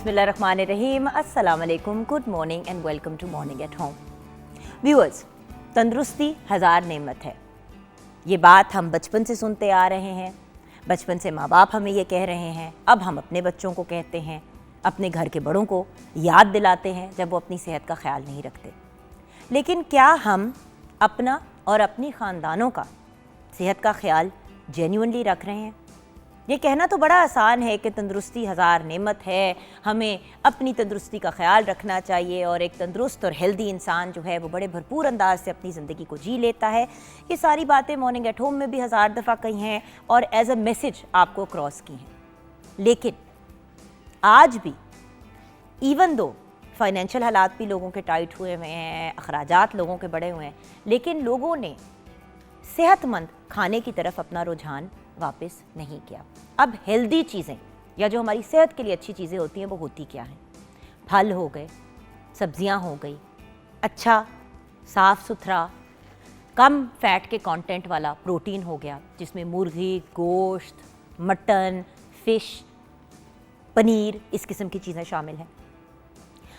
बिस्मिल्लाहिर्रहमानिर्रहीम, अस्सलाम वालेकुम, good morning and welcome to morning at home. Viewers, तंदुरुस्ती हज़ार नेमत है। ये बात हम बचपन से सुनते आ रहे हैं। बचपन से माँ बाप हमें ये कह रहे हैं, अब हम अपने बच्चों को कहते हैं, अपने घर के बड़ों को याद दिलाते हैं जब वो अपनी सेहत का ख्याल नहीं रखते। लेकिन क्या हम अपना और अपनी ख़ानदानों का सेहत का ख्याल जेन्युइनली रख रहे हैं? ये कहना तो बड़ा आसान है कि तंदुरुस्ती हज़ार नेमत है, हमें अपनी तंदुरुस्ती का ख्याल रखना चाहिए और एक तंदुरुस्त और हेल्दी इंसान जो है वो बड़े भरपूर अंदाज से अपनी ज़िंदगी को जी लेता है। ये सारी बातें मॉर्निंग एट होम में भी हज़ार दफ़ा कही हैं और एज अ मैसेज आपको क्रॉस की हैं। लेकिन आज भी इवन दो फाइनेंशियल हालात भी लोगों के टाइट हुए हुए हैं, अखराजात लोगों के बढ़े हुए हैं, लेकिन लोगों ने सेहतमंद खाने की तरफ अपना रुझान वापस नहीं किया। अब हेल्दी चीज़ें या जो हमारी सेहत के लिए अच्छी चीज़ें होती हैं वो होती क्या हैं? फल हो गए, सब्जियां हो गई, अच्छा साफ़ सुथरा कम फैट के कंटेंट वाला प्रोटीन हो गया, जिसमें मुर्गी, गोश्त, मटन, फ़िश, पनीर, इस किस्म की चीज़ें शामिल हैं।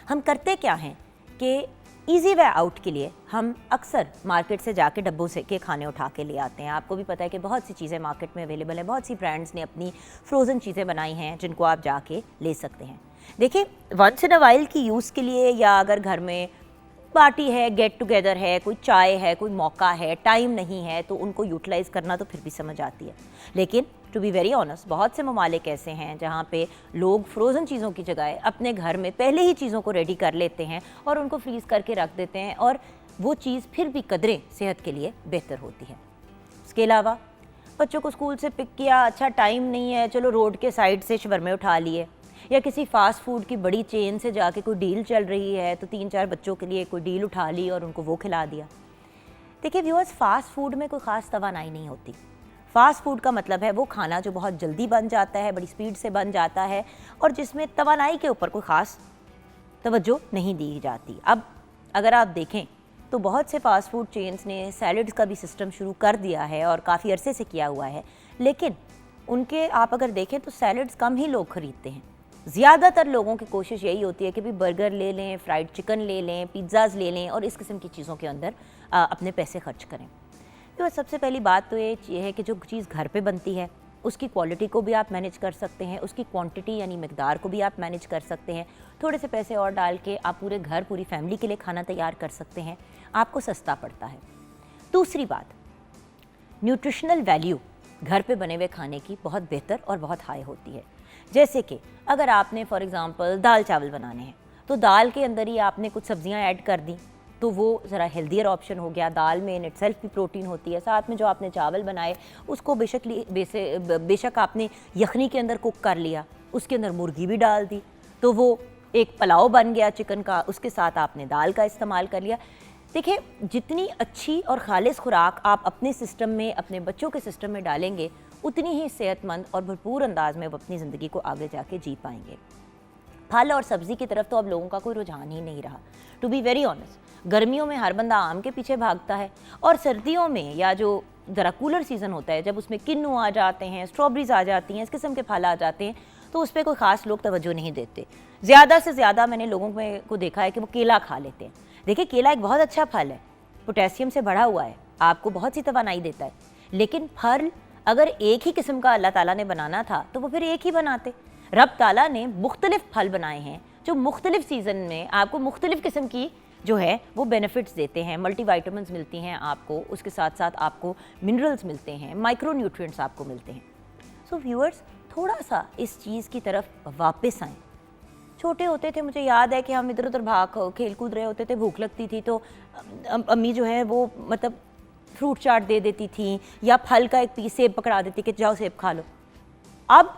हम करते क्या हैं कि ईज़ी वे आउट के लिए हम अक्सर मार्केट से जाके डब्बों से के खाने उठा के ले आते हैं। आपको भी पता है कि बहुत सी चीज़ें मार्केट में अवेलेबल हैं, बहुत सी ब्रांड्स ने अपनी फ्रोज़न चीज़ें बनाई हैं जिनको आप जाके ले सकते हैं। देखिए, वंस इन अ वाइल की यूज़ के लिए या अगर घर में पार्टी है, गेट टुगेदर है, कोई चाय है, कोई मौका है, टाइम नहीं है, तो उनको यूटिलाइज़ करना तो फिर भी समझ आती है। लेकिन टू बी वेरी ऑनेस्ट, बहुत से ममालिक ऐसे हैं जहाँ पे लोग फ्रोज़न चीज़ों की जगह अपने घर में पहले ही चीज़ों को रेडी कर लेते हैं और उनको फ्रीज़ करके रख देते हैं और वो चीज़ फिर भी कदरें सेहत के लिए बेहतर होती है। इसके अलावा बच्चों को स्कूल से पिक किया, अच्छा टाइम नहीं है, चलो रोड के साइड से शवरमे उठा लिए, या किसी फ़ास्ट फूड की बड़ी चेन से जाके कोई डील चल रही है तो 3-4 बच्चों के लिए कोई डील उठा ली और उनको वो खिला दिया। देखिए व्यूअर्स, फ़ास्ट फूड में कोई ख़ास तवानाई नहीं होती। फ़ास्ट फूड का मतलब है वो खाना जो बहुत जल्दी बन जाता है, बड़ी स्पीड से बन जाता है और जिसमें तवानाई के ऊपर कोई ख़ास तवज्जो नहीं दी जाती। अब अगर आप देखें तो बहुत से फ़ास्ट फूड चेन्स ने सैलड्स का भी सिस्टम शुरू कर दिया है और काफ़ी अरसे से किया हुआ है, लेकिन उनके आप अगर देखें तो सैलड्स कम ही लोग ख़रीदते हैं। ज़्यादातर लोगों की कोशिश यही होती है कि भी बर्गर ले लें, फ्राइड चिकन ले लें, पिज़्ज़ाज़ ले लें और इस किस्म की चीज़ों के अंदर अपने पैसे खर्च करें। तो सबसे पहली बात तो ये है कि जो चीज़ घर पे बनती है उसकी क्वालिटी को भी आप मैनेज कर सकते हैं, उसकी क्वांटिटी यानी मिकदार को भी आप मैनेज कर सकते हैं। थोड़े से पैसे और डाल के आप पूरे घर, पूरी फैमिली के लिए खाना तैयार कर सकते हैं, आपको सस्ता पड़ता है। दूसरी बात, न्यूट्रिशनल वैल्यू घर पे बने हुए खाने की बहुत बेहतर और बहुत हाई होती है। जैसे कि अगर आपने फॉर एग्ज़ाम्पल दाल चावल बनाने हैं तो दाल के अंदर ही आपने कुछ सब्जियां ऐड कर दी तो वो ज़रा हेल्दियर ऑप्शन हो गया। दाल में इन इटसेल्फ भी प्रोटीन होती है। साथ में जो आपने चावल बनाए उसको बेशक आपने यखनी के अंदर कुक कर लिया, उसके अंदर मुर्गी भी डाल दी तो वो एक पुलाव बन गया चिकन का, उसके साथ आपने दाल का इस्तेमाल कर लिया। देखिए, जितनी अच्छी और खालिस खुराक आप अपने सिस्टम में, अपने बच्चों के सिस्टम में डालेंगे, उतनी ही सेहतमंद और भरपूर अंदाज में वो अपनी ज़िंदगी को आगे जाके जी पाएंगे। फल और सब्ज़ी की तरफ तो अब लोगों का कोई रुझान ही नहीं रहा। टू बी वेरी ऑनेस्ट, गर्मियों में हर बंदा आम के पीछे भागता है और सर्दियों में या जो ज़रा कूलर सीज़न होता है, जब उसमें किन्नू आ जाते हैं, स्ट्रॉबेरीज आ जाती हैं, इस किस्म के फल आ जाते हैं, तो उस पर कोई ख़ास लोग तवज्जो नहीं देते। ज़्यादा से ज़्यादा मैंने लोगों को देखा है कि वो केला खा लेते हैं। देखिए, केला एक बहुत अच्छा फल है, पोटेशियम से भरा हुआ है, आपको बहुत सी तवानाई देता है। लेकिन फल अगर एक ही किस्म का अल्लाह ताला ने बनाना था तो वो फिर एक ही बनाते। रब ताला ने मुख्तलिफ फल बनाए हैं जो मुख्तलिफ सीज़न में आपको मुख्तलिफ किस्म की जो है वो बेनिफिट्स देते हैं। मल्टीविटामिन्स मिलती हैं आपको, उसके साथ साथ आपको मिनरल्स मिलते हैं, माइक्रो न्यूट्रिएंट्स आपको मिलते हैं। सो व्यूअर्स, थोड़ा सा इस चीज़ की तरफ वापस आएँ। छोटे होते थे, मुझे याद है कि हम इधर उधर भाग खेल कूद रहे होते थे, भूख लगती थी तो अम्मी जो है वो मतलब फ्रूट चाट दे देती थी या फल का एक पीस सेब पकड़ा देती कि जाओ सेब खा लो। अब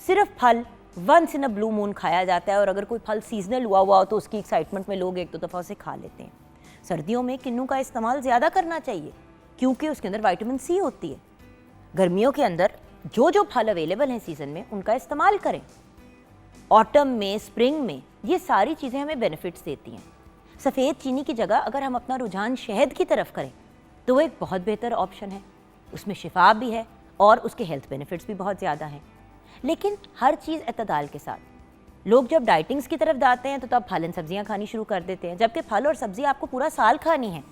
सिर्फ फल once in a blue moon खाया जाता है और अगर कोई फल सीजनल हुआ हो तो उसकी एक्साइटमेंट में लोग एक दो दफ़ा उसे खा लेते हैं। सर्दियों में किन्नू का इस्तेमाल ज़्यादा करना चाहिए क्योंकि उसके अंदर विटामिन सी होती है। गर्मियों के अंदर जो जो फल अवेलेबल हैं सीज़न में उनका इस्तेमाल करें। ऑटम में, स्प्रिंग में ये सारी चीज़ें हमें बेनिफिट्स देती हैं। सफ़ेद चीनी की जगह अगर हम अपना रुझान शहद की तरफ करें तो वो एक बहुत बेहतर ऑप्शन है, उसमें शिफा भी है और उसके हेल्थ बेनिफिट्स भी बहुत ज़्यादा हैं। लेकिन हर चीज़ एतदाल के साथ। लोग जब डाइटिंग्स की तरफ जाते हैं तो तब फल एंड सब्जियां खानी शुरू कर देते हैं, जबकि फल और सब्जी आपको पूरा साल खानी है,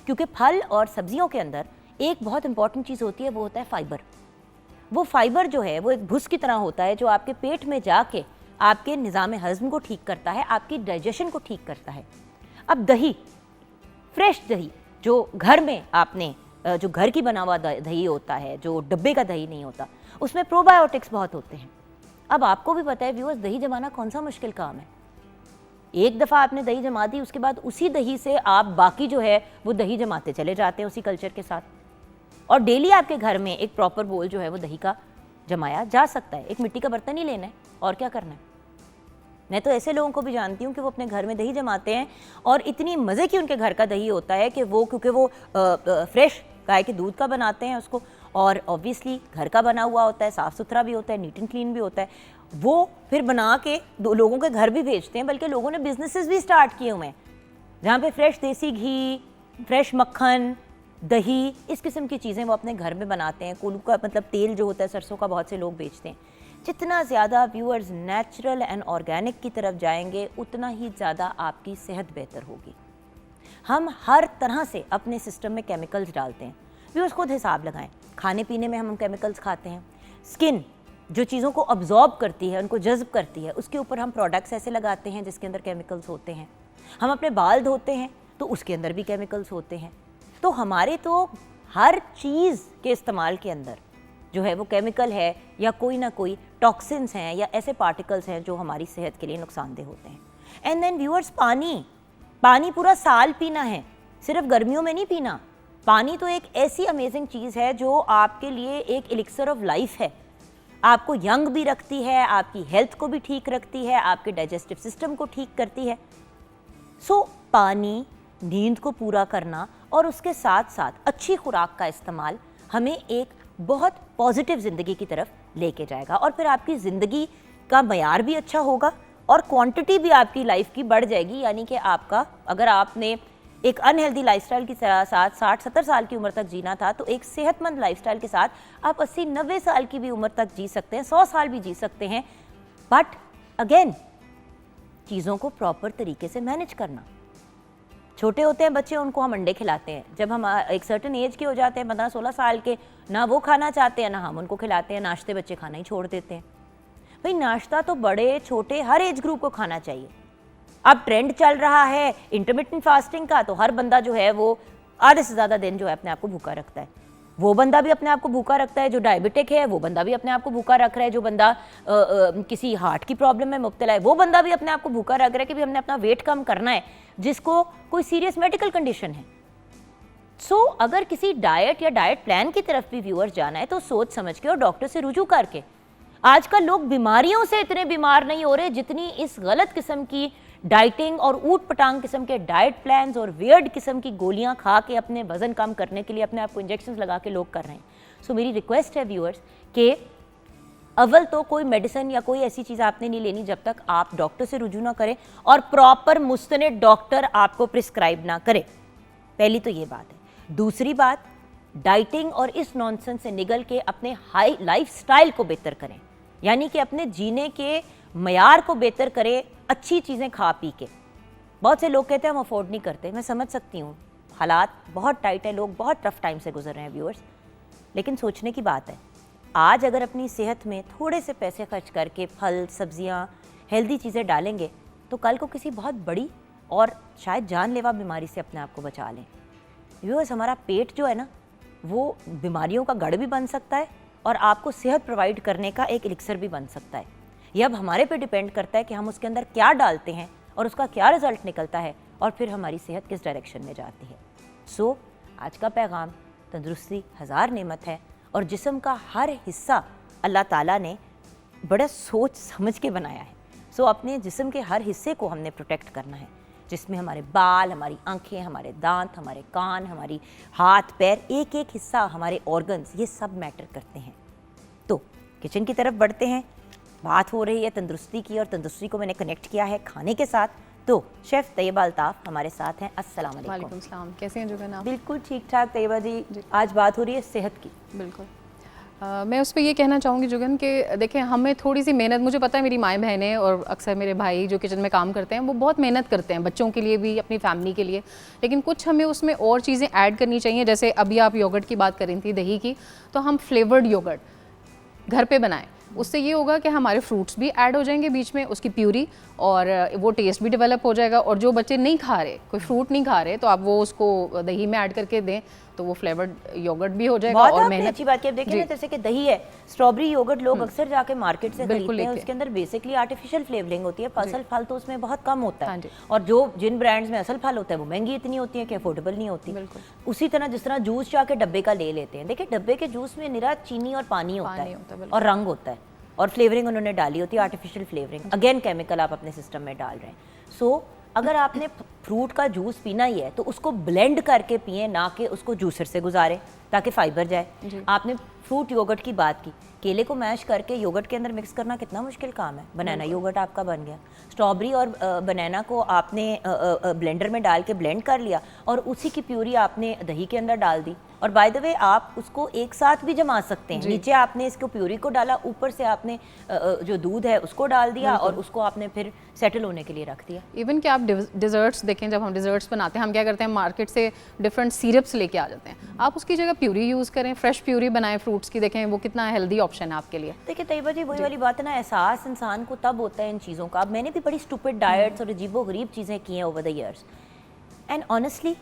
क्योंकि फल और सब्जियों के अंदर एक बहुत इंपॉर्टेंट चीज़ होती है, वो होता है फाइबर। वो फाइबर जो है वो एक भुस की तरह होता है जो आपके पेट में जाके आपके निज़ाम हज़्म को ठीक करता है, आपकी डाइजेशन को ठीक करता है। अब दही, फ्रेश दही जो घर में आपने जो घर की बना हुआ दही होता है, जो डब्बे का दही नहीं होता, उसमें प्रोबायोटिक्स बहुत होते हैं। अब आपको भी पता है व्यूअर्स, दही जमाना कौन सा मुश्किल काम है। एक दफ़ा आपने दही जमा दी, उसके बाद उसी दही से आप बाकी जो है वो दही जमाते चले जाते हैं उसी कल्चर के साथ, और डेली आपके घर में एक प्रॉपर बोल जो है वो दही का जमाया जा सकता है। एक मिट्टी का बर्तन ही लेना है और क्या करना है। मैं तो ऐसे लोगों को भी जानती हूँ कि वो अपने घर में दही जमाते हैं और इतनी मज़े की उनके घर का दही होता है कि वो, क्योंकि वो फ्रेश गाय के दूध का बनाते हैं उसको, और ऑब्वियसली घर का बना हुआ होता है, साफ़ सुथरा भी होता है, नीट एंड क्लीन भी होता है, वो फिर बना के लोगों के घर भी भेजते हैं। बल्कि लोगों ने बिजनेसेस भी स्टार्ट किए हुए हैं जहाँ पे फ्रेश देसी घी, फ्रेश मक्खन, दही, इस किस्म की चीज़ें वो अपने घर में बनाते हैं। कोलू का मतलब तेल जो होता है सरसों का, बहुत से लोग बेचते हैं। जितना ज़्यादा व्यूअर्स नेचुरल एंड ऑर्गेनिक की तरफ जाएंगे उतना ही ज़्यादा आपकी सेहत बेहतर होगी। हम हर तरह से अपने सिस्टम में केमिकल्स डालते हैं, व्यूअर्स खुद हिसाब लगाएं। खाने पीने में हम केमिकल्स खाते हैं, स्किन जो चीज़ों को अब्जॉर्ब करती है, उनको जज्ब करती है, उसके ऊपर हम प्रोडक्ट्स ऐसे लगाते हैं जिसके अंदर केमिकल्स होते हैं। हम अपने बाल धोते हैं तो उसके अंदर भी केमिकल्स होते हैं। तो हमारे तो हर चीज़ के इस्तेमाल के अंदर जो है वो केमिकल है या कोई ना कोई टॉक्सिन्स हैं या ऐसे पार्टिकल्स हैं जो हमारी सेहत के लिए नुकसानदेह होते हैं। एंड देन व्यूअर्स, पानी पूरा साल पीना है, सिर्फ गर्मियों में नहीं पीना। पानी तो एक ऐसी अमेजिंग चीज़ है जो आपके लिए एक एलिक्सर ऑफ लाइफ है। आपको यंग भी रखती है, आपकी हेल्थ को भी ठीक रखती है, आपके डाइजेस्टिव सिस्टम को ठीक करती है। सो पानी, नींद को पूरा करना और उसके साथ साथ अच्छी खुराक का इस्तेमाल हमें एक बहुत पॉजिटिव ज़िंदगी की तरफ लेके जाएगा, और फिर आपकी ज़िंदगी का मयार भी अच्छा होगा और क्वांटिटी भी आपकी लाइफ की बढ़ जाएगी। यानी कि आपका, अगर आपने एक अनहेल्दी लाइफस्टाइल की साथ 60-70 साल की उम्र तक जीना था, तो एक सेहतमंद लाइफस्टाइल के साथ आप 80-90 साल की भी उम्र तक जी सकते हैं, 100 साल भी जी सकते हैं। बट अगेन, चीज़ों को प्रॉपर तरीके से मैनेज करना। छोटे होते हैं बच्चे, उनको हम अंडे खिलाते हैं। जब हम एक सर्टेन एज के हो जाते हैं, 15-16 साल के, ना वो खाना चाहते हैं ना हम उनको खिलाते हैं। नाश्ते बच्चे खाना ही छोड़ देते हैं। भाई नाश्ता तो बड़े छोटे हर एज ग्रुप को खाना चाहिए। अब ट्रेंड चल रहा है इंटरमिटेंट फास्टिंग का, तो हर बंदा जो है वो आधे से ज़्यादा दिन जो है अपने आप को भूखा रखता है। वो बंदा भी अपने आप को भूखा रखता है जो डायबिटिक है, वो बंदा भी अपने आप को भूखा रख रहा है जो बंदा किसी हार्ट की प्रॉब्लम में मुब्तला है, वो बंदा भी अपने आप को भूखा रख रहा है कि भी हमने अपना वेट कम करना है, जिसको कोई सीरियस मेडिकल कंडीशन है। सो अगर किसी डाइट या डाइट प्लान की तरफ भी व्यूअर्स जाना है तो सोच समझ के और डॉक्टर से रुजू करके। आजकल लोग बीमारियों से इतने बीमार नहीं हो रहे जितनी इस गलत किस्म की डाइटिंग और ऊट पटांग किस्म के डाइट प्लान्स और वियर्ड किस्म की गोलियां खा के अपने वजन कम करने के लिए अपने आप को इंजेक्शन लगा के लोग कर रहे हैं। सो मेरी रिक्वेस्ट है व्यूअर्स कि अव्वल तो कोई मेडिसिन या कोई ऐसी चीज़ आपने नहीं लेनी जब तक आप डॉक्टर से रुजू ना करें और प्रॉपर मुस्तनिद डॉक्टर आपको प्रिस्क्राइब ना करे। पहली तो ये बात है। दूसरी बात, डाइटिंग और इस नॉनसेंस से निकल के अपने हाई लाइफस्टाइल को बेहतर करें, यानी कि अपने जीने के मयार को बेहतर करें, अच्छी चीज़ें खा पी के। बहुत से लोग कहते हैं हम अफोर्ड नहीं करते, मैं समझ सकती हूँ, हालात बहुत टाइट है, लोग बहुत टफ टाइम से गुजर रहे हैं व्यूअर्स, लेकिन सोचने की बात है, आज अगर अपनी सेहत में थोड़े से पैसे खर्च करके फल, सब्जियाँ, हेल्दी चीज़ें डालेंगे तो कल को किसी बहुत बड़ी और शायद जानलेवा बीमारी से अपने आप को बचा लें। व्यूअर्स, हमारा पेट जो है ना, वो बीमारियों का गढ़ भी बन सकता है और आपको सेहत प्रोवाइड करने का एक एलिक्सर भी बन सकता है। ये अब हमारे पे डिपेंड करता है कि हम उसके अंदर क्या डालते हैं और उसका क्या रिजल्ट निकलता है और फिर हमारी सेहत किस डायरेक्शन में जाती है। सो आज का पैगाम, तंदुरुस्ती हज़ार नेमत है और जिस्म का हर हिस्सा अल्लाह ताला ने बड़ा सोच समझ के बनाया है। सो अपने जिस्म के हर हिस्से को हमने प्रोटेक्ट करना है, जिसमें हमारे बाल, हमारी आंखें, हमारे दांत, हमारे कान, हमारी हाथ पैर, एक एक हिस्सा, हमारे ऑर्गन्स, ये सब मैटर करते हैं। तो किचन की तरफ बढ़ते हैं। बात हो रही है तंदुरुस्ती की और तंदुरुस्ती को मैंने कनेक्ट किया है खाने के साथ। तो शेफ़ तैयबा अल्ताफ़ हमारे साथ हैं। अस्सलाम वालेकुम। वालेकुम सलाम, कैसे हैं जुगन आप? बिल्कुल ठीक ठाक तैयबा जी। आज बात हो रही है सेहत की। बिल्कुल। मैं उस पर ये कहना चाहूँगी जुगन कि देखें, हमें थोड़ी सी मेहनत, मुझे पता है मेरी माएँ बहनें और अक्सर मेरे भाई जो किचन में काम करते हैं वो बहुत मेहनत करते हैं बच्चों के लिए भी, अपनी फैमिली के लिए, लेकिन कुछ हमें उसमें और चीज़ें ऐड करनी चाहिए। जैसे अभी आप योगर्ट की बात कर रही थी, दही की, तो हम फ्लेवर्ड योगर्ट घर पे बनाएं। उससे ये होगा कि हमारे फ्रूट्स भी ऐड हो जाएंगे बीच में, उसकी प्यूरी, और वो टेस्ट भी डेवलप हो जाएगा। और जो बच्चे नहीं खा रहे, कोई फ्रूट नहीं खा रहे, तो आप वो उसको दही में ऐड करके दें तो वो फ्लेवर्ड योगर्ट भी हो जाएगा। और मेहनत अच्छी बात की। अब देखिए ना, जैसे कि दही है, स्ट्रॉबेरी योगर्ट लोग अक्सर जाके मार्केट से खरीदते हैं, उसके अंदर बेसिकली आर्टिफिशियल फ्लेवरिंग होती है, असल फल तो उसमें बहुत कम होता है, और जो जिन ब्रांड्स में असल फल होता है वो महंगी इतनी होती है कि अफोर्डेबल नहीं होती। उसी तरह जिस तरह जूस जाके डब्बे का ले लेते हैं, देखिए डब्बे के जूस में निरा चीनी और पानी होता है और रंग होता है, और फ्लेवरिंग उन्होंने डाली होती है, आर्टिफिशियल फ्लेवरिंग, अगेन केमिकल आप अपने सिस्टम में डाल रहे हैं। सो अगर आपने फ्रूट का जूस पीना ही है तो उसको ब्लेंड करके पिए, ना कि उसको जूसर से गुजारें ताकि फाइबर जाए। आपने फ्रूट योगर्ट की बात की, केले को मैश करके योगर्ट के अंदर मिक्स करना कितना मुश्किल काम है। बनाना योगर्ट आपका बन गया। स्ट्रॉबेरी और बनाना को आपने ब्लेंडर में डाल के ब्लेंड कर लिया और उसी की प्यूरी आपने दही के अंदर डाल दी, और बाय द वे आप उसको एक साथ भी जमा सकते हैं। नीचे आपने इसको प्यूरी को डाला, ऊपर से आपने जो दूध है उसको डाल दिया और उसको आपने फिर सेटल होने के लिए रख दिया। इवन कि आप डिज़र्ट्स देखें, जब हम डिज़र्ट्स बनाते हैं हम क्या करते हैं, मार्केट से डिफरेंट सिरप्स लेके आ जाते हैं। आप उसकी जगह प्यूरी यूज़ करें, फ्रेश प्यूरी बनाएं फ्रूट्स की, देखें वो कितना हेल्दी ऑप्शन है आपके लिए। देखिए तैयबा जी, वही वाली बात है ना, एहसास इंसान को तब होता है इन चीज़ों का। अब मैंने भी बड़ी स्टूपिड डाइट्स और अजीबोगरीब चीज़ें की हैं over the years, and honestly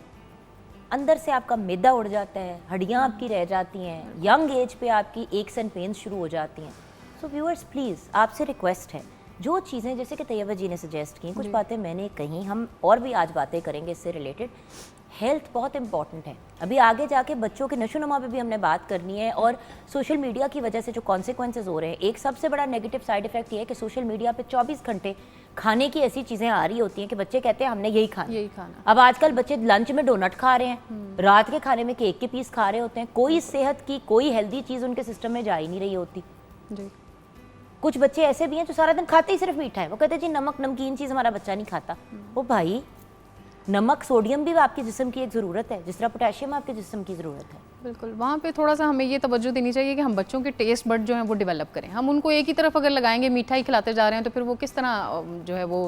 अंदर से आपका मैदा उड़ जाता है, हड्डियाँ आपकी रह जाती हैं, यंग एज पे आपकी एक्स एंड पेन्स शुरू हो जाती हैं। सो व्यूअर्स प्लीज़ आपसे रिक्वेस्ट है, जो चीज़ें जैसे कि तैयबा जी ने सजेस्ट की, कुछ बातें मैंने कहीं, हम और भी आज बातें करेंगे इससे रिलेटेड। हेल्थ बहुत इंपॉर्टेंट है, अभी आगे जाके बच्चों के नशोनुमा पे भी हमने बात करनी है, और सोशल मीडिया की वजह से जो कॉन्सिक्वेंसेज हो रहे हैं, एक सबसे बड़ा नेगेटिव साइड इफेक्ट ये है कि सोशल मीडिया पे 24 घंटे खाने की ऐसी चीज़ें आ रही होती हैं कि बच्चे कहते हैं हमने यही खाना। अब आजकल बच्चे लंच में डोनट खा रहे हैं, रात के खाने में केक के पीस खा रहे होते हैं, कोई सेहत की कोई हेल्दी चीज़ उनके सिस्टम में जा ही नहीं रही होती। कुछ बच्चे ऐसे भी हैं जो सारा दिन खाते ही सिर्फ मीठा है, वो कहते हैं जी नमक नमकीन चीज़ हमारा बच्चा नहीं खाता। वो भाई, नमक सोडियम भी आपके जिस्म की एक ज़रूरत है, जिस तरह पोटेशियम आपके जिस्म की ज़रूरत है। बिल्कुल, वहाँ पे थोड़ा सा हमें ये तवज्जो देनी चाहिए कि हम बच्चों के टेस्ट बड जो हैं वो डेवलप करें। हम उनको एक ही तरफ अगर लगाएंगे, मीठा ही खिलाते जा रहे हैं, तो फिर वो किस तरह जो है वो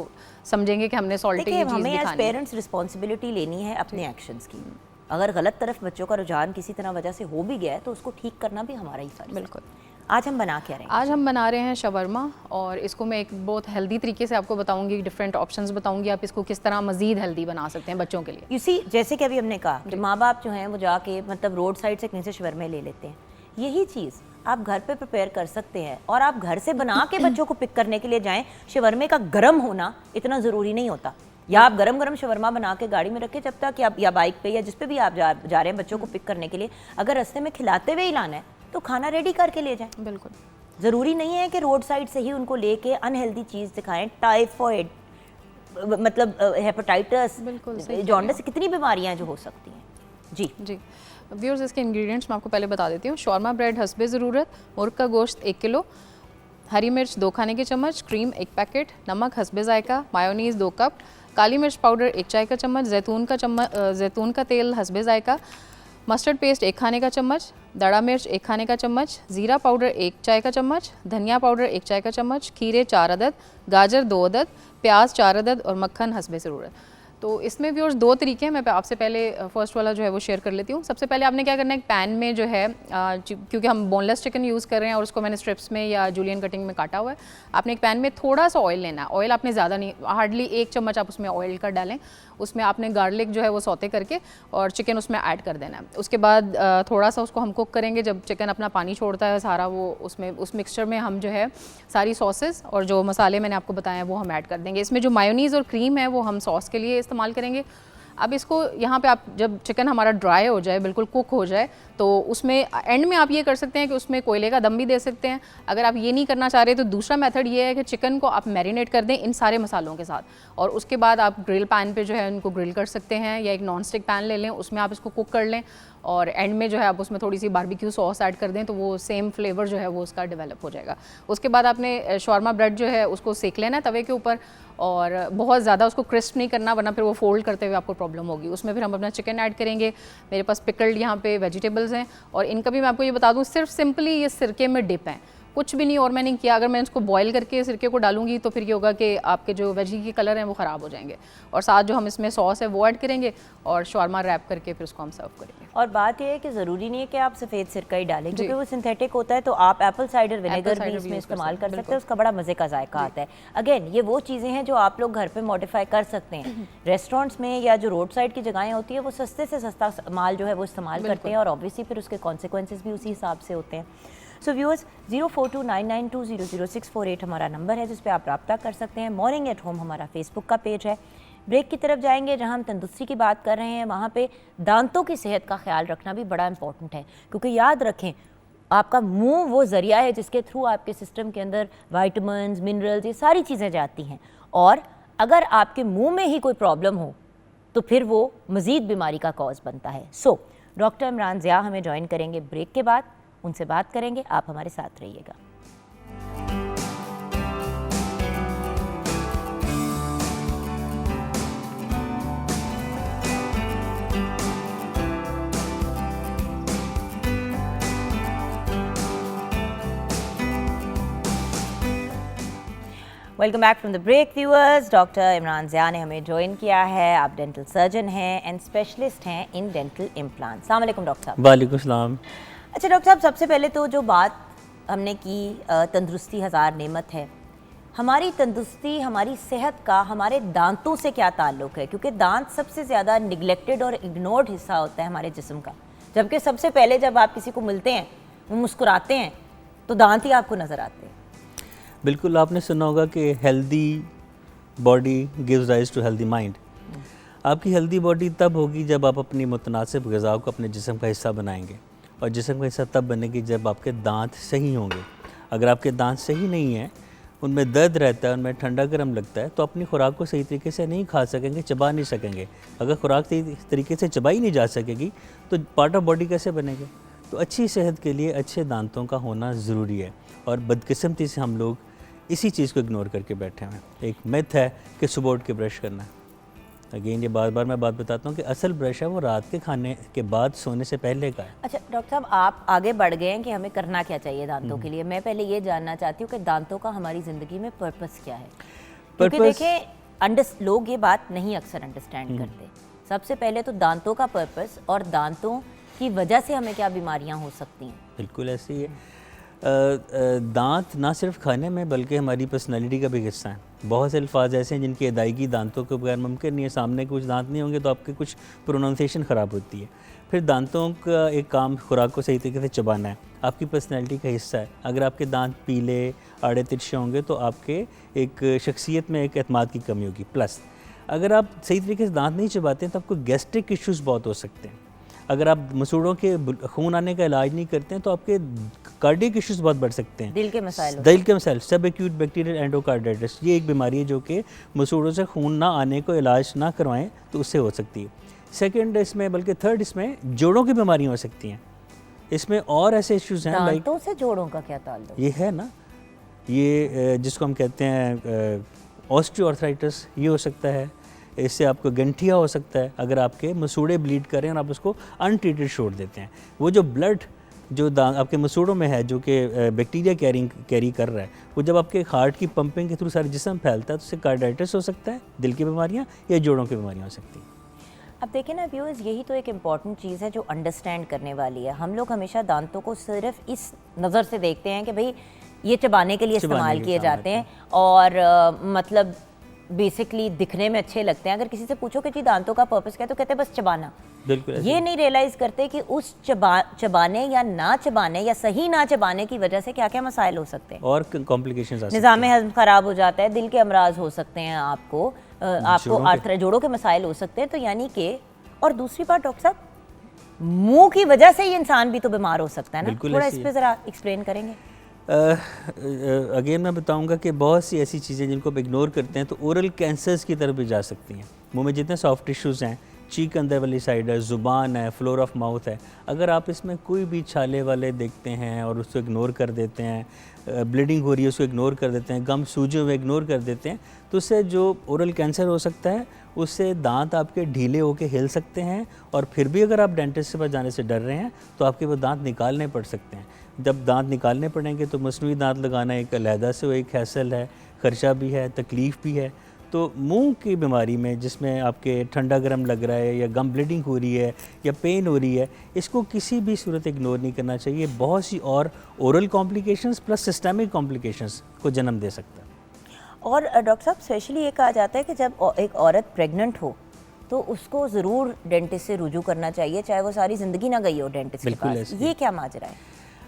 समझेंगे कि हमने सॉल्टी चीज़ हमें भी एज खानी है। पेरेंट्स रिस्पॉन्सिबिलिटी लेनी है अपने एक्शंस की। अगर गलत तरफ बच्चों का रुझान किसी तरह वजह से हो भी गया है तो उसको ठीक करना भी हमारा ही फर्ज है। बिल्कुल। आज हम बना क्या रहे हैं? आज हम बना रहे हैं शवरमा, और इसको मैं एक बहुत हेल्दी तरीके से आपको बताऊंगी, डिफरेंट ऑप्शंस बताऊंगी, आप इसको किस तरह मजीद हेल्दी बना सकते हैं बच्चों के लिए। यू सी, जैसे कि अभी हमने कहा कि माँ बाप जो हैं वो जाके मतलब रोड साइड से कहीं से शवरमे ले लेते हैं, यही चीज़ आप घर पे प्रिपेयर कर सकते हैं, और आप घर से बना के बच्चों को पिक करने के लिए जाएँ। शवरमे का गर्म होना इतना ज़रूरी नहीं होता, या आप गरम गरम शवरमा बना के गाड़ी में रखें जब तक, या बाइक पे या जिस पे भी आप जा रहे हैं बच्चों को पिक करने के लिए, अगर रास्ते में खिलाते हुए ही लाना है तो खाना रेडी करके ले जाएं। बिल्कुल, ज़रूरी नहीं है कि रोड साइड से ही उनको लेके अनहेल्दी चीज़ दिखाएं। टाइफॉइड, मतलब हेपेटाइटिस, जॉन्डिस, कितनी बीमारियां जो हो सकती हैं। जी जी व्यूअर्स, इसके इंग्रेडिएंट्स मैं आपको पहले बता देती हूँ। शॉर्मा ब्रेड हस्बे ज़रूरत, मुर्ग का गोश्त 1 किलो, हरी मिर्च 2 खाने के चम्मच, क्रीम 1 पैकेट, नमक हस्बे जायका, मायोनीज़ 2 कप, काली मिर्च पाउडर 1 चाय का चम्मच, जैतून का तेल हस्बे जायका, मस्टर्ड पेस्ट 1 खाने का चम्मच, दड़ा मिर्च 1 खाने का चम्मच, ज़ीरा पाउडर 1 चाय का चम्मच, धनिया पाउडर 1 चाय का चम्मच, खीरे 4 अदद, गाजर 2 अदद, प्याज 4 अदद और मक्खन हस्बे ज़रूरत। तो इसमें व्यूअर्स 2 तरीके हैं, मैं आपसे पहले फर्स्ट वाला जो है वो शेयर कर लेती हूँ। सबसे पहले आपने क्या करना है, एक पैन में जो है, क्योंकि हम बोनलेस चिकन यूज़ कर रहे हैं और उसको मैंने स्ट्रिप्स में या जूलियन कटिंग में काटा हुआ है, आपने एक पैन में थोड़ा सा ऑयल लेना है। ऑयल आपने ज़्यादा नहीं, हार्डली 1 चम्मच आप उसमें ऑयल का डालें। उसमें आपने गार्लिक जो है वो सौते करके और चिकन उसमें ऐड कर देना है। उसके बाद थोड़ा सा उसको हम कुक करेंगे। जब चिकन अपना पानी छोड़ता है सारा, वो उसमें उस मिक्सचर में हम जो है सारी सॉसेस और जो मसाले मैंने आपको बताए हैं वो हम ऐड कर देंगे। इसमें जो मायोनीज़ और क्रीम है वो हम सॉस के लिए इस्तेमाल करेंगे। अब इसको यहाँ पे आप, जब चिकन हमारा ड्राई हो जाए, बिल्कुल कुक हो जाए, तो उसमें एंड में आप ये कर सकते हैं कि उसमें कोयले का दम भी दे सकते हैं। अगर आप ये नहीं करना चाह रहे तो दूसरा मेथड ये है कि चिकन को आप मैरिनेट कर दें इन सारे मसालों के साथ, और उसके बाद आप ग्रिल पैन पे जो है उनको ग्रिल कर सकते हैं, या एक नॉन स्टिक पैन ले लें, उसमें आप इसको कुक कर लें। और एंड में जो है आप उसमें थोड़ी सी बारबेक्यू सॉस ऐड कर दें तो वो सेम फ्लेवर जो है वो उसका डेवलप हो जाएगा। उसके बाद आपने शॉर्मा ब्रेड जो है उसको सेक लेना है तवे के ऊपर, और बहुत ज़्यादा उसको क्रिस्प नहीं करना वरना फिर वो फोल्ड करते हुए आपको प्रॉब्लम होगी। उसमें फिर हम अपना चिकन ऐड करेंगे। मेरे पास पिकल्ड यहाँ पे वेजिटेबल्स हैं, और इनका भी मैं आपको ये बता दूँ सिर्फ सिंपली ये सिरके में डिप हैं, कुछ भी नहीं और मैंने किया। अगर मैं इसको बॉईल करके सिरके को डालूंगी तो फिर ये होगा कि आपके जो वेजी के कलर हैं वो ख़राब हो जाएंगे। और साथ जो हम इसमें सॉस है वो ऐड करेंगे और शॉर्मा रैप करके फिर उसको हम सर्व करेंगे। और बात यह है कि ज़रूरी नहीं है कि आप सफ़ेद सिरका ही डालें, क्योंकि वो सिंथेटिक होता है, तो आप एप्पल साइडर विनेगर भी इसमें इस्तेमाल कर सकते हैं, उसका बड़ा मज़े का जायका आता है। अगेन ये वो चीज़ें हैं जो आप लोग घर पे मॉडिफाई कर सकते हैं। रेस्टोरेंट्स में या जो रोड साइड की जगहें होती है वो सस्ते से सस्ता माल जो है वो इस्तेमाल करते हैं, और ऑब्वियसली फिर उसके कॉन्सिक्वेंसेज भी उसी हिसाब से होते हैं। सो व्यूअर्स 042992000648 हमारा नंबर है जिस पे आप रब्ता कर सकते हैं। मॉर्निंग एट होम हमारा फेसबुक का पेज है। ब्रेक की तरफ जाएंगे जहां हम तंदुरुस्ती की बात कर रहे हैं, वहाँ पे दांतों की सेहत का ख्याल रखना भी बड़ा इंपॉर्टेंट है, क्योंकि याद रखें आपका मुंह वो ज़रिया है जिसके थ्रू आपके सिस्टम के अंदर विटामिन्स, मिनरल्स, ये सारी चीज़ें जाती हैं, और अगर आपके मुंह में ही कोई प्रॉब्लम हो तो फिर वो मज़ीद बीमारी का कॉज बनता है। सो डॉक्टर इमरान ज़िया हमें ज्वाइन करेंगे ब्रेक के बाद, उनसे बात करेंगे, आप हमारे साथ रहिएगा। Welcome back from the break viewers. Doctor Imran Zia ने हमें ज्वाइन किया है। आप डेंटल सर्जन हैं एंड स्पेशलिस्ट हैं इन डेंटल इम्प्लांट। अस्सलाम वालेकुम डॉक्टर साहब। वालेकुम सलाम। अच्छा डॉक्टर साहब, सबसे पहले तो जो बात हमने की, तंदुरुस्ती हज़ार नेमत है। हमारी तंदुरुस्ती, हमारी सेहत का हमारे दांतों से क्या ताल्लुक़ है? क्योंकि दांत सबसे ज़्यादा निगलेक्टेड और इग्नोर्ड हिस्सा होता है हमारे जिस्म का, जबकि सबसे पहले जब आप किसी को मिलते हैं, वो मुस्कुराते हैं तो दांत ही आपको नज़र आते हैं। बिल्कुल, आपने सुना होगा कि healthy body gives rise to healthy mind. आपकी हेल्दी बॉडी तब होगी जब आप अपनी मुतनासिब ग़िज़ा को अपने जिस्म का हिस्सा बनाएंगे, और जिस्म का हिस्सा तब बनेगी जब आपके दांत सही होंगे। अगर आपके दांत सही नहीं हैं, उनमें दर्द रहता है, उनमें ठंडा गर्म लगता है, तो अपनी खुराक को सही तरीके से नहीं खा सकेंगे, चबा नहीं सकेंगे। अगर खुराक सही तरीके से चबाई नहीं जा सकेगी तो पार्ट ऑफ बॉडी कैसे बनेंगे? तो अच्छी सेहत के लिए अच्छे दांतों का होना ज़रूरी है, और बदकिस्मती से हम लोग इसी चीज़ को इग्नोर करके बैठे हैं। एक मिथ है कि सुबह उठ के ब्रश करना है। अगेन ये बार बार मैं बात बताता हूँ कि असल ब्रश है वो रात के खाने के बाद सोने से पहले का है। अच्छा डॉक्टर साहब, आप आगे बढ़ गए हैं कि हमें करना क्या चाहिए दांतों के लिए। मैं पहले ये जानना चाहती हूँ कि दांतों का हमारी ज़िंदगी में पर्पस क्या है? क्योंकि देखें लोग ये बात नहीं अक्सर अंडरस्टैंड करते। सबसे पहले तो दांतों का पर्पस और दांतों की वजह से हमें क्या बीमारियाँ हो सकती हैं। बिल्कुल ऐसे ही है। दांत ना सिर्फ खाने में बल्कि हमारी पर्सनैलिटी का भी हिस्सा है। बहुत से अल्फाज ऐसे हैं जिनकी अदायगी दांतों के बगैर मुमकिन नहीं है। सामने कुछ दांत नहीं होंगे तो आपके कुछ प्रोनाउंसिएशन ख़राब होती है। फिर दांतों का एक काम खुराक को सही तरीके से चबाना है, आपकी पर्सनैलिटी का हिस्सा है। अगर आपके दांत पीले आड़े तिरछे होंगे तो आपके एक शख्सियत में एक एतमाद की कमी होगी। प्लस अगर आप सही तरीके से दांत नहीं चबाते हैं तो आपको गैस्ट्रिक इश्यूज़ बहुत हो सकते हैं। अगर आप मसूड़ों के खून आने का इलाज नहीं करते हैं तो आपके कार्डियक इश्यूज बहुत बढ़ सकते हैं। दिल के मसाइल सब एक्यूट बैक्टीरियल एंडोकार्डाइटिस, ये एक बीमारी है जो कि मसूड़ों से खून ना आने को इलाज ना करवाएं तो उससे हो सकती है। सेकंड इसमें, बल्कि थर्ड इसमें जोड़ों की बीमारियाँ हो सकती हैं। इसमें और ऐसे इश्यूज हैं दांतों से जोड़ों का क्या ताल्लुक? ये है ना, ये जिसको हम कहते हैं ऑस्टियोआर्थराइटिस, ये हो सकता है। इससे आपको गंठिया हो सकता है अगर आपके मसूड़े ब्लीड करें और आप उसको अनट्रीटेड छोड़ देते हैं। वो जो ब्लड जो आपके मसूड़ों में है जो कि बैक्टीरिया कैरी कर रहा है, वो जब आपके हार्ट की पंपिंग के थ्रू सारे जिस्म फैलता है तो उससे कार्डाइटिस हो सकता है, दिल की बीमारियाँ या जोड़ों की बीमारियाँ हो सकती हैं। अब देखें ना व्यूअर्स, यही तो एक इम्पॉर्टेंट चीज़ है जो अंडरस्टैंड करने वाली है। हम लोग हमेशा दांतों को सिर्फ इस नज़र से देखते हैं कि भाई ये चबाने के लिए इस्तेमाल किए जाते हैं और मतलब बेसिकली दिखने में अच्छे लगते हैं। अगर किसी से पूछो कि जी दांतों का पर्पस क्या है तो कहते हैं बस चबाना। बिल्कुल ये नहीं रियलाइज़ करते कि उस चबाने या ना चबाने या सही ना चबाने की वजह से क्या क्या मसाइल हो सकते हैं और कॉम्प्लिकेशंस आ सकते हैं। निज़ाम हज़्म ख़राब हो जाता है, दिल के अमराज हो सकते हैं, आपको जोड़ों के मसाइल हो सकते हैं। तो यानी कि, और दूसरी बात डॉक्टर साहब, मुंह की वजह से ही इंसान भी तो बीमार हो सकता है ना। थोड़ा इस पर ज़रा एक्सप्लेन करेंगे। अगेन मैं बताऊंगा कि बहुत सी ऐसी चीज़ें जिनको आप इग्नोर करते हैं तो ओरल कैंसर्स की तरफ भी जा सकती हैं। मुंह में जितने सॉफ्ट टिश्यूज़ हैं, चीक अंदर वाली साइड है, ज़ुबान है, फ्लोर ऑफ माउथ है, अगर आप इसमें कोई भी छाले वाले देखते हैं और उसको इग्नोर कर देते हैं, ब्लीडिंग हो रही है उसको इग्नोर कर देते हैं, गम सूजे हुए इग्नोर कर देते हैं, तो उससे जो ओरल कैंसर हो सकता है, उससे दांत आपके ढीले होके हिल सकते हैं और फिर भी अगर आप डेंटिस्ट के पास जाने से डर रहे हैं तो आपके वो दांत निकालने पड़ सकते हैं। जब दांत निकालने पड़ेंगे तो मसनूई दांत लगाना एक अलहदा से वो एक हैसल है, खर्चा भी है, तकलीफ़ भी है। तो मुंह की बीमारी में जिसमें आपके ठंडा गर्म लग रहा है या गम ब्लीडिंग हो रही है या पेन हो रही है, इसको किसी भी सूरत इग्नोर नहीं करना चाहिए। बहुत सी और oral complications plus systemic complications को जन्म दे सकता है। और डॉक्टर साहब स्पेशली ये कहा जाता है कि जब एक औरत प्रेग्नेंट हो तो उसको ज़रूर डेंटिस्ट से रुजू करना चाहिए, चाहे वो सारी ज़िंदगी ना गई हो डेंटिस्ट के पास। ये क्या माजरा है?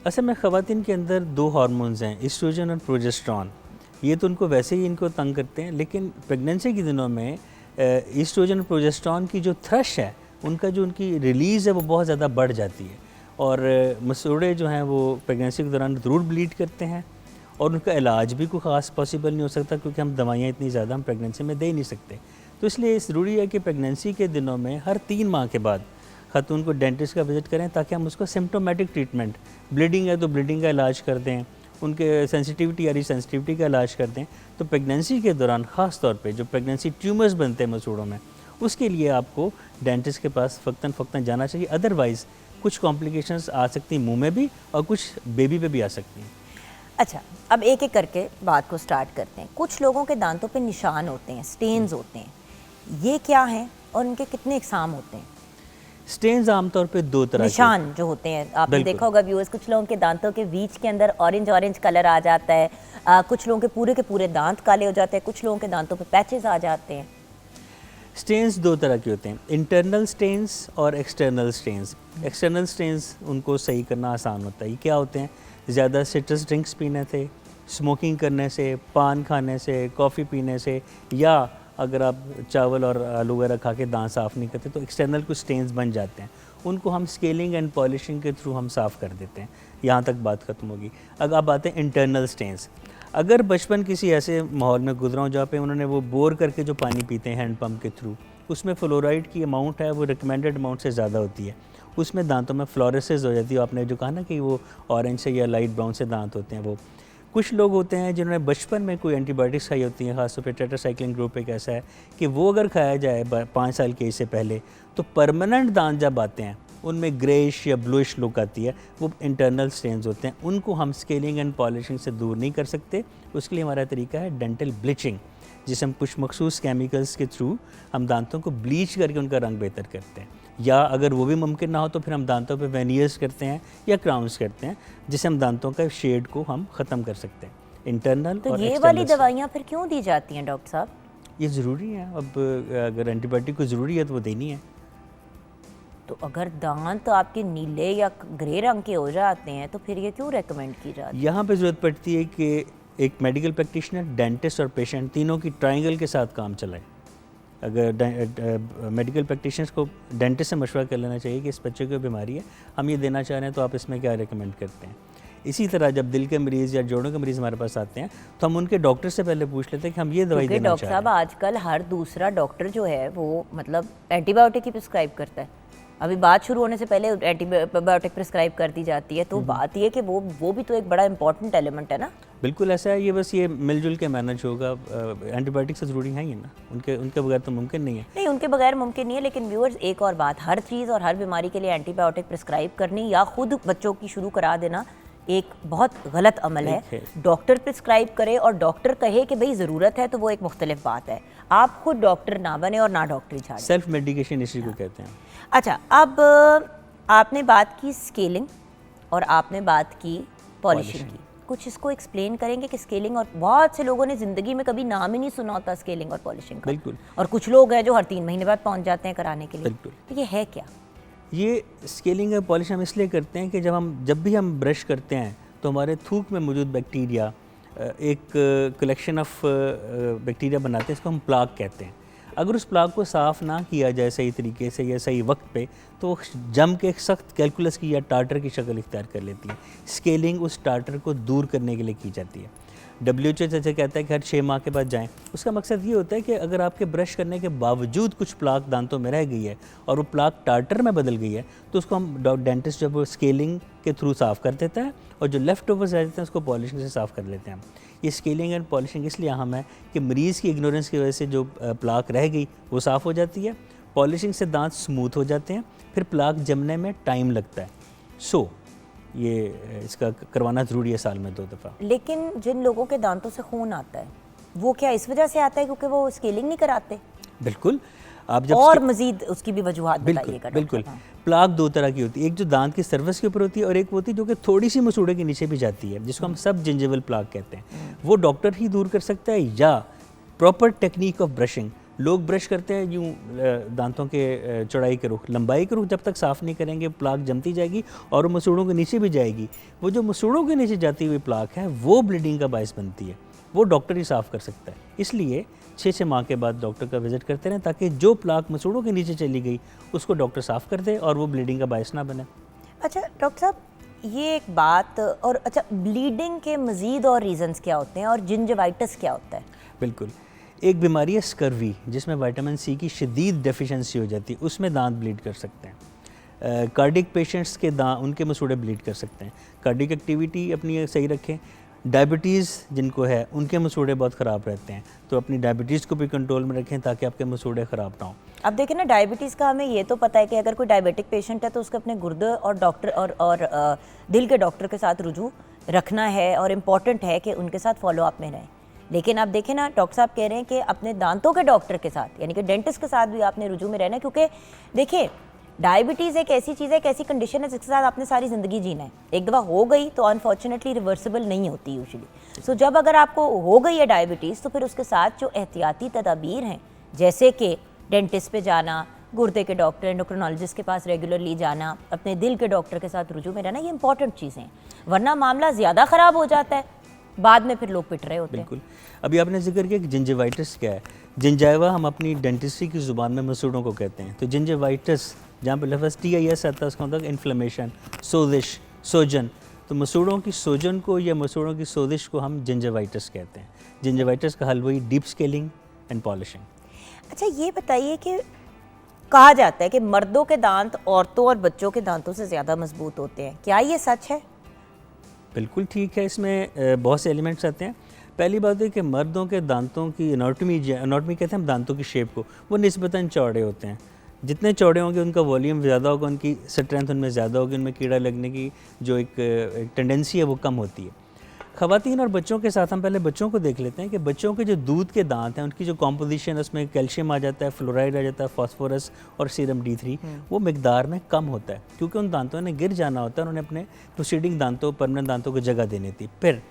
असल में ख़वातीन के अंदर 2 हार्मोन्स हैं, एस्ट्रोजन और प्रोजेस्टेरॉन। ये तो उनको वैसे ही इनको तंग करते हैं, लेकिन प्रेगनेंसी के दिनों में एस्ट्रोजन और प्रोजेस्टेरॉन की जो थ्रश है, उनका जो उनकी रिलीज़ है वो बहुत ज़्यादा बढ़ जाती है और मसूड़े जो हैं वो प्रेगनेंसी के दौरान ज़रूर ब्लीड करते हैं और उनका इलाज भी कोई ख़ास पॉसिबल नहीं हो सकता क्योंकि हम दवाइयाँ इतनी ज़्यादा हम प्रेगनेंसी में दे नहीं सकते। तो इसलिए ज़रूरी है कि प्रेगनेंसी के दिनों में हर 3 माह के बाद खातून को डेंटिस्ट का विज़िट करें ताकि हम उसको सिम्प्टोमेटिक ट्रीटमेंट, ब्लीडिंग है तो ब्लीडिंग का इलाज कर दें, उनके सेंसिटिविटी आ रही सेंसिटिविटी का इलाज कर दें। तो प्रेगनेंसी के दौरान ख़ास तौर पे जो प्रेगनेंसी ट्यूमर्स बनते हैं मसूड़ों में, उसके लिए आपको डेंटिस्ट के पास फ़क्तन जाना चाहिए। अदरवाइज़ कुछ कॉम्प्लिकेशंस आ सकती हैं मुंह में भी और कुछ बेबी पे भी आ सकती हैं। अच्छा, अब एक एक करके बात को स्टार्ट करते हैं। कुछ लोगों के दांतों पे निशान होते हैं, स्टेन्स होते हैं, ये क्या हैं और उनके कितने इकसाम होते हैं? स्टेन्स आमतौर पे 2 तरह निशान जो होते हैं, आपने देखा होगा व्यूअर्स, कुछ लोगों के दांतों के बीच के अंदर ऑरेंज कलर आ जाता है, कुछ लोगों के पूरे दांत काले हो जाते हैं, कुछ लोगों के दांतों पे पैचेस आ जाते हैं। स्टेन्स 2 तरह के होते हैं, इंटरनल स्टेन्स और एक्सटर्नल स्टेन्स। एक्सटर्नल स्टेन्स उनको सही करना आसान होता है। ये क्या होते हैं? ज़्यादा सिट्रस ड्रिंक्स पीने से, स्मोकिंग करने से, पान खाने से, कॉफ़ी पीने से, या अगर आप चावल और आलू वगैरह खा के दांत साफ़ नहीं करते तो एक्सटर्नल कुछ स्टेन्स बन जाते हैं। उनको हम स्केलिंग एंड पॉलिशिंग के थ्रू हम साफ़ कर देते हैं। यहाँ तक बात ख़त्म होगी। अब आप आते हैं इंटरनल स्टेन्स। अगर बचपन किसी ऐसे माहौल में गुजरा हो जहाँ पे उन्होंने वो बोर करके जो पानी पीते हैं हैंड पम्प के थ्रू, उसमें फ्लोराइड की अमाउंट है वो रिकमेंडेड अमाउंट से ज़्यादा होती है, उसमें दांतों में फ्लोरेसिस हो जाती है। आपने जो कहा ना कि वो ऑरेंज से या लाइट ब्राउन से दांत होते हैं, वो कुछ लोग होते हैं जिन्होंने बचपन में कोई एंटीबायोटिक्स खाई होती हैं, खासतौर पे टेट्रासाइक्लिन ग्रुप एक ऐसा है कि वो अगर खाया जाए 5 साल के एज से पहले तो परमानेंट दांत जब आते हैं उनमें ग्रेइश या ब्लूइश लुक आती है, वो इंटरनल स्टेन्स होते हैं। उनको हम स्केलिंग एंड पॉलिशिंग से दूर नहीं कर सकते। उसके लिए हमारा तरीका है डेंटल ब्लीचिंग, जिसे हम कुछ मखसूस केमिकल्स के थ्रू हम दांतों को ब्लीच करके उनका रंग बेहतर करते हैं। या अगर वो भी मुमकिन ना हो तो फिर हम दांतों पे वेनियर्स करते हैं या क्राउन्स करते हैं, जिससे हम दांतों का शेड को हम ख़त्म कर सकते हैं। इंटरनल तो और ये वाली दवाइयाँ फिर क्यों दी जाती हैं डॉक्टर साहब? ये ज़रूरी है। अब अगर एंटीबायोटिक को ज़रूरी है तो वो देनी है। तो अगर दांत आपके नीले या ग्रे रंग के हो जाते हैं तो फिर ये क्यों रेकमेंड की जाती है? यहाँ पे ज़रूरत पड़ती है कि एक मेडिकल प्रैक्टिशनर, डेंटिस्ट और पेशेंट तीनों की ट्रायंगल के साथ काम चलाए। अगर मेडिकल प्रैक्टिशनर्स को डेंटिस्ट से मशवरा कर लेना चाहिए कि इस बच्चे को बीमारी है, हम ये देना चाह रहे हैं तो आप इसमें क्या रेकमेंड करते हैं। इसी तरह जब दिल के मरीज़ या जोड़ों के मरीज़ हमारे पास आते हैं तो हम उनके डॉक्टर से पहले पूछ लेते हैं कि हम ये दवाई देना चाह रहे हैं। डॉक्टर साहब आजकल हर दूसरा डॉक्टर जो है वो मतलब एंटीबायोटिक ही प्रिस्क्राइब करता है। अभी बात शुरू होने से पहले एंटीबायोटिक प्रिस्क्राइब कर दी जाती है। तो बात ये कि वो भी तो एक बड़ा इंपॉर्टेंट एलिमेंट है ना। बिल्कुल ऐसा है। ये बस ये मिलजुल के मैनेज होगा। एंटीबायोटिक से ज़रूरी है ही ना, उनके बगैर तो मुमकिन नहीं है। नहीं, उनके बगैर मुमकिन नहीं है। लेकिन व्यूअर्स, एक और बात, हर चीज़ और हर बीमारी के लिए एंटीबायोटिक प्रिस्क्राइब करनी या खुद बच्चों की शुरू करा देना एक बहुत गलत अमल है। डॉक्टर प्रिस्क्राइब करे और डॉक्टर कहे कि भाई ज़रूरत है तो वो एक मुख्तलिफ बात है। आप खुद डॉक्टर ना बने और ना डॉक्टरी झाड़ें। सेल्फ मेडिकेशन इसी को कहते हैं। अच्छा, अब आपने बात की स्केलिंग और आपने बात की पॉलिशिंग की, कुछ इसको एक्सप्लेन करेंगे कि स्केलिंग, और बहुत से लोगों ने ज़िंदगी में कभी नाम ही नहीं सुना होता स्केलिंग और पॉलिशिंग का। बिल्कुल। और कुछ लोग हैं जो हर 3 महीने बाद पहुंच जाते हैं कराने के लिए। बिल्कुल। तो ये है क्या? ये स्केलिंग और पॉलिश हम इसलिए करते हैं कि जब भी हम ब्रश करते हैं तो हमारे थूक में मौजूद बैक्टीरिया एक कलेक्शन ऑफ बैक्टीरिया बनाते हैं, इसको हम प्लाक कहते हैं। अगर उस प्लाक को साफ़ ना किया जाए सही तरीके से या सही वक्त पे तो जम के एक सख्त कैलकुलस की या टार्टर की शक्ल इख्तियार कर लेती है। स्केलिंग उस टार्टर को दूर करने के लिए की जाती है। WHO जैसे कहता है कि हर 6 माह के बाद जाएं। उसका मकसद ये होता है कि अगर आपके ब्रश करने के बावजूद कुछ प्लाक दांतों में रह गई है और वो प्लाक टार्टर में बदल गई है तो उसको हम डेंटिस्ट जब वो स्केलिंग के थ्रू साफ़ कर देता है और जो लेफ़्ट ओवर्स रह जाते हैं उसको पॉलिशिंग से साफ़ कर लेते हैं हम। ये स्केलिंग एंड पॉलिशिंग इसलिए अहम है कि मरीज़ की इग्नोरेंस की वजह से जो प्लाक रह गई वो साफ़ हो जाती है। पॉलिशिंग से दांत स्मूथ हो जाते हैं, फिर प्लाक जमने में टाइम लगता है। ये इसका करवाना ज़रूरी है साल में 2 दफ़ा। लेकिन जिन लोगों के दांतों से खून आता है वो क्या इस वजह से आता है क्योंकि वो स्केलिंग नहीं कराते? बिल्कुल। आप जब और मजीद उसकी भी वजूहात बताइएगा डॉक्टर बिल्कुल। साहब। प्लाक 2 तरह की होती है, एक जो दांत की सर्फेस के ऊपर होती है और एक होती है जो कि थोड़ी सी मसूड़े के नीचे भी जाती है, जिसको हम सब जिंजिवल प्लाक कहते हैं। वो डॉक्टर ही दूर कर सकता है या प्रॉपर टेक्निक ऑफ ब्रशिंग। लोग ब्रश करते हैं यूँ दांतों के चौड़ाई के रुख, लंबाई के रुख जब तक साफ़ नहीं करेंगे प्लाक जमती जाएगी और वो मसूड़ों के नीचे भी जाएगी। वो जो मसूड़ों के नीचे जाती हुई प्लाक है वो ब्लीडिंग का बायस बनती है, वो डॉक्टर ही साफ़ कर सकता है। इसलिए 6 माह के बाद डॉक्टर का विजिट करते रहें ताकि जो प्लाक मसूड़ों के नीचे चली गई उसको डॉक्टर साफ़ कर दे और वो ब्लीडिंग का बायस ना बने। अच्छा डॉक्टर साहब, ये एक बात, और अच्छा ब्लीडिंग के मज़ीद और रीज़न्स क्या होते हैं और जिंजिवाइटिस क्या होता है? बिल्कुल, एक बीमारी है स्कर्वी जिसमें विटामिन सी की शदीद डेफिशिएंसी हो जाती है, उसमें दांत ब्लीड कर सकते हैं। कार्डिक पेशेंट्स के दांत, उनके मसूड़े ब्लीड कर सकते हैं। कार्डिक एक्टिविटी अपनी सही रखें। डायबिटीज़ जिनको है उनके मसूड़े बहुत ख़राब रहते हैं, तो अपनी डायबिटीज़ को भी कंट्रोल में रखें ताकि आपके मसूड़े ख़राब ना हों। अब देखिए ना, डायबिटीज़ का हमें ये तो पता है कि अगर कोई डायबिटिक पेशेंट है तो उसको अपने गुर्दे और डॉक्टर और दिल के डॉक्टर के साथ रुजू रखना है और इम्पॉर्टेंट है कि उनके साथ फॉलोअप में रहें। लेकिन आप देखें ना, डॉक्टर साहब कह रहे हैं कि अपने दांतों के डॉक्टर के साथ यानी कि डेंटिस्ट के साथ भी आपने रुजू में रहना है, क्योंकि देखिए डायबिटीज़ एक ऐसी चीज़ है, एक ऐसी कंडीशन है जिसके साथ आपने सारी ज़िंदगी जीना है। एक दफ़ा हो गई तो अनफॉर्चुनेटली रिवर्सिबल नहीं होती यूजुअली। सो जब अगर आपको हो गई है डायबिटीज़ तो फिर उसके साथ जो एहतियाती तदाबीर हैं, जैसे कि डेंटिस्ट पे जाना, गुर्दे के डॉक्टर, एंडोक्रिनोलॉजिस्ट के पास रेगुलरली जाना, अपने दिल के डॉक्टर के साथ रुजू में रहना, ये इंपॉर्टेंट चीज़ें हैं। वरना मामला ज़्यादा ख़राब हो जाता है, बाद में फिर लोग पिट रहे होते हैं। बिल्कुल। अभी आपने जिक्र किया कि जिंजिवाइटिस क्या है। जिंजाइवा हम अपनी डेंटिस्ट्री की ज़ुबान में मसूड़ों को कहते हैं। तो जिंजिवाइटिस जहाँ पर लफ्ज़ TIS आता है उसका मतलब इन्फ्लेमेशन, सोजिश, सोजन। तो मसूड़ों की सोजन को या मसूड़ों की सोजिश को हम जिंजिवाइटिस कहते हैं। जिंजिवाइटिस का हल वही डीप स्केलिंग एंड पॉलिशिंग। अच्छा ये बताइए कि कहा जाता है कि मर्दों के दांत औरतों और बच्चों के दांतों से ज़्यादा मजबूत होते हैं, क्या ये सच है? बिल्कुल ठीक है, इसमें बहुत से एलिमेंट्स आते हैं। पहली बात है कि मर्दों के दांतों की एनाटॉमी कहते हैं हम दांतों की शेप को, वो निस्बतन चौड़े होते हैं। जितने चौड़े होंगे उनका वॉल्यूम ज़्यादा होगा, उनकी स्ट्रेंथ उनमें ज़्यादा होगी, उनमें कीड़ा लगने की जो एक टेंडेंसी है वो कम होती है। ख़वातीन और बच्चों के साथ हम पहले बच्चों को देख लेते हैं कि बच्चों के जो दूध के दांत हैं उनकी जो कॉम्पोजिशन है उसमें कैल्शियम आ जाता है, फ्लोराइड आ जाता है, फास्फोरस और सीरम D3 वो मिकदार में कम होता है, क्योंकि उन दांतों ने गिर जाना होता है, उन्होंने अपने प्रोसीडिंग दांतों, परमानेंट दांतों को जगह देनी थी। फिर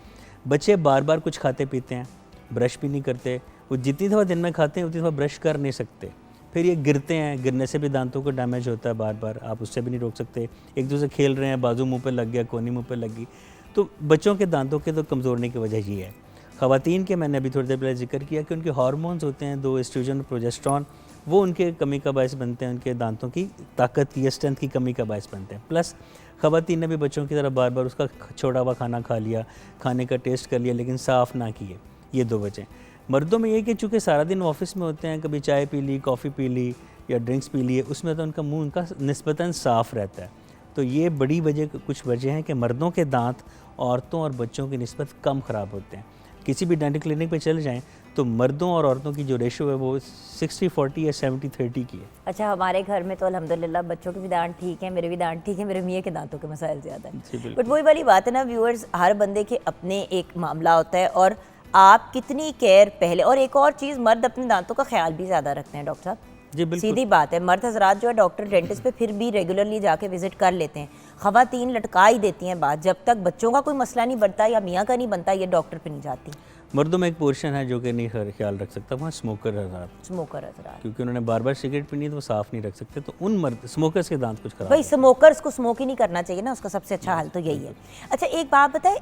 बच्चे बार बार कुछ खाते पीते हैं, ब्रश भी नहीं करते, वो जितनी दफ़ा दिन में खाते हैं उतनी दफ़ा ब्रश कर नहीं सकते। फिर ये गिरते हैं, गिरने से भी दांतों को डैमेज होता है बार बार, आप उससे भी नहीं रोक सकते। एक दूसरे खेल रहे हैं, बाजू मुंह पे लग गया, कोनी मुंह पे लग गई। तो बच्चों के दांतों के तो कमज़ोर होने की वजह ये है। ख़वातीन के मैंने अभी थोड़ी देर पहले जिक्र किया कि उनके हार्मोन्स होते हैं 2, एस्ट्रोजन और प्रोजेस्टेरॉन, वो उनके कमी का बायस बनते हैं, उनके दांतों की ताकत की या स्ट्रेंथ की कमी का बायस बनते हैं। प्लस ख़वातीन ने भी बच्चों की तरह बार बार उसका छोड़ा हुआ खाना खा लिया, खाने का टेस्ट कर लिया लेकिन साफ़ ना किए, ये 2 वजह। मर्दों में ये कि चूँकि सारा दिन ऑफिस में होते हैं, कभी चाय पी ली, कॉफ़ी पी ली या ड्रिंक्स पी लिए, उसमें तो उनका मुंह उनका निस्बतन साफ़ रहता है। तो ये बड़ी वजह, कुछ वजह हैं कि मर्दों के दांत औरतों और बच्चों की निस्बत कम ख़राब होते हैं। किसी भी डेंटल क्लिनिक पे चले जाएं तो मर्दों और औरतों की जो रेशो है वो 60-40 या 70-30 की है। अच्छा, हमारे घर में तो अल्हम्दुलिल्लाह बच्चों के भी दांत ठीक हैं, मेरे भी दांत ठीक हैं, मेरे मियाँ के दांतों के मसाइल ज़्यादा हैं। बट वही वाली बात है ना व्यूअर्स, हर बंदे के अपने एक मामला होता है और आप कितनी केयर पहले, और एक और चीज़, मर्द अपने दांतों का ख्याल भी ज़्यादा रखते हैं डॉक्टर साहब। जी बिल्कुल, सीधी बात है, मर्द हजरात जो है डॉक्टर डेंटिस्ट पे फिर भी रेगुलरली जाके विजिट कर लेते हैं। ख़वातीन लटका ही देती हैं बात, जब तक बच्चों का कोई मसला नहीं बनता या मियाँ का नहीं बनता ये डॉक्टर पे नहीं जाती। मर्दों में एक पोर्शन है जो कि नहीं ख्याल रख सकता, वहाँ स्मोकर हज़रात, क्योंकि उन्होंने बार बार सिगरेट पीनी है तो वो साफ़ नहीं रख सकते, तो उन मर्द स्मोकर्स के दांत कुछ खराब। भाई स्मोकर्स को स्मोक ही नहीं करना चाहिए ना, उसका सबसे अच्छा हाल तो यही है। अच्छा एक बात बताए,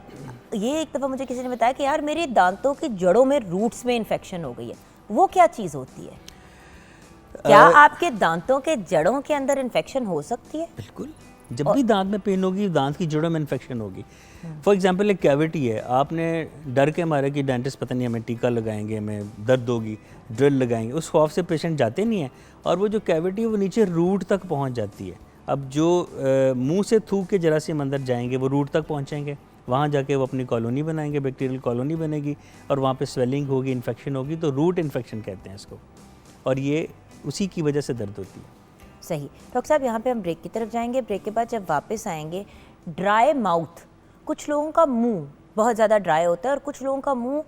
ये एक दफ़ा मुझे किसी ने बताया कि यार मेरे दांतों की जड़ों में, रूट्स में इन्फेक्शन हो गई है, वो क्या चीज़ होती है? क्या आपके दांतों के जड़ों के अंदर इन्फेक्शन हो सकती है? बिल्कुल, जब भी दांत में पेन होगी, दांत की जड़ों में इन्फेक्शन होगी। फॉर एग्जांपल एक कैविटी है, आपने डर के मारे कि डेंटिस्ट पता नहीं हमें टीका लगाएंगे, हमें दर्द होगी, ड्रिल लगाएंगे, उस खौफ से पेशेंट जाते नहीं है और वो जो कैविटी है वो नीचे रूट तक पहुंच जाती है। अब जो मुंह से थूक के जरासीम अंदर जाएंगे वो रूट तक पहुंचेंगे, वहाँ जाके वो अपनी कॉलोनी बनाएंगे, बैक्टीरियल कॉलोनी बनेगी और वहाँ पे स्वेलिंग होगी, इन्फेक्शन होगी, तो रूट इन्फेक्शन कहते हैं इसको, और ये उसी की वजह से दर्द होती है। सही। डॉक्टर साहब यहाँ पे हम ब्रेक की तरफ जाएंगे, ब्रेक के बाद जब वापस आएंगे, ड्राई माउथ, कुछ लोगों का मुंह बहुत ज़्यादा ड्राई होता है और कुछ लोगों का मुंह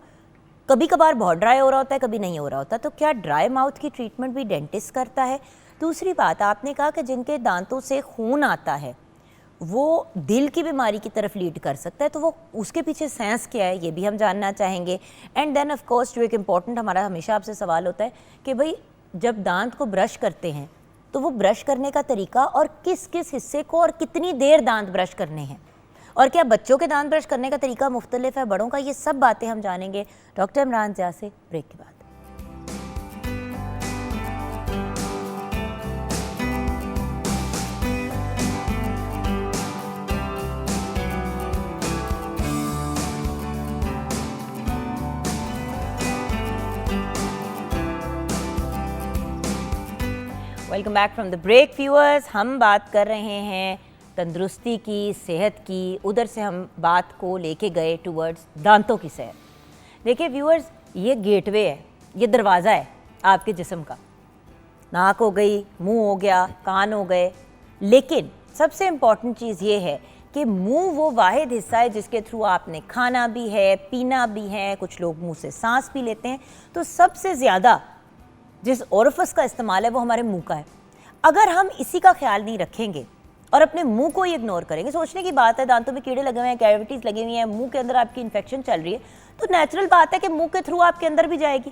कभी कभार बहुत ड्राई हो रहा होता है, कभी नहीं हो रहा होता, तो क्या ड्राई माउथ की ट्रीटमेंट भी डेंटिस्ट करता है? दूसरी बात, आपने कहा कि जिनके दांतों से खून आता है वो दिल की बीमारी की तरफ लीड कर सकता है, तो वो उसके पीछे साइंस क्या है, ये भी हम जानना चाहेंगे। एंड देन ऑफ कोर्स जो एक इम्पॉर्टेंट हमारा हमेशा आपसे सवाल होता है कि भाई जब दांत को ब्रश करते हैं तो वो ब्रश करने का तरीका और किस किस हिस्से को और कितनी देर दांत ब्रश करने हैं, और क्या बच्चों के दांत ब्रश करने का तरीका मुख्तलिफ है बड़ों का, ये सब बातें हम जानेंगे डॉक्टर इमरान ज़िया से ब्रेक के बाद। Welcome back from the break viewers. हम बात कर रहे हैं तंदुरुस्ती की, सेहत की, उधर से हम बात को लेके गए टूवर्ड्स दांतों की सेहत। देखिए व्यूअर्स, ये गेटवे है, ये दरवाज़ा है आपके जिस्म का। नाक हो गई, मुंह हो गया, कान हो गए, लेकिन सबसे इम्पॉर्टेंट चीज़ ये है कि मुंह वो वाहिद हिस्सा है जिसके थ्रू आपने खाना भी है, पीना भी है, कुछ लोग मुंह से सांस भी लेते हैं, तो सबसे ज़्यादा जिस ओरिफिस का इस्तेमाल है वो हमारे मुंह का है। अगर हम इसी का ख्याल नहीं रखेंगे और अपने मुंह को ही इग्नोर करेंगे, सोचने की बात है दांतों में कीड़े लगे हुए हैं, कैविटीज़ लगी हुई हैं, मुंह के अंदर आपकी इन्फेक्शन चल रही है, तो नेचुरल बात है कि मुंह के थ्रू आपके अंदर भी जाएगी।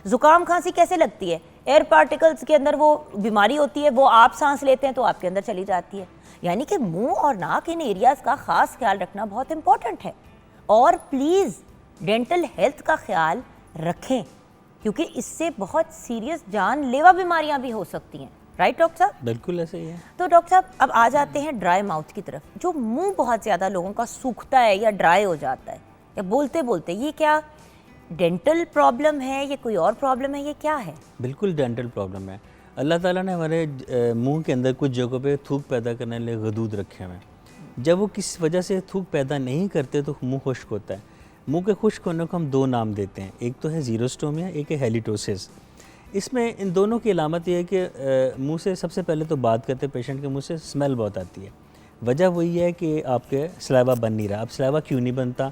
ज़ुकाम खांसी कैसे लगती है? एयर पार्टिकल्स के अंदर वो बीमारी होती है, वो आप सांस लेते हैं तो आपके अंदर चली जाती है। यानी कि मुंह और नाक, इन एरियाज़ का ख़ास ख्याल रखना बहुत इंपॉर्टेंट है। और प्लीज़ डेंटल हेल्थ का ख्याल रखें, क्योंकि इससे बहुत सीरियस जानलेवा बीमारियां भी हो सकती हैं। राइट डॉक्टर साहब? बिल्कुल ऐसे ही है। तो डॉक्टर साहब अब आ जाते हैं ड्राई माउथ की तरफ। जो मुंह बहुत ज़्यादा लोगों का सूखता है या ड्राई हो जाता है या बोलते बोलते, ये क्या डेंटल प्रॉब्लम है, ये कोई और प्रॉब्लम है, ये क्या है? बिल्कुल डेंटल प्रॉब्लम है। अल्लाह ताला ने हमारे मुंह के अंदर कुछ जगहों पे थूक पैदा करने के लिए गदूद रखे हुए हैं। जब वो किस वजह से थूक पैदा नहीं करते तो मुंह खुश्क होता है। मुंह के खुश्क होने को हम दो नाम देते हैं, एक तो है ज़ीरोस्टोमिया, एक है हेलिटोसिस। इसमें इन दोनों की अलामत यह है कि मुंह से सबसे पहले तो बात करते पेशेंट के मुंह से स्मेल बहुत आती है। वजह वही है कि आपके सलाइवा बन नहीं रहा। अब सलाइवा क्यों नहीं बनता?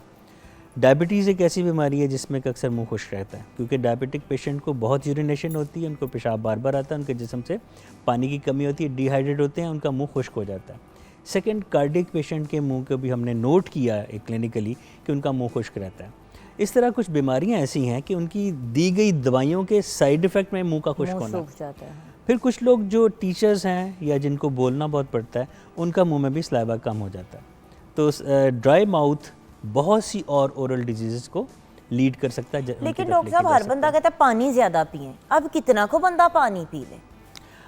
डायबिटीज़ एक ऐसी बीमारी है जिसमें अक्सर मुंह खुश्क रहता है, क्योंकि डायबिटिक पेशेंट को बहुत यूरिनेशन होती है, उनको पेशाब बार बार आता है, उनके जिस्म से पानी की कमी होती है, डिहाइड्रेट होते हैं, उनका मुंह खुश्क हो जाता है। सेकंड, कार्डिक पेशेंट के मुंह को भी हमने नोट किया है क्लिनिकली कि उनका मुंह खुश्क रहता है। इस तरह कुछ बीमारियां ऐसी हैं कि उनकी दी गई दवाइयों के साइड इफ़ेक्ट में मुंह का खुश्क होना। सूख जाता है। फिर कुछ लोग जो टीचर्स हैं या जिनको बोलना बहुत पड़ता है, उनका मुंह में भी सलाइवा कम हो जाता है। तो ड्राई माउथ बहुत सी और ओरल डिजीज़ को लीड कर सकता है। लेकिन डॉक्टर साहब हर बंदा कहता है पानी ज़्यादा पिएं। अब कितना को बंदा पानी पी ले?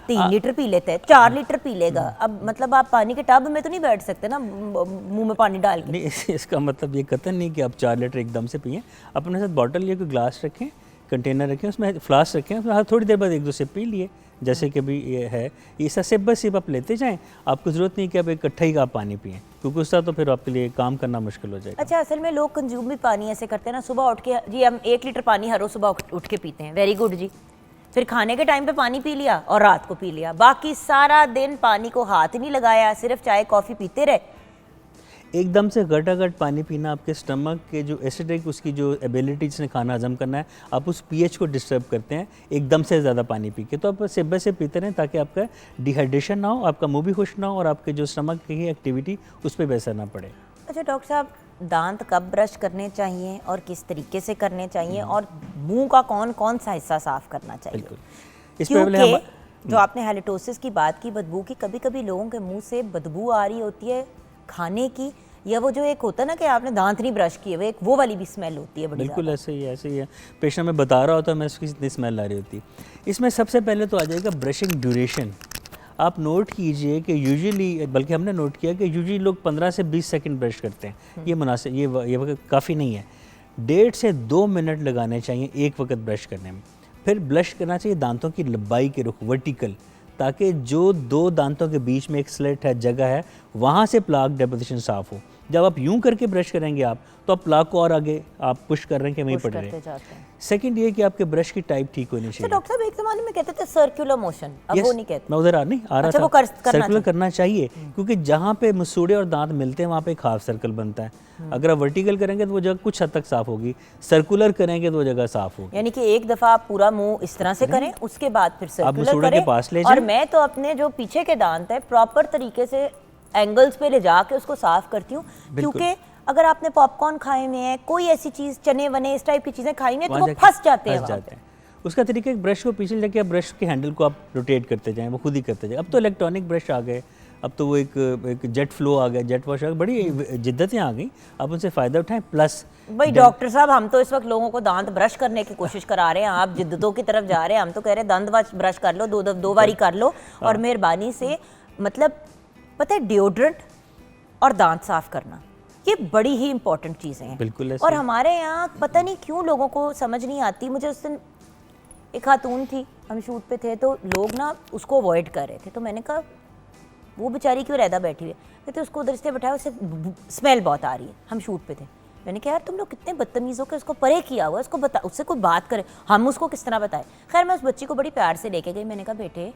3 लीटर पी लेता है, 4 लीटर पी लेगा। अब मतलब आप पानी के टब में तो नहीं बैठ सकते ना मुंह में पानी डाल के। नहीं, इसका मतलब ये कतई नहीं कि आप 4 लीटर एकदम से पिएं। अपने साथ बॉटल या कोई ग्लास रखें, कंटेनर रखें, उसमें फ्लास्क रखें, उसमें हर थोड़ी देर बाद 1-2 सिप पी लिए, जैसे कि भी ये है। ऐसा सिप ब सिप आप लेते जाएं, आपको ज़रूरत नहीं कि आप इकट्ठा ही आप पानी पिएं, क्योंकि उसका तो फिर आपके लिए काम करना मुश्किल हो जाएगा। अच्छा, असल में लोग कंज्यूम भी पानी ऐसे करते हैं ना, सुबह उठ के जी हम 1 लीटर पानी हर रोज़ सुबह उठ के पीते हैं, वेरी गुड जी। फिर खाने के टाइम पे पानी पी लिया और रात को पी लिया, बाकी सारा दिन पानी को हाथ नहीं लगाया, सिर्फ चाय कॉफ़ी पीते रहे। एकदम से घटाघट पानी पीना आपके स्टमक के जो एसिडिक उसकी जो एबिलिटी जिसने खाना हजम करना है, आप उस पीएच को डिस्टर्ब करते हैं एकदम से ज़्यादा पानी पी के। तो आप सिप बाय सिप पीते रहें ताकि आपका डिहाइड्रेशन ना हो, आपका मुंह भी खुश्क ना हो और आपके जो स्टमक की एक्टिविटी उस पर भी असर ना पड़े। अच्छा डॉक्टर साहब, दांत कब ब्रश करने चाहिए और किस तरीके से करने चाहिए, और मुंह का कौन कौन सा हिस्सा साफ करना चाहिए? बिल्कुल, इस पर पहले हम जो आपने हेलिटोसिस की बात की, बदबू की, कभी कभी लोगों के मुंह से बदबू आ रही होती है खाने की, या वो जो एक होता है ना कि आपने दांत नहीं ब्रश किए हुए, एक वो वाली भी स्मेल होती है बड़ी। बिल्कुल ऐसे ही है। पेशेंट में बता रहा होता है मैं उसकी इतनी स्मेल आ रही होती है। इसमें सबसे पहले तो आ जाएगा ब्रशिंग ड्यूरेशन। आप नोट कीजिए कि यूजुअली, बल्कि हमने नोट किया कि यूजुअली लोग 15 से 20 सेकंड ब्रश करते हैं। ये मुनासिब, ये वक्त काफ़ी नहीं है। 1.5 से 2 मिनट लगाने चाहिए एक वक्त ब्रश करने में। फिर ब्रश करना चाहिए दांतों की लंबाई के रुख, वर्टिकल, ताकि जो 2 दांतों के बीच में एक स्लिट है, जगह है, वहाँ से प्लाक डेपोजिशन साफ़ हो। जब आप यूं करके ब्रश करेंगे आप, तो आप प्लाक को और आगे आप पुश कर रहे हैं कि वहीं पड़ रहे हैं। सेकंड ये कि आपके ब्रश की टाइप ठीक होनी चाहिए। डॉक्टर साहब एक ज़माने में कहते थे सर्कुलर मोशन, अब वो नहीं कहते। मैं उधर आ रहा अच्छा, था। वो सर्कुलर करना चाहिए, क्योंकि जहाँ पे मसूड़े और दांत मिलते हैं वहाँ पे एक हाफ सर्कल बनता है। अगर आप वर्टिकल करेंगे तो वो जगह कुछ हद तक साफ होगी, सर्कुलर करेंगे तो वो जगह साफ होगी। यानी कि एक दफ़ा आप पूरा मुंह इस तरह से करें, उसके बाद फिर सर्कुलर मसूड़े करें। के पास ले और जाएं। मैं तो अपने जो पीछे के दांत है प्रॉपर तरीके से एंगल्स पे ले जाके उसको साफ करती हूँ, क्योंकि अगर आपने पॉपकॉर्न खाए हुए हैं, कोई ऐसी चीज़, चने वने इस टाइप की चीज़ें खाई हुई हैं, तो वो फंस जाते हैं। उसका तरीका एक ब्रश को पीछे लेके आप ब्रश के हैंडल को आप रोटेट करते जाएं, वो खुद ही करते जाएं। अब तो इलेक्ट्रॉनिक ब्रश आ गए, अब तो वो एक जेट फ्लो आ गया, जेट वॉश आ गया, बड़ी जिद्दतें आ गई, आप उनसे फ़ायदा उठाएं। प्लस भाई डॉक्टर साहब, हम तो इस वक्त लोगों को दांत ब्रश करने की कोशिश करा रहे हैं, आप जिद्दतों की तरफ जा रहे हैं। हम तो कह रहे हैं दांत ब्रश कर लो, दो बारी कर लो, और मेहरबानी से, मतलब पता है, डिओड्रेंट और दांत साफ करना ये बड़ी ही इंपॉर्टेंट चीज़ें हैं। बिल्कुल ऐसे। और हमारे यहाँ पता नहीं क्यों लोगों को समझ नहीं आती। मुझे उस दिन एक खातून थी, हम शूट पे थे, तो लोग ना उसको अवॉइड कर रहे थे, तो मैंने कहा वो बेचारी क्यों रहता बैठी हुई है, कहते उसको उधर से बैठाया, उससे स्मेल बहुत आ रही है। हम शूट पे थे, मैंने कहा यार तुम लोग कितने बदतमीज़ हो के उसको परे किया हुआ है, उसको बता, उससे कोई बात करे, हम उसको किस तरह बताएं। खैर मैं उस बच्ची को बड़ी प्यार से लेके गई, मैंने कहा बेटे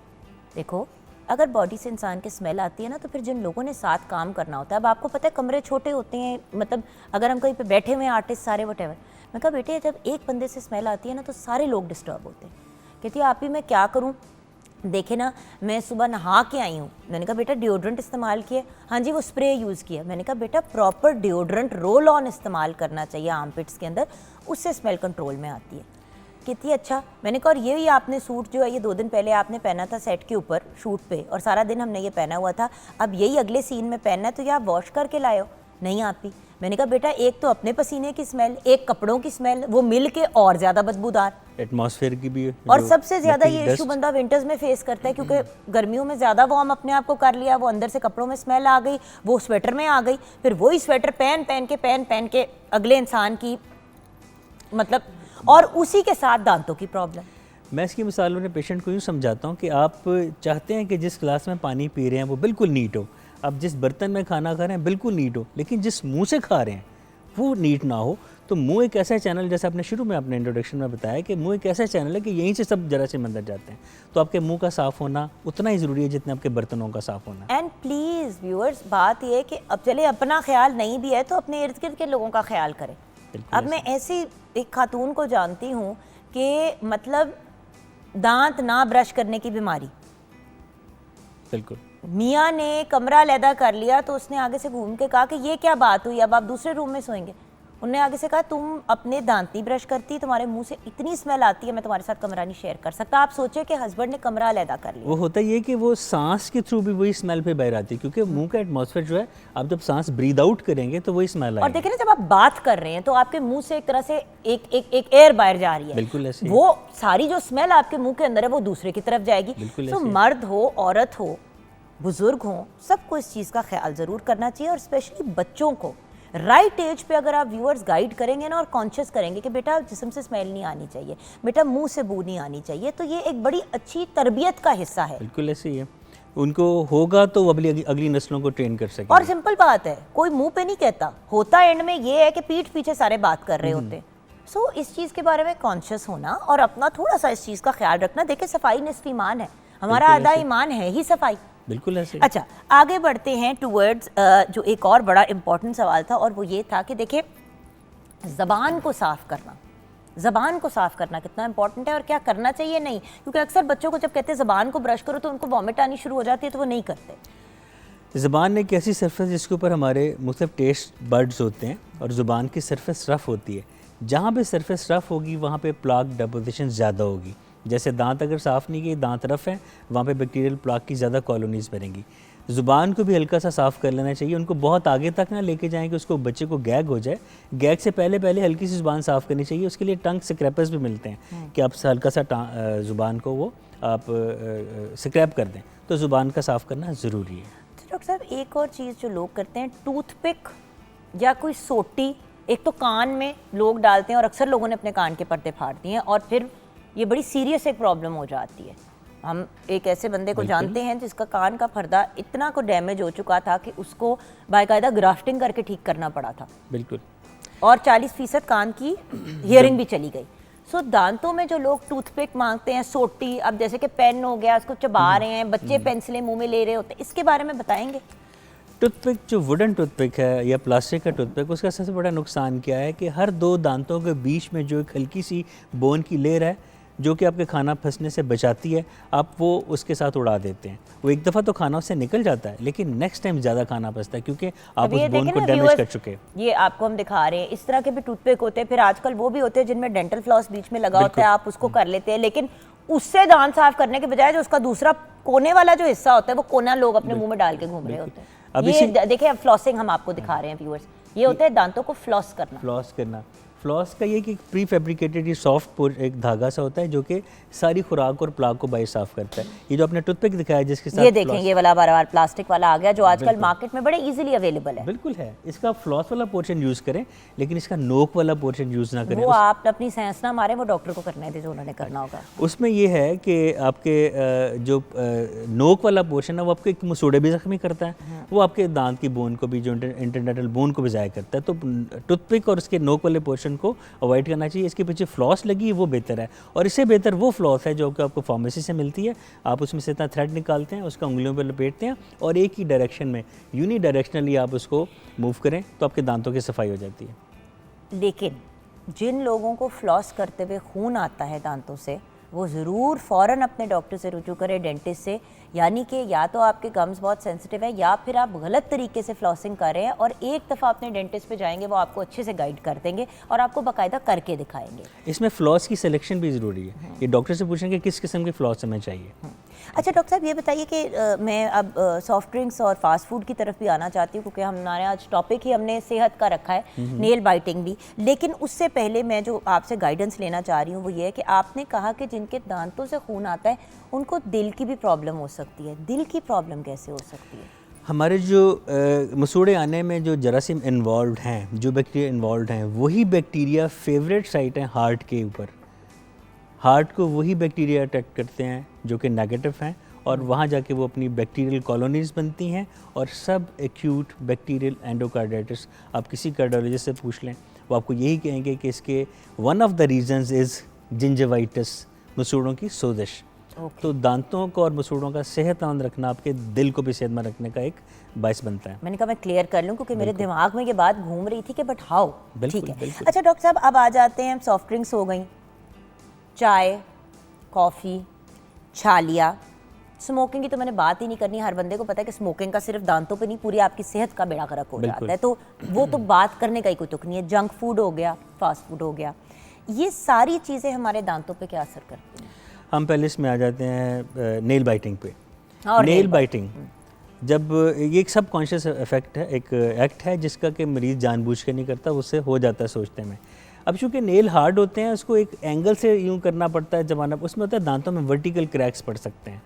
देखो, अगर बॉडी से इंसान की स्मेल आती है ना, तो फिर जिन लोगों ने साथ काम करना होता है, अब आपको पता है कमरे छोटे होते हैं, मतलब अगर हम कहीं पे बैठे हुए हैं आर्टिस्ट सारे वटेवर, मैं कहा बेटे जब एक बंदे से स्मेल आती है ना, तो सारे लोग डिस्टर्ब होते हैं। कहती है आप ही मैं क्या करूँ, देखे ना मैं सुबह नहा के आई हूँ। मैंने कहा बेटा डिओड्रेंट इस्तेमाल किया? हाँ जी वो स्प्रे यूज़ किया। मैंने कहा बेटा प्रॉपर डिओड्रेंट रोल ऑन इस्तेमाल करना चाहिए आर्मपिट्स के अंदर, उससे स्मेल कंट्रोल में आती है। कितनी अच्छा। मैंने कहा और ये ही आपने सूट जो है ये 2 दिन पहले आपने पहना था सेट के ऊपर शूट पे, और सारा दिन हमने ये पहना हुआ था, अब यही अगले सीन में पहनना है, तो ये आप वॉश करके लाए हो? नहीं आप ही। मैंने कहा बेटा एक तो अपने पसीने की स्मेल, एक कपड़ों की स्मेल, वो मिल के और ज़्यादा बदबूदार, एटमॉस्फेयर की भी। और सबसे ज़्यादा ये इशू बंदा विंटर्स में फेस करता है, क्योंकि गर्मियों में ज़्यादा वार्म अपने आप को कर लिया, वो अंदर से कपड़ों में स्मेल आ गई, वो स्वेटर में आ गई, फिर वही स्वेटर पहन के अगले इंसान की, मतलब, और उसी के साथ दांतों की प्रॉब्लम। मैं इसकी मिसाल अपने पेशेंट को यूँ समझाता हूँ कि आप चाहते हैं कि जिस गिलास में पानी पी रहे हैं वो बिल्कुल नीट हो, आप जिस बर्तन में खाना खा रहे हैं बिल्कुल नीट हो, लेकिन जिस मुंह से खा रहे हैं वो नीट ना हो। तो मुंह एक ऐसा चैनल, जैसे आपने शुरू में अपने इंट्रोडक्शन में बताया कि मुंह एक ऐसा चैनल है कि यहीं से सब जरासीम अंदर जाते हैं, तो आपके मुंह का साफ़ होना उतना ही ज़रूरी है जितना आपके बर्तनों का साफ़ होना। एंड प्लीज़ व्यूअर्स, बात यह है कि अब चले अपना ख्याल नहीं भी है तो अपने इर्द गिर्द के लोगों का ख्याल करें। अब मैं ऐसी एक खातून को जानती हूँ कि मतलब दांत ना ब्रश करने की बीमारी, बिल्कुल, मियाँ ने कमरा अलहदा कर लिया तो उसने आगे से घूम के कहा कि ये क्या बात हुई, अब आप दूसरे रूम में सोएंगे। उन्होंने आगे से कहा तुम अपने दांत नहीं ब्रश करती, तुम्हारे मुंह से इतनी स्मेल आती है, मैं तुम्हारे साथ कमरा नहीं शेयर कर सकता। आप सोचे कि हस्बैंड ने कमरा अलहदा कर लिया। वो होता ये कि वो सांस के थ्रू भी वही स्मेल पे बाहर आती है, क्योंकि मुंह का एटमॉस्फेयर जो है, आप जब सांस ब्रीद आउट करेंगे तो वही स्मेल आएगी। और देखिए ना, जब आप बात कर रहे हैं तो आपके मुंह से एक तरह से एक एयर बाहर जा रही है, बिल्कुल ऐसे, वो सारी जो स्मेल आपके मुंह के अंदर है वो दूसरे की तरफ जाएगी। तो मर्द हो, औरत हो, बुजुर्ग हो, सबको इस चीज़ का ख्याल ज़रूर करना चाहिए, और स्पेशली बच्चों को राइट एज पे अगर आप व्यूअर्स गाइड करेंगे ना और कॉन्शियस करेंगे कि बेटा जिस्म से स्मेल नहीं आनी चाहिए, बेटा मुंह से बू नहीं आनी चाहिए, तो ये एक बड़ी अच्छी तरबियत का हिस्सा है। बिल्कुल ऐसे ही है, उनको होगा तो वो अगली नस्लों को ट्रेन कर सकेंगे। और सिंपल बात है, कोई मुंह पे नहीं कहता, होता एंड में ये है कि पीठ पीछे सारे बात कर रहे होते। सो इस चीज़ के बारे में कॉन्शियस होना और अपना थोड़ा सा इस चीज़ का ख्याल रखना। देखिए सफाई निस्फ ईमान है, हमारा आधा ईमान है ही सफाई। बिल्कुल ऐसे। अच्छा, आगे बढ़ते हैं टूवर्ड्स जो एक और बड़ा इंपॉर्टेंट सवाल था, और वो ये था कि देखिए ज़बान को साफ़ करना, ज़बान को साफ़ करना कितना इंपॉर्टेंट है और क्या करना चाहिए नहीं, क्योंकि अक्सर बच्चों को जब कहते हैं ज़बान को ब्रश करो तो उनको वॉमिट आनी शुरू हो जाती है, तो वो नहीं करते। ज़बान एक ऐसी सरफेस जिसके ऊपर हमारे मुख्तलिफ टेस्ट बर्ड्स होते हैं, और ज़ुबान की सरफेस रफ़ होती है। जहाँ पे सरफेस रफ़ होगी वहाँ पे प्लाक डेपोजिशन ज़्यादा होगी। जैसे दांत अगर साफ़ नहीं किए, दांत रफ़ हैं, वहाँ पे बैक्टीरियल प्लाक की ज़्यादा कॉलोनीज़ बनेंगी। ज़ुबान को भी हल्का सा साफ़ कर लेना चाहिए। उनको बहुत आगे तक ना लेके जाएं कि उसको बच्चे को गैग हो जाए। गैग से पहले पहले हल्की सी ज़ुबान साफ़ करनी चाहिए। उसके लिए टंग स्क्रैपर्स भी मिलते हैं कि आप हल्का सा ज़ुबान को वो आप स्क्रैप कर दें, तो ज़ुबान का साफ़ करना ज़रूरी है। तो डॉक्टर साहब एक और चीज़ जो लोग करते हैं, टूथपिक या कोई सोटी, एक तो कान में लोग डालते हैं और अक्सर लोगों ने अपने कान के पर्दे फाड़ दिए हैं और फिर ये बड़ी सीरियस एक प्रॉब्लम हो जाती है। हम एक ऐसे बंदे को जानते हैं जिसका कान का पर्दा इतना को डैमेज हो चुका था कि उसको बाकायदा ग्राफ्टिंग करके ठीक करना पड़ा था। बिल्कुल। और 40% कान की हियरिंग भी चली गई। सो दांतों में जो लोग टूथपिक मांगते हैं, सोटी, अब जैसे कि पेन हो गया उसको चबा रहे हैं, बच्चे पेंसिलें मुंह में ले रहे होते हैं, इसके बारे में बताएंगे? टूथपिक जो वुडन टूथपिक है या प्लास्टिक का टूथपिक, उसका सबसे बड़ा नुकसान क्या है कि हर दो दांतों के बीच में जो एक हल्की सी बोन की लेयर है जो कि आपके खाना फंसने से बचाती है, आप वो उसके साथ उड़ा देते हैं। वो एक दफ़ा तो खाना उससे निकल जाता है, लेकिन नेक्स्ट टाइम ज़्यादा खाना फंसता है क्योंकि आप उस बोन को डैमेज कर चुके हैं। ये आपको हम दिखा रहे हैं, इस तरह के भी टूथपिक होते हैं। फिर आजकल वो भी होते हैं जिनमें डेंटल फ्लॉस बीच में लगा होता है, आप उसको कर लेते हैं, लेकिन उससे दांत साफ करने के बजाय जो उसका दूसरा कोने वाला जो हिस्सा होता है वो कोना लोग अपने मुंह में डाल के घूम रहे होते हैं। ये देखिए फ्लॉसिंग हम आपको दिखा रहे हैं व्यूअर्स, ये होता है दांतों को फ्लॉस करना। फ्लॉस का ये कि प्री फैब्रिकेटेड ये सॉफ्ट एक धागा सा होता है जो कि सारी खुराक और प्लाक को बाहर साफ करता है। ये जो आपने टूथपिक दिखाया जिसके साथ ये देखें, ये वाला बार प्लास्टिक वाला आ गया जो आजकल मार्केट में बड़े इजीली अवेलेबल है। बिल्कुल है। इसका फ्लॉस वाला पोर्शन यूज़ करें, लेकिन इसका नोक वाला पोर्शन यूज़ ना करें। वो आप अपनी सेंस ना मारे, वो डॉक्टर को करने दे जो उन्होंने करना होगा। उसमें ये है कि आपके जो नोक वाला पोर्शन है वो आपके मसूड़े भी ज़ख्मी करता है, वो आपके दांत की बोन को भी, जो इंटरनेटल बोन को भी ज़ाया करता है। तो टूथपिक और उसके नोक वाले पोर्शन को अवॉइड करना चाहिए। इसके पीछे फ्लॉस लगी है वो बेहतर है, और इससे बेहतर वो फ्लॉस है जो कि आपको फार्मेसी से मिलती है। आप उसमें से इतना थ्रेड निकालते हैं, उसका उंगलियों पर लपेटते हैं और एक ही डायरेक्शन में यूनी डायरेक्शनली आप उसको मूव करें तो आपके दांतों की सफाई हो जाती है। लेकिन जिन लोगों को फ्लॉस करते हुए खून आता है दांतों से, वो ज़रूर फ़ौरन अपने डॉक्टर से रुजू करें, डेंटिस्ट से। यानी कि या तो आपके गम्स बहुत सेंसिटिव है या फिर आप गलत तरीके से फ्लॉसिंग कर रहे हैं, और एक दफ़ा अपने डेंटिस्ट पे जाएंगे, वो आपको अच्छे से गाइड कर देंगे और आपको बाकायदा करके दिखाएंगे। इसमें फ्लॉस की सिलेक्शन भी ज़रूरी है। ये डॉक्टर से पूछेंगे किस किस्म की फ्लॉस हमें चाहिए। अच्छा डॉक्टर साहब, ये बताइए कि मैं अब सॉफ्ट ड्रिंक्स और फास्ट फूड की तरफ भी आना चाहती हूँ, क्योंकि हमारे आज टॉपिक ही हमने सेहत का रखा है, नेल बाइटिंग भी। लेकिन उससे पहले मैं जो आपसे गाइडेंस लेना चाह रही हूँ वो ये है कि आपने कहा कि जिनके दांतों से खून आता है उनको दिल की भी प्रॉब्लम हो सकती है। दिल की प्रॉब्लम कैसे हो सकती है? हमारे जो मसूड़े आने में जो जरासीम इन्वॉल्व हैं, जो बैक्टीरिया इन्वॉल्व हैं, वही बैक्टीरिया फेवरेट साइट है हार्ट के ऊपर। हार्ट को वही बैक्टीरिया अटैक करते हैं जो कि नेगेटिव हैं, और वहाँ जाके वो अपनी बैक्टीरियल कॉलोनीज़ बनती हैं, और सब एक्यूट बैक्टीरियल एंडोकार्डाइटिस आप किसी कार्डियोलॉजिस्ट से पूछ लें, वो आपको यही कहेंगे कि इसके one of the reasons is gingivitis, मसूड़ों की सोजिश। तो दांतों को और मसूड़ों का सेहतमंद रखना आपके दिल को भी सेहतमंद रखने का एक बायस बनता है। मैंने कहा मैं क्लियर कर लूं, क्योंकि मेरे दिमाग में ये बात घूम रही थी कि बट हाउ। ठीक है। बिल्कुल। अच्छा डॉक्टर साहब, अब आ जाते हैं, सॉफ्ट ड्रिंक्स हो गई, चाय, कॉफ़ी, छालिया, स्मोकिंग की तो मैंने बात ही नहीं करनी। हर बंदे को पता है कि स्मोकिंग का सिर्फ दांतों पे नहीं, पूरी आपकी सेहत का बेड़ा गर्क हो जाता है, तो वो तो बात करने का ही कोई तुक नहीं है। जंक फूड हो गया, फास्ट फूड हो गया, ये सारी चीज़ें हमारे दांतों पे क्या असर करती हैं? हम पहले इसमें आ जाते हैं नेल बाइटिंग पे। और नेल बाइटिंग जब ये एक सब कॉन्शियस इफेक्ट है, एक एक्ट है जिसका कि मरीज़ जानबूझ के नहीं करता, उससे हो जाता है सोचते में। अब चूँकि नेल हार्ड होते हैं, उसको एक एंगल से यूँ करना पड़ता है जमाना, उसमें होता है दांतों में वर्टिकल क्रैक्स पड़ सकते हैं,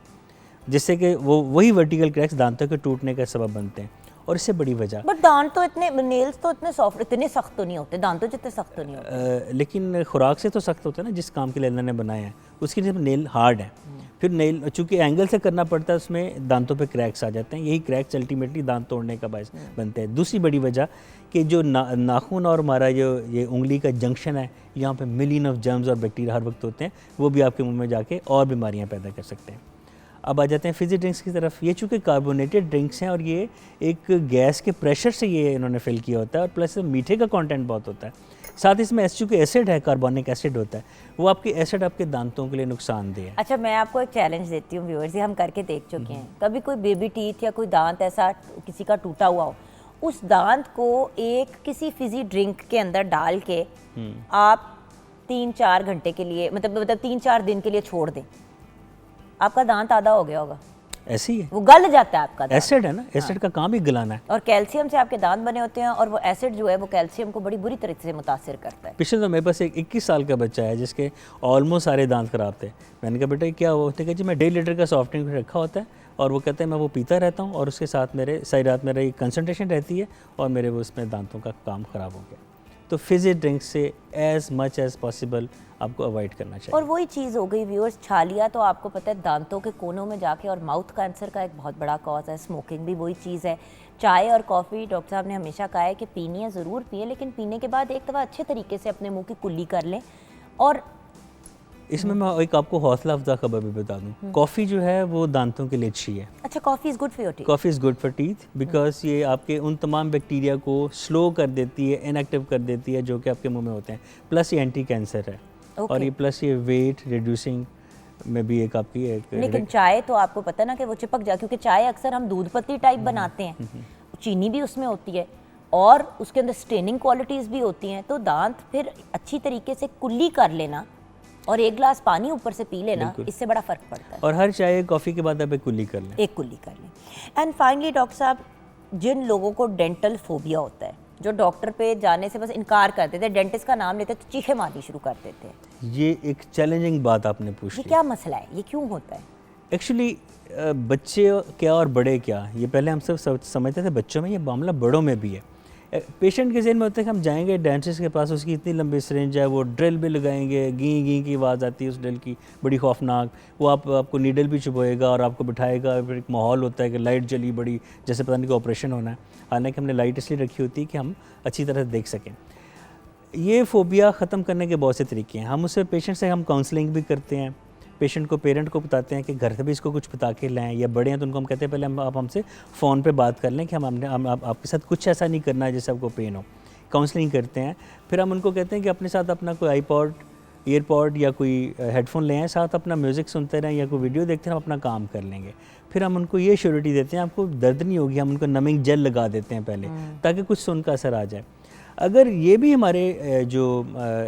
जिससे कि वो वही वर्टिकल क्रैक्स दांतों के टूटने का सबब बनते हैं, और इससे बड़ी वजह। बट दांत तो इतने, नेल्स तो इतने सॉफ्ट, इतने सख्त तो नहीं होते, दांतों जितने सख्त तो नहीं होते। लेकिन खुराक से तो सख्त होता है ना, जिस काम के लिए अल्लाह ने बनाया है उसकी जब नेल हार्ड है, फिर नेल चूँकि एंगल से करना पड़ता है, उसमें दांतों पे क्रैक्स आ जाते हैं। यही क्रैक्स अल्टीमेटली दांत तोड़ने का बायस बनते हैं। दूसरी बड़ी वजह कि जो नाखून और हमारा जो ये उंगली का जंक्शन है, यहाँ पे मिलियन ऑफ जर्म्स और बैक्टीरिया हर वक्त होते हैं, वो भी आपके मुंह में जाके और बीमारियाँ पैदा कर सकते हैं। अब आ जाते हैं फिजी ड्रिंक्स की तरफ। ये चूँकि कार्बोनेटेड ड्रिंक्स हैं और ये एक गैस के प्रेशर से ये इन्होंने फिल किया होता है, और प्लस मीठे का कंटेंट बहुत होता है। साथ ही इसमें चूँकि एसिड है, कार्बोनिक एसिड होता है, वो आपके एसिड आपके दांतों के लिए नुकसानदेह है। अच्छा, मैं आपको एक चैलेंज देती हूँ व्यूअर्स, ये हम करके देख चुके हैं। कभी कोई बेबी टीथ या कोई दांत ऐसा किसी का टूटा हुआ हो, उस दांत को एक किसी फिजी ड्रिंक के अंदर डाल के आप 3-4 घंटे के लिए, मतलब 3-4 दिन के लिए छोड़ दें, आपका दांत आधा हो गया होगा। ऐसे ही है, वो गल जाता है आपका दांत। एसिड है ना, एसिड का काम ही गलाना है। और कैल्शियम से आपके दांत बने होते हैं और वो एसिड जो है वो कैल्शियम को बड़ी बुरी तरीके से मुतासिर करता है। पिछले तो मेरे पास एक 21 साल का बच्चा है जिसके ऑलमोस्ट सारे दांत खराब थे। मैंने कहा बेटा ये क्या हुआ? उसने कहा जी मैं 1.5 लीटर का सॉफ्ट ड्रिंक रखा होता है और वो कहते हैं मैं वो पीता रहता हूँ और उसके साथ मेरे सारी रात मेरा कंसंट्रेशन रहती है और मेरे वो उसमें दांतों का काम ख़राब हो गया। तो फिज़ी ड्रिंक से एज मच एज़ पॉसिबल आपको अवॉइड करना चाहिए। और वही चीज़ हो गई व्यूअर्स, छालिया तो आपको पता है दांतों के कोनों में जाके, और माउथ कैंसर का एक बहुत बड़ा कॉज है। स्मोकिंग भी वही चीज़ है। चाय और कॉफ़ी डॉक्टर साहब ने हमेशा कहा है कि पीनी है, ज़रूर पिए, लेकिन पीने के बाद एक दफ़ा अच्छे तरीके से अपने मुंह की कुल्ली कर लें। और इसमें मैं एक आपको हौसला अफजा खबर भी बता दूं, कॉफ़ी जो है वो दांतों के लिए अच्छी है। अच्छा, coffee is good for your teeth. Coffee is good for teeth because ये आपके उन तमाम बैक्टीरिया को स्लो कर देती है, इनएक्टिव कर देती है जो कि आपके मुंह में होते हैं। प्लस ये एंटी कैंसर है और ये प्लस ये वेट रिड्यूसिंग में भी एक आपकी एक। लेकिन चाय तो आपको पता ना कि वो चिपक जाए, क्योंकि चाय अक्सर हम दूध पत्ती टाइप बनाते हैं, चीनी भी उसमें होती है और उसके अंदर स्टेनिंग क्वालिटीज़ भी होती हैं। तो दांत फिर अच्छी तरीके से कुल्ली कर लेना और एक गिलास पानी ऊपर से पी लेना, इससे बड़ा फ़र्क पड़ता है। और हर चाय कॉफ़ी के बाद आप एक कुल्ली कर लें, एक कुल्ली कर लें। एंड फाइनली डॉक्टर साहब, जिन लोगों को डेंटल फोबिया होता है, जो डॉक्टर पे जाने से बस इनकार करते थे, डेंटिस्ट का नाम लेते तो चीखें मारनी शुरू कर देते हैं, ये एक चैलेंजिंग बात आपने पूछ ये ली। क्या मसला है, ये क्यों होता है? एक्चुअली बच्चे क्या और बड़े क्या, ये पहले हम सब समझते थे बच्चों में, ये मामला बड़ों में भी है। पेशेंट के ज़हन में होता है कि हम जाएंगे डेंटिस्ट के पास, उसकी इतनी लंबी सिरिंज है, वो ड्रिल भी लगाएंगे, गी गी की आवाज़ आती है उस ड्रिल की, बड़ी खौफनाक। वो आपको नीडल भी चुभोएगा और आपको बिठाएगा, फिर एक माहौल होता है कि लाइट जली बड़ी, जैसे पता नहीं कि ऑपरेशन होना है। हालांकि हमने लाइट इसलिए रखी होती है कि हम अच्छी तरह देख सकें। ये फ़ोबिया ख़त्म करने के बहुत से तरीके हैं। हम उससे पेशेंट से हम काउंसलिंग भी करते हैं, पेशेंट को पेरेंट को बताते हैं कि घर से भी इसको कुछ बता के लाएं, या बड़े हैं तो उनको हम कहते हैं पहले आप हमसे फ़ोन पे बात कर लें कि हम आपके साथ कुछ ऐसा नहीं करना है जैसे आपको पेन हो। काउंसलिंग करते हैं, फिर हम उनको कहते हैं कि अपने साथ अपना कोई आईपॉड, ईयरपॉड या कोई हेडफोन ले आएँ, साथ अपना म्यूज़िक सुनते रहें या कोई वीडियो देखते रहें, हम अपना काम कर लेंगे। फिर हम उनको ये श्योरिटी देते हैं आपको दर्द नहीं होगी, हम उनको नमिंग जेल लगा देते हैं पहले, ताकि कुछ सुन का असर आ जाए। अगर ये भी हमारे जो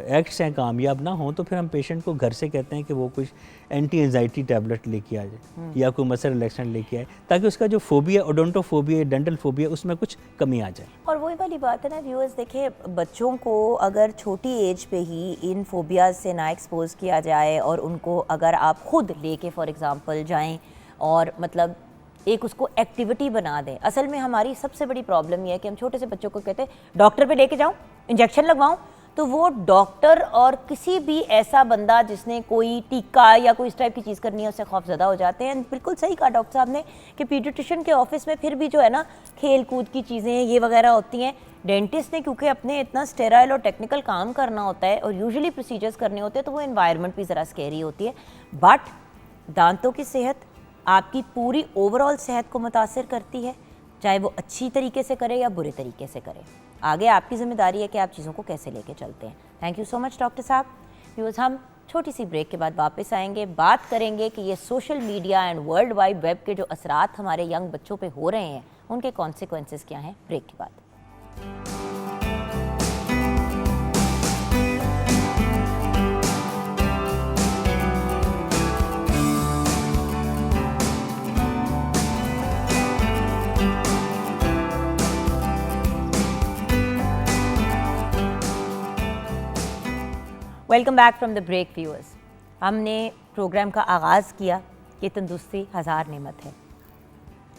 एक्ट्स हैं कामयाब ना हों, तो फिर हम पेशेंट को घर से कहते हैं कि वो कुछ एंटी एंजाइटी टैबलेट लेके आ जाए या कोई मसल रिलैक्सेंट लेके आए, ताकि उसका जो फोबिया, ओडोंटोफोबिया, डेंटल फोबिया, उसमें कुछ कमी आ जाए। और वही वाली बात है ना व्यूअर्स, देखिए बच्चों को अगर छोटी एज पे ही इन फोबियाज से ना एक्सपोज किया जाए और उनको अगर आप खुद लेके फॉर एग्जांपल जाएं और मतलब एक उसको एक्टिविटी बना दें। असल में हमारी सबसे बड़ी प्रॉब्लम ये है कि हम छोटे से बच्चों को कहते हैं डॉक्टर पे लेके जाऊं, इंजेक्शन लगवाऊं, तो वो डॉक्टर और किसी भी ऐसा बंदा जिसने कोई टीका या कोई इस टाइप की चीज़ करनी है उससे खौफजदा हो जाते हैं। बिल्कुल सही कहा डॉक्टर साहब ने कि पीडियाट्रिशियन के ऑफिस में फिर भी जो है ना खेल कूद की चीज़ें ये वगैरह होती हैं। डेंटिस्ट ने क्योंकि अपने इतना स्टेराइल और टेक्निकल काम करना होता है और यूजुअली प्रोसीजर्स करने होते हैं, तो वो एनवायरनमेंट भी ज़रा स्कैरी होती है। बट दांतों की सेहत आपकी पूरी ओवरऑल सेहत को मुतासिर करती है, चाहे वो अच्छी तरीके से करे या बुरे तरीके से करे। आगे आपकी जिम्मेदारी है कि आप चीज़ों को कैसे लेके चलते हैं। Thank you so much doctor साहब। व्यूअर्स, हम छोटी सी ब्रेक के बाद वापस आएंगे, बात करेंगे कि ये social media and world wide web के जो असरात हमारे यंग बच्चों पे हो रहे हैं उनके कॉन्सिक्वेंसेस क्या हैं। ब्रेक के बाद welcome back from the break viewers. हमने प्रोग्राम का आगाज़ किया कि तंदुरुस्ती हज़ार नेमत है।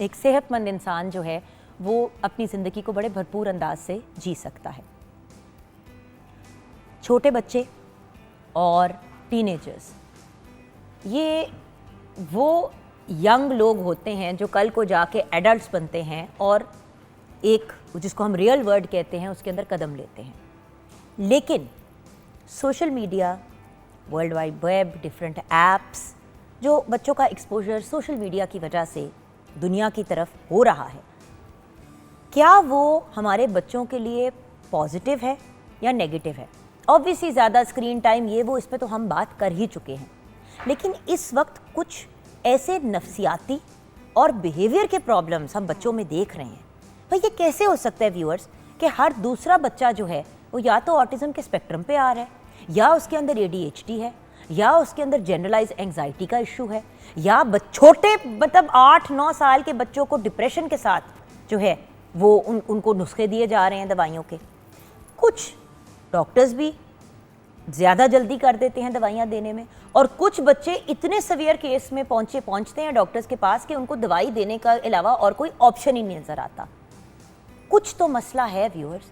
एक सेहतमंद इंसान जो है वो अपनी ज़िंदगी को बड़े भरपूर अंदाज से जी सकता है। छोटे बच्चे और टीनेजर्स, ये वो यंग लोग होते हैं जो कल को जाके एडल्ट्स बनते हैं और एक जिसको हम रियल वर्ल्ड कहते हैं उसके अंदर कदम लेते हैं। लेकिन social media, world wide web, different apps, जो बच्चों का एक्सपोजर सोशल मीडिया की वजह से दुनिया की तरफ हो रहा है, क्या वो हमारे बच्चों के लिए पॉजिटिव है या नेगेटिव है? ऑब्वियसली ज़्यादा स्क्रीन टाइम ये वो इस पे तो हम बात कर ही चुके हैं, लेकिन इस वक्त कुछ ऐसे नफ्सियाती और बिहेवियर के प्रॉब्लम्स हम बच्चों में देख रहे हैं। भाई ये कैसे हो सकता है व्यूअर्स कि हर दूसरा बच्चा जो है वो या तो ऑटिज्म के स्पेक्ट्रम पे आ रहा है, या उसके अंदर ADHD है, या उसके अंदर जनरलाइज एंजाइटी का इशू है, या छोटे मतलब 8-9 साल के बच्चों को डिप्रेशन के साथ जो है वो उनको नुस्खे दिए जा रहे हैं दवाइयों के। कुछ डॉक्टर्स भी ज़्यादा जल्दी कर देते हैं दवाइयाँ देने में, और कुछ बच्चे इतने सवियर केस में पहुँचते हैं डॉक्टर्स के पास कि उनको दवाई देने का अलावा और कोई ऑप्शन ही नहीं नज़र आता। कुछ तो मसला है व्यूअर्स।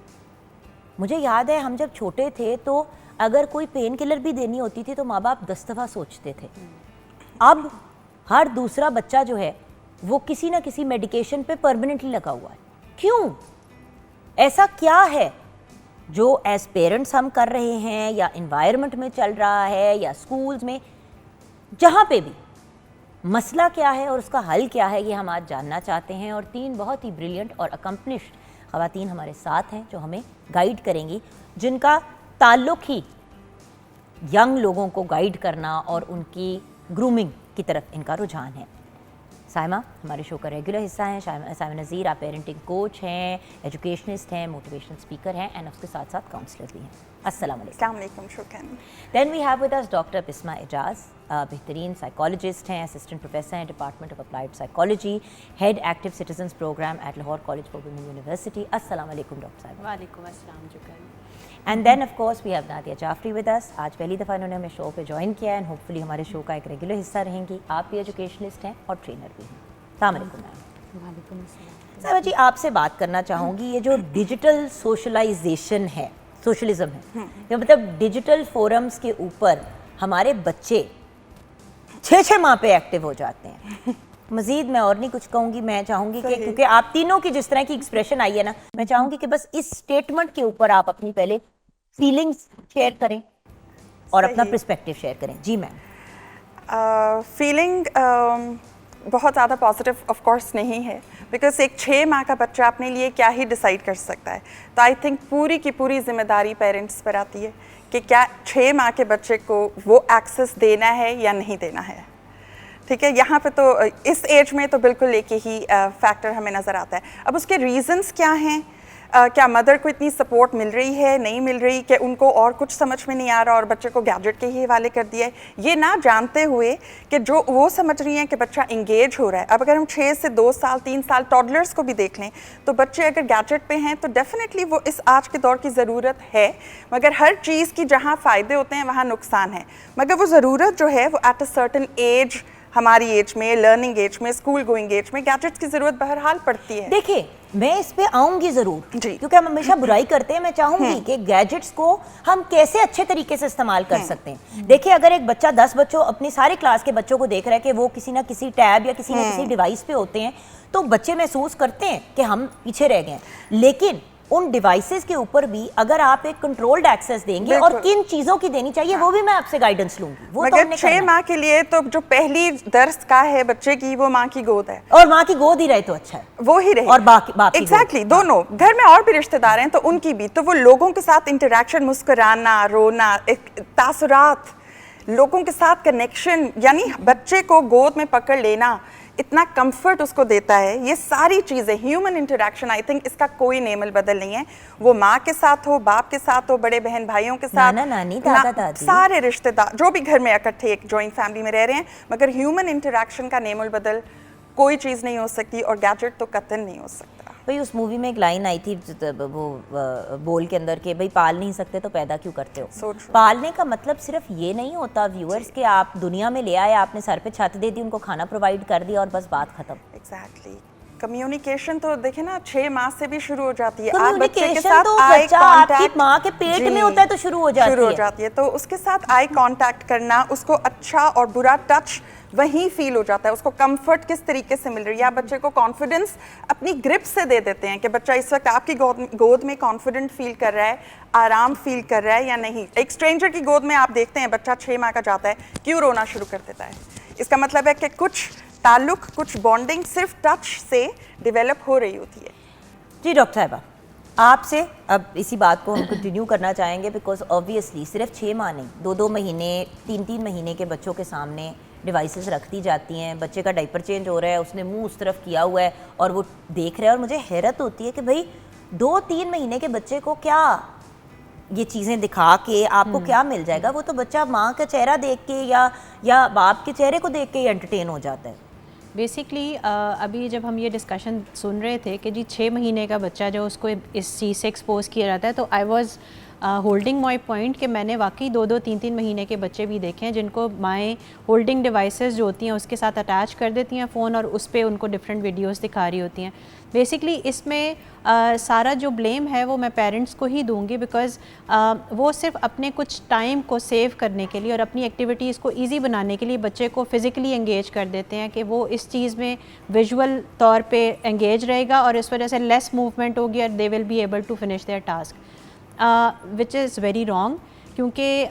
मुझे याद है हम जब छोटे थे तो अगर कोई पेन किलर भी देनी होती थी तो माँ बाप 10 दफ़ा सोचते थे। अब हर दूसरा बच्चा जो है वो किसी ना किसी मेडिकेशन पे परमानेंटली लगा हुआ है। क्यों? ऐसा क्या है जो एज पेरेंट्स हम कर रहे हैं, या इन्वायरमेंट में चल रहा है, या स्कूल्स में, जहाँ पे भी मसला क्या है और उसका हल क्या है, ये हम आज जानना चाहते हैं। और 3 बहुत ही ब्रिलियंट और अकम्पलिश्ड ख़वातीन हमारे साथ हैं जो हमें गाइड करेंगी, जिनका ताल्लुक़ ही यंग लोगों को गाइड करना और उनकी ग्रूमिंग की तरफ इनका रुझान है। साइमा हमारे शो का रेगुलर हिस्सा हैं। साइमा नज़ीर आप पेरेंटिंग कोच हैं, एजुकेशनिस्ट हैं, मोटिवेशनल स्पीकर हैं, एंड उसके साथ साथ काउंसलर भी हैं। अस्सलाम वालेकुम। शुक्रिया। Then we have with us doctor Bisma Ejaz, बेहतरीन साइकोलॉजिस्ट हैं, असिस्टेंट प्रोफेसर हैं department of applied psychology, head active citizens programme at Lahore college for women university. अस्सलाम वालेकुम डॉक्टर साहिबा। वालेकुम अस्सलाम। And then of course we have Nadia Jafri with us. आज पहली दफ़ा इन्होंने हमें शो पे ज्वाइन किया है एंड होपफुली हमारे शो का एक रेगुलर हिस्सा रहेंगी। आप भी एजुकेशनिस्ट हैं और ट्रेनर भी हैं। अस्सलाम वालेकुम मैम। वालेकुम अस्सलाम। साहिबा जी आपसे बात करना चाहूँगी, ये जो डिजिटल सोशलाइजेशन है, सोशलिज्म है, ये मतलब डिजिटल फोरम्स के ऊपर हमारे बच्चे 6-6 माह पे एक्टिव हो जाते हैं। मज़ीद मैं और नहीं कुछ कहूँगी, मैं चाहूँगी कि क्योंकि आप तीनों की जिस तरह की एक्सप्रेशन आई है ना, मैं चाहूँगी कि बस इस स्टेटमेंट के ऊपर आप अपनी पहले फीलिंग्स शेयर करें और अपना पर्सपेक्टिव शेयर करें। जी मैम। फीलिंग बहुत ज़्यादा पॉजिटिव ऑफ कोर्स नहीं है, बिकॉज एक 6 माह का बच्चा अपने लिए क्या ही डिसाइड कर सकता है। तो आई थिंक पूरी की पूरी जिम्मेदारी पेरेंट्स पर आती है कि क्या 6 माह के बच्चे को वो एक्सेस देना है या नहीं देना है। ठीक है, यहाँ पे तो इस एज में तो बिल्कुल एक ही फैक्टर हमें नज़र आता है। अब उसके रीज़न्स क्या हैं? क्या मदर को इतनी सपोर्ट मिल रही है, नहीं मिल रही, कि उनको और कुछ समझ में नहीं आ रहा और बच्चे को गैजेट के ही हवाले कर दिया है, ये ना जानते हुए कि जो वो समझ रही हैं कि बच्चा इंगेज हो रहा है। अब अगर हम 6 से 2 साल 3 साल टॉडलर्स को भी देख लें तो बच्चे अगर गैजेट पे हैं तो डेफिनेटली वो इस आज के दौर की ज़रूरत है, मगर हर चीज़ की जहाँ फ़ायदे होते हैं वहाँ नुकसान है। मगर वो ज़रूरत जो है वो एट अ सर्टन एज, हमारी एज में, लर्निंग एज में, स्कूल गोइंग एज में गैजेट्स की ज़रूरत बहरहाल पड़ती है। देखिए मैं इस पे आऊंगी जरूर, जी, क्योंकि हम हमेशा बुराई करते हैं। मैं चाहूंगी कि गैजेट्स को हम कैसे अच्छे तरीके से इस्तेमाल कर सकते हैं। देखिए अगर एक बच्चा 10 बच्चों अपनी सारे क्लास के बच्चों को देख रहा है कि वो किसी ना किसी टैब या किसी ना किसी डिवाइस पे होते हैं, तो बच्चे महसूस करते हैं कि हम पीछे रह गए। लेकिन उन डिवाइसेस के ऊपर भी अगर आप एक कंट्रोल्ड एक्सेस देंगे और किन चीजों की देनी चाहिए वो भी मैं आपसे गाइडेंस लूंगी। वो मगर तो 6 माह के लिए तो जो पहली दर्स का है बच्चे की, वो माँ की गोद है, और माँ की गोद ही रहे तो अच्छा है, वो ही रहे, और बाकी एग्जैक्टली दोनों। घर में और भी रिश्तेदार हैं तो उनकी भी, तो वो लोगों के साथ इंटरेक्शन, मुस्कुराना, रोना, एक तासुरात, लोगों के साथ कनेक्शन, यानी बच्चे को गोद में पकड़ लेना इतना कंफर्ट उसको देता है। ये सारी चीज़ें, ह्यूमन इंटरेक्शन, आई थिंक इसका कोई नेमल बदल नहीं है। वो माँ के साथ हो, बाप के साथ हो, बड़े बहन भाइयों के साथ, नाना नानी, दादा दादी, सारे रिश्तेदार जो भी घर में इकट्ठे एक जॉइंट फैमिली में रह रहे हैं, मगर ह्यूमन इंटरेक्शन का नेमल बदल कोई चीज़ नहीं हो सकती, और गैजेट तो कतई नहीं हो सकता। भाई उस मूवी में एक लाइन आई थी वो बोल के अंदर के भाई पाल नहीं सकते तो पैदा क्यों करते हो। पालने का मतलब सिर्फ ये नहीं होता व्यूअर्स कि आप दुनिया में ले आए, आपने सर पे छत दे दी, उनको खाना प्रोवाइड कर दिया और बस बात खत्म। एग्जैक्टली। कम्युनिकेशन तो देखे ना 6 माह से भी शुरू हो जाती है। आप बच्चे के साथ तो बच्चा आपकी माँ के पेट में होता है तो शुरू हो जाती है। तो उसके साथ आई कांटेक्ट करना, उसको अच्छा और बुरा टच वहीं फील हो जाता है, उसको कंफर्ट किस तरीके से मिल रही है। आप बच्चे को कॉन्फिडेंस अपनी ग्रिप से दे देते हैं कि बच्चा इस वक्त आपकी गोद में कॉन्फिडेंट फील कर रहा है, आराम फील कर रहा है या नहीं। एक स्ट्रेंजर की गोद में आप देखते हैं बच्चा 6 माह का जाता है, क्यों रोना शुरू कर देता है। इसका मतलब है कि कुछ ताल्लुक, कुछ बॉन्डिंग सिर्फ टच से डेवलप हो रही होती है। जी डॉक्टर साहिबा, आपसे अब इसी बात को हम कंटिन्यू करना चाहेंगे, बिकॉज ऑब्वियसली सिर्फ 6 माह नहीं, 2-2 महीने, 3-3 महीने के बच्चों के सामने डिवाइसेस रख दी जाती हैं। बच्चे का डाइपर चेंज हो रहा है, उसने मुंह उस तरफ किया हुआ है और वो देख रहा है, और मुझे हैरत होती है कि भाई 2-3 महीने के बच्चे को क्या ये चीज़ें दिखा के आपको क्या मिल जाएगा? वो तो बच्चा माँ का चेहरा देख के या बाप के चेहरे को देख के ही एंटरटेन हो जाता है। बेसिकली अभी जब हम ये डिस्कशन सुन रहे थे कि जी 6 महीने का बच्चा जो उसको इस चीज़ से एक्सपोज किया जाता है, तो I was holding my point कि मैंने वाकई 2-2, 3-3 महीने के बच्चे भी देखे हैं जिनको माएँ होल्डिंग डिवाइसेस जो होती हैं उसके साथ अटैच कर देती हैं फ़ोन और उस पर उनको डिफरेंट वीडियोस दिखा रही होती हैं। बेसिकली इसमें सारा जो ब्लेम है वो मैं पेरेंट्स को ही दूंगी, बिकॉज़ वो सिर्फ अपने कुछ टाइम को सेव करने के लिए और अपनी एक्टिविटीज़ को ईजी बनाने के लिए बच्चे को फिज़िकली एंगेज कर देते हैं कि वो इस चीज़ में विजुअल तौर पे एंगेज रहेगा और इस वजह से लेस मूवमेंट होगी और they will be able to finish their task, which is very wrong. क्योंकि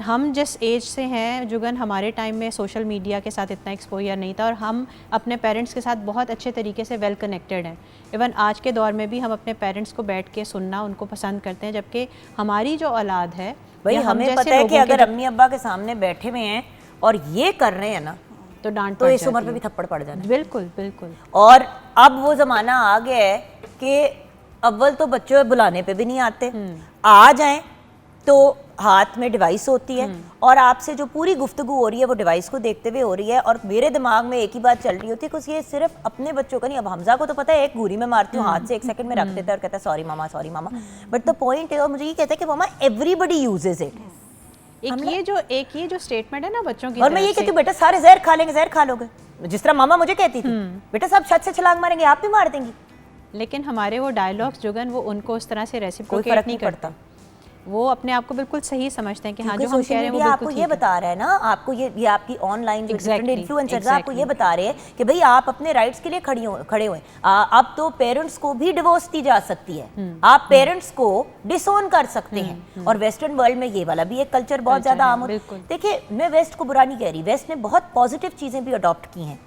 हम जिस एज से हैं जुगन, हमारे टाइम में सोशल मीडिया के साथ इतना एक्सपोजर नहीं था और हम अपने पेरेंट्स के साथ बहुत अच्छे तरीके से वेल कनेक्टेड हैं। इवन आज के दौर में भी हम अपने पेरेंट्स को बैठ के सुनना उनको पसंद करते हैं, जबकि हमारी जो औलाद है भाई हमें पता है कि अगर अम्मी अब्बा के सामने बैठे हुए हैं और ये कर रहे हैं ना तो डांट तो इस उम्र पे भी थप्पड़ पड़ जाना। बिल्कुल बिल्कुल। और अब वो ज़माना आ गया है कि अव्वल तो बच्चों बुलाने पे भी नहीं आते, आ जाएं तो हाथ में डिवाइस होती है और आपसे जो पूरी गुफ्तगू हो रही है वो डिवाइस को देखते हुए हो रही है। और मेरे दिमाग में एक ही बात चल रही होती है कि ये सिर्फ अपने बच्चों का नहीं, अब हमजा को तो पता है एक घूरी में मारती हूँ हाथ से 1 सेकंड में रख देता है और कहता है sorry mama, but the point है, और मुझे ये कहता है कि मामा एवरीबडी यूजेस इट। एक ये जो स्टेटमेंट है ना बच्चों की, और मैं ये कहती हूँ बेटा सारे जहर खा लेंगे, जहर खा लोगे, जिस तरह मामा मुझे कहती थी बेटा सब छत से छलांग मारेंगे आप भी मार देंगी। लेकिन हमारे वो डायलॉग्स जुगन वो उनको उस तरह से कोई रेसिप्रोकेट फर्क नहीं करता, वो अपने आप को बिल्कुल सही समझते हैं कि हाँ जो हम सोशल कह रहे हैं वो मीडिया बिल्कुल आपको ये बता रहा है ना, आपको ये आपकी ऑनलाइन जो डिफरेंट इन्फ्लुएंसर्स आपको ये exactly. बता रहे हैं कि भाई आप अपने राइट्स के लिए खड़े हुए। अब तो पेरेंट्स को भी डिवोर्स दी जा सकती है, आप पेरेंट्स को डिसोन कर सकते हैं और वेस्टर्न वर्ल्ड में ये वाला भी एक कल्चर बहुत ज्यादा आम है। देखिए मैं वेस्ट को बुरा नहीं कह रही, वेस्ट ने बहुत पॉजिटिव चीजें भी अडॉप्ट की हैं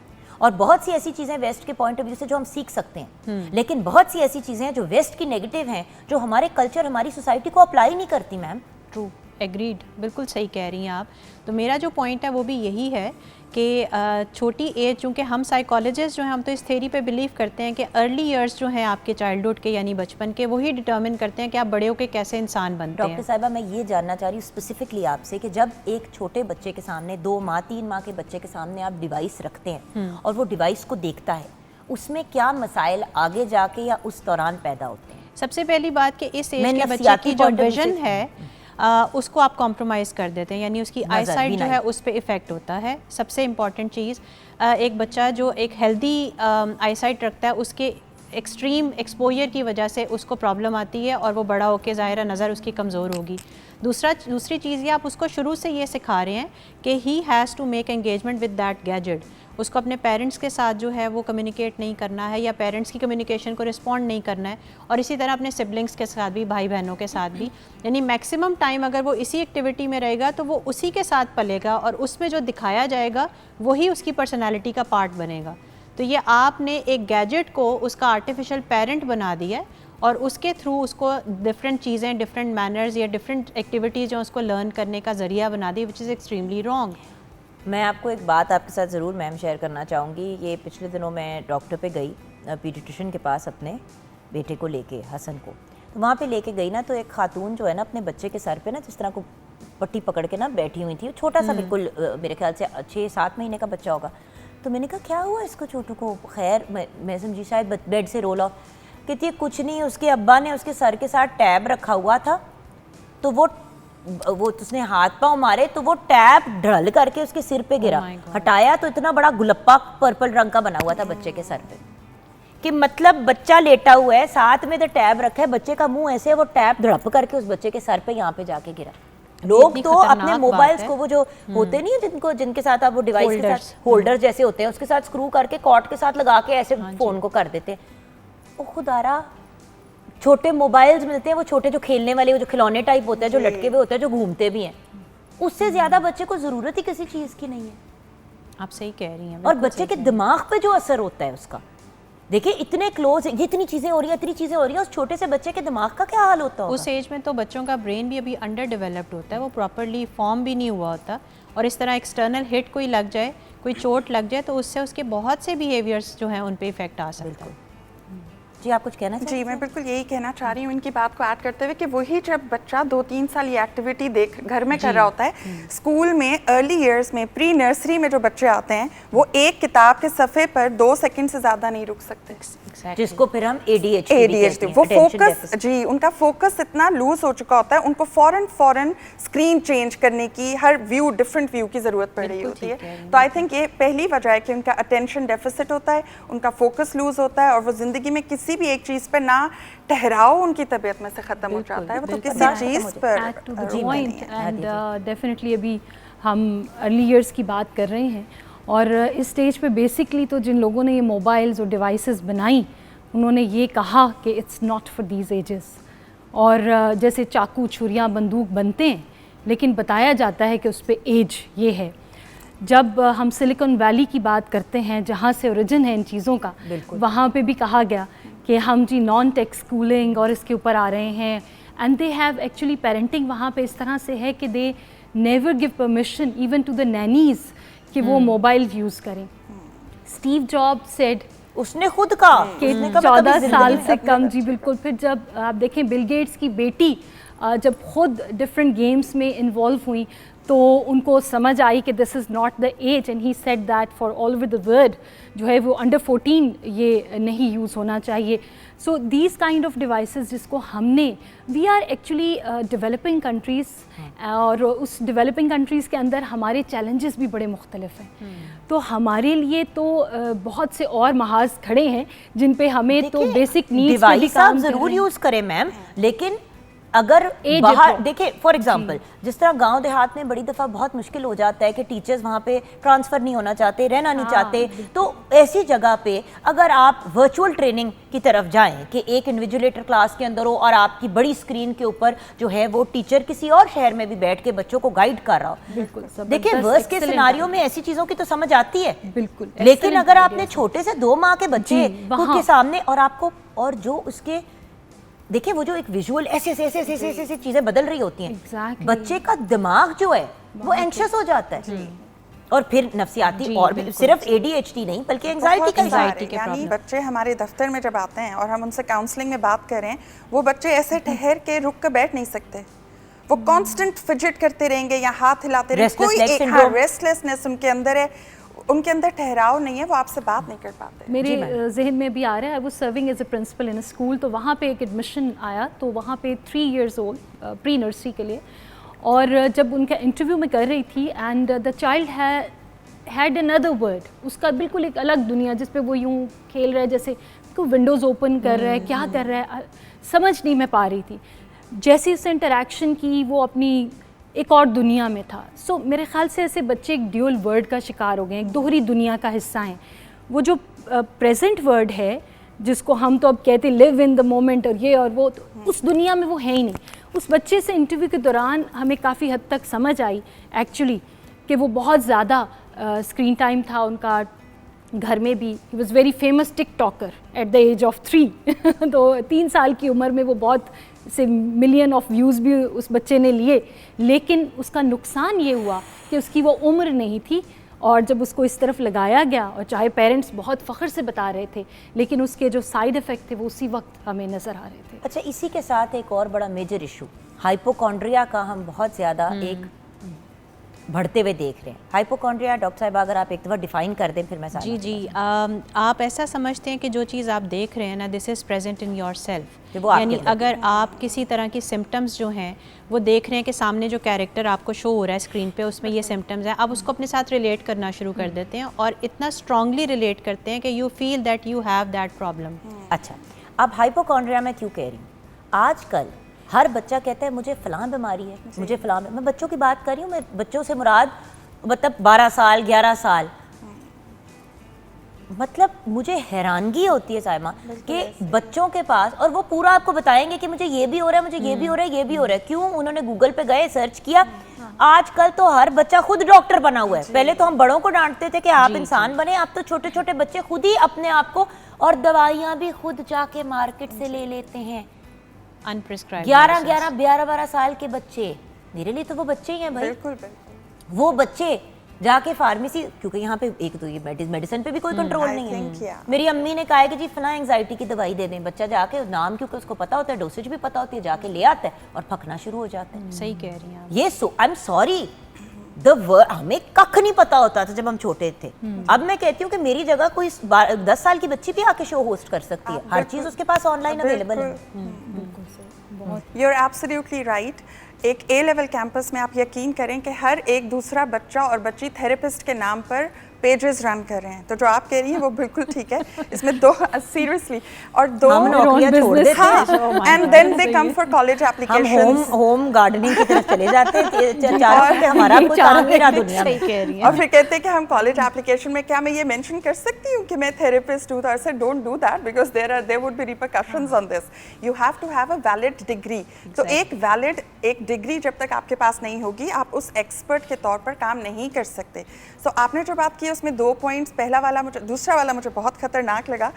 और बहुत सी ऐसी चीज़ें वेस्ट के पॉइंट ऑफ व्यू से जो हम सीख सकते हैं, लेकिन बहुत सी ऐसी चीज़ें हैं जो वेस्ट की नेगेटिव हैं जो हमारे कल्चर हमारी सोसाइटी को अप्लाई नहीं करती। मैम ट्रू, एग्रीड, बिल्कुल सही कह रही हैं आप। तो मेरा जो पॉइंट है वो भी यही है कि छोटी एज, चूँकि हम साइकोलॉजिस्ट जो हैं हम तो इस थ्योरी पे बिलीव करते हैं कि अर्ली ईयर्स जो हैं आपके चाइल्डहुड के यानी बचपन के, वही डिटर्मिन करते हैं कि आप बड़े होकर कैसे इंसान बनते हैं। डॉक्टर साहिबा मैं ये जानना चाह रही हूँ स्पेसिफिकली आपसे कि जब एक छोटे बच्चे के सामने 2 माह 3 माह के बच्चे के सामने आप डिवाइस रखते हैं और वो डिवाइस को देखता है, उसमें क्या मसाइल आगे जाके या उस दौरान पैदा होते हैं? सबसे पहली बात कि इस एज के बच्चे की जो विजन है उसको आप कॉम्प्रोमाइज़ कर देते हैं, यानी उसकी आई साइट जो है उस पर इफ़ेक्ट होता है। सबसे इम्पॉर्टेंट चीज़, एक बच्चा जो एक हेल्दी आई साइट रखता है उसके एक्सट्रीम एक्सपोजर की वजह से उसको प्रॉब्लम आती है और वो बड़ा होकर ज़ाहिर नज़र उसकी कमज़ोर होगी। दूसरी चीज़ ये आप उसको शुरू से ये सिखा रहे हैं कि he has to make engagement with that gadget. उसको अपने पेरेंट्स के साथ जो है वो कम्युनिकेट नहीं करना है या पेरेंट्स की कम्युनिकेशन को रिस्पॉन्ड नहीं करना है, और इसी तरह अपने सिबलिंग्स के साथ भी, भाई बहनों के साथ भी, यानी मैक्सिमम टाइम अगर वो इसी एक्टिविटी में रहेगा तो वो उसी के साथ पलेगा और उसमें जो दिखाया जाएगा वही उसकी पर्सनैलिटी का पार्ट बनेगा। तो ये आपने एक गैजेट को उसका आर्टिफिशियल पेरेंट बना दिया और उसके थ्रू उसको डिफरेंट चीज़ें, डिफरेंट मैनर्स या डिफरेंट एक्टिविटीज़ जो उसको लर्न करने का ज़रिया बना दी, विच इज़ एक्सट्रीमली रॉन्ग। मैं आपको एक बात आपके साथ ज़रूर मैम शेयर करना चाहूँगी। ये पिछले दिनों मैं डॉक्टर पे गई, पीडियाट्रिशियन के पास अपने बेटे को लेके, हसन को, तो वहाँ पे लेके गई ना, तो एक खातून जो है ना अपने बच्चे के सर पे ना जिस तरह को पट्टी पकड़ के ना बैठी हुई थी, छोटा सा बिल्कुल मेरे ख्याल से 6-7 महीने का बच्चा होगा। तो मैंने कहा क्या हुआ इसको छोटू को? खैर मैं समझी शायद बेड से रोल ऑफ। कहती है कुछ नहीं, उसके अब्बा ने उसके सर के साथ टैब रखा हुआ था तो वो उसने हाथ पांव मारे तो वो टैब ढल करके उसके सिर पे गिरा। हटाया तो इतना बड़ा गुलप्पा पर्पल रंग का बना हुआ था बच्चे के सर पे, कि मतलब बच्चा लेटा हुआ है, साथ में तो टैब रखा है, बच्चे का मुंह ऐसे है, वो टैब धड़प करके उस बच्चे के सर पे यहाँ पे जाके गिरा। लोग तो अपने मोबाइल्स को, वो जो होते नहीं है जिनके साथ आप वो डिवाइस के साथ होल्डर जैसे होते हैं उसके साथ स्क्रू करके कॉर्ड के साथ लगा के ऐसे फोन को कर देते हैं। ओ खुदारा, छोटे मोबाइल्स मिलते हैं, वो छोटे जो खेलने वाले, वो जो खिलौने टाइप होते हैं, जो लटके हुए होते हैं, जो घूमते भी हैं, उससे ज्यादा बच्चे को जरूरत ही किसी चीज की नहीं है। आप सही कह रही हैं। और बच्चे के दिमाग पे जो असर होता है उसका, देखिए इतने क्लोज, ये इतनी चीजें हो रही है, उस छोटे से बच्चे के दिमाग का क्या हाल होता होगा? उस एज में तो बच्चों का ब्रेन भी अभी अंडर डेवलप्ड होता है, वो प्रॉपरली फॉर्म भी नहीं हुआ होता, और इस तरह एक्सटर्नल हिट कोई लग जाए, कोई चोट लग जाए तो उससे उसके बहुत से बिहेवियर्स जो हैं उन पे इफेक्ट आ सकता है। जी आप कुछ कहना चाहते जी, मैं बिल्कुल यही कहना चाह रही हूँ इनकी बात को ऐड करते हुए कि वही जब बच्चा 2-3 साल ये एक्टिविटी देख घर में कर रहा होता है, स्कूल में अर्ली इयर्स में प्री नर्सरी में जो बच्चे आते हैं वो एक किताब के सफ़े पर 2 सेकंड से ज़्यादा नहीं रुक सकते। जिसको फिर हम ADHD वो फोकस, जी उनका फोकस इतना लूज हो चुका होता है, उनको फौरन स्क्रीन चेंज करने की, हर व्यू डिफरेंट व्यू की ज़रूरत पड़ रही होती है। तो आई थिंक ये पहली वजह है कि उनका अटेंशन डेफिसिट होता है, उनका फोकस लूज होता है और वो ज़िंदगी में किसी भी एक चीज़ पर ना ठहराव उनकी तबीयत में से ख़त्म हो जाता है, वो तो किसी चीज़ पर एंड डेफिनेटली अभी हम अर्ली ईयर्स की बात कर रहे हैं और इस स्टेज पे बेसिकली तो जिन लोगों ने ये मोबाइल्स और डिवाइसेस बनाई उन्होंने ये कहा कि it's not for these ages. और जैसे चाकू छुरियाँ बंदूक बनते हैं लेकिन बताया जाता है कि उस पर एज ये है। जब हम सिलिकॉन वैली की बात करते हैं जहाँ से ओरिजिन है इन चीज़ों का, वहाँ पे भी कहा गया कि हम जी नॉन टेक स्कूलिंग और इसके ऊपर आ रहे हैं and they have actually parenting वहाँ पे इस तरह से है कि they never give permission even to the nannies कि वो मोबाइल यूज़ करें। स्टीव जॉब्स सेड, उसने खुद कहा कि 14 साल से कम, जी बिल्कुल। फिर जब आप देखें बिल गेट्स की बेटी जब खुद डिफरेंट गेम्स में इन्वॉल्व हुई तो उनको समझ आई कि this is not the age and he said that for all over the world जो है वो अंडर 14 ये नहीं यूज़ होना चाहिए। So these kind of devices जिसको हमने, we are actually developing countries और उस डेवलपिंग कंट्रीज़ के अंदर हमारे चैलेंजेस भी बड़े मुख्तलिफ हैं। तो हमारे लिए तो बहुत से और महाज खड़े हैं जिन पे हमें तो बेसिक नीड्स पे भी काम ज़रूर यूज़ करें मैम, लेकिन अगर बाहर देखें फॉर एग्जांपल जिस तरह गांव देहात में बड़ी दफ़ा बहुत मुश्किल हो जाता है कि टीचर्स वहाँ पे ट्रांसफ़र नहीं होना चाहते, रहना नहीं चाहते, तो ऐसी जगह पे अगर आप वर्चुअल ट्रेनिंग की तरफ जाएं कि एक इन्विजिलेटर क्लास के अंदर हो और आपकी बड़ी स्क्रीन के ऊपर जो है वो टीचर किसी और शहर में भी बैठ के बच्चों को गाइड कर रहा हो। देखिए वर्स्ट के सिनारियो में ऐसी चीज़ों की तो समझ आती है बिल्कुल, लेकिन अगर आपने छोटे से 2 माह के बच्चे के सामने और आपको और जो उसके देखिए वो जो एक विजुअल ऐसे चीजें बदल रही होती हैं, बच्चे का दिमाग जो है वो एंग्शियस हो जाता है और फिर नफसियाती और भी सिर्फ ADHD नहीं बल्कि एंजाइटी के यानी बच्चे हमारे दफ्तर में जब आते हैं और हम उनसे काउंसलिंग में बात करें, वो बच्चे ऐसे ठहर के रुक कर बैठ नहीं सकते, वो कांस्टेंट फिजिट करते रहेंगे या हाथ हिलाते रहेंगे, कोई एक रेस्टलेसनेस उनके अंदर है, उनके अंदर ठहराव नहीं है, वो आपसे बात नहीं कर पाते। मेरे जहन में भी आ रहा है, वो serving as a principal in a school, तो वहाँ पे एक एडमिशन आया, तो वहाँ पे 3 years ओल्ड प्री नर्सरी के लिए, और जब उनका इंटरव्यू में कर रही थी and the child had another word, उसका बिल्कुल एक अलग दुनिया जिस पे वो यूँ खेल रहा है जैसे को विंडोज़ ओपन कर रहा है, क्या कर रहा है समझ नहीं मैं पा रही थी। जैसे उससे इंटरेक्शन की वो अपनी एक और दुनिया में था। सो मेरे ख्याल से ऐसे बच्चे एक ड्यूअल वर्ड का शिकार हो गए, एक दोहरी दुनिया का हिस्सा हैं। वो जो प्रेजेंट वर्ड है जिसको हम तो अब कहते लिव इन द मोमेंट और ये और वो, तो उस दुनिया में वो है ही नहीं। उस बच्चे से इंटरव्यू के दौरान हमें काफ़ी हद तक समझ आई एक्चुअली कि वो बहुत ज़्यादा स्क्रीन टाइम था उनका घर में भी। He was very famous TikToker at the age of 3 तो 3 साल की उम्र में वो बहुत से मिलियन ऑफ व्यूज़ भी उस बच्चे ने लिए, लेकिन उसका नुकसान ये हुआ कि उसकी वो उम्र नहीं थी और जब उसको इस तरफ लगाया गया और चाहे पेरेंट्स बहुत फ़ख्र से बता रहे थे लेकिन उसके जो साइड इफ़ेक्ट थे वो उसी वक्त हमें नज़र आ रहे थे। अच्छा, इसी के साथ एक और बड़ा मेजर इशू हाइपोकॉन्ड्रिया का हम बहुत ज़्यादा एक बढ़ते हुए देख रहे हैं। हाइपोकॉन्ड्रिया डॉक्टर साहब अगर आप एक दफ़ा डिफ़ाइन कर दें फिर मैं जी जी आप ऐसा समझते हैं कि जो चीज़ आप देख रहे हैं ना, this is present in your self, यानी अगर आप किसी तरह की सिम्टम्स जो हैं वो देख रहे हैं कि सामने जो कैरेक्टर आपको शो हो रहा है स्क्रीन पे उसमें ये सिम्टम्स हैं, आप उसको अपने साथ रिलेट करना शुरू कर देते हैं और इतना स्ट्रांगली रिलेट करते हैं कि you feel that you have that problem. अच्छा, अब हाइपोकॉन्ड्रिया मैं क्यों कह रही हूँ, आजकल हर बच्चा कहता है मुझे फ़लाँ बीमारी है, मुझे फ़लाँ, मैं बच्चों की बात कर रही हूँ, मैं बच्चों से मुराद मतलब 12 साल 11 साल, मतलब मुझे हैरानगी होती है साइमा कि बच्चों के पास, और वो पूरा आपको बताएंगे कि मुझे ये भी हो रहा है, मुझे ये भी हो रहा है, ये भी हो रहा है। क्यों? उन्होंने गूगल पे गए, सर्च किया। आजकल तो हर बच्चा खुद डॉक्टर बना हुआ है। पहले तो हम बड़ों को डांटते थे कि आप इंसान बने, आप तो छोटे छोटे बच्चे खुद ही अपने आप को, और दवाइयाँ भी खुद जाके मार्केट से ले लेते हैं। अनप्रिस्क्राइब्ड 11-12 साल के बच्चे, मेरे लिए तो वो बच्चे ही हैं भाई। बिल्कुल बिल्कुल। वो बच्चे जाके फार्मेसी, क्योंकि यहाँ पे एक तो ये मेडिसिन पे भी कोई कंट्रोल I नहीं think, है। yeah. मेरी अम्मी ने कहा है कि जी फला एंग्जाइटी की दवाई दे दें, बच्चा जाके नाम क्योंकि उसको पता होता है, डोसेज भी पता होती है, जाके ले आता है और फकना शुरू हो जाता है। सही कह रही हैं आप। ये आई एम सॉरी हमें कख नहीं पता होता था जब हम छोटे थे। अब मैं कहती हूँ कि मेरी जगह कोई 10 साल की बच्ची भी आके शो होस्ट कर सकती है, हर चीज उसके पास ऑनलाइन अवेलेबल है। You are absolutely right. एक ए लेवल कैंपस में आप यकीन करें कि हर एक दूसरा बच्चा और बच्ची थेरेपिस्ट के नाम पर पेजेस रन कर रहे हैं, तो जो आप कह रही हैं वो बिल्कुल ठीक है। इसमें दो सीरियसली और दो हम नौकरियां छोड़ देते हैं and then they come for college हम एप्लीकेशंस होम गार्डनिंग की तरफ चले जाते हैं, चारों से हमारा कोई काम नहीं रहा दुनिया सही में। कह रही हैं। और फिर कहते हैं कि हम कॉलेज एप्लीकेशन में क्या मैं ये मेंशन कर सकती हूँ कि मैं थेरेपिस्ट हूँ, तो ऐसे don't do that because there would be repercussions on this. You have to have a valid degree. तो एक वैलिड एक डिग्री जब तक आपके पास नहीं होगी आप उस एक्सपर्ट के तौर पर काम नहीं कर सकते। सो आपने जो बात की उसमें 2 पॉइंट्स, पहला वाला दूसरा वाला मुझे बहुत खतरनाक लगा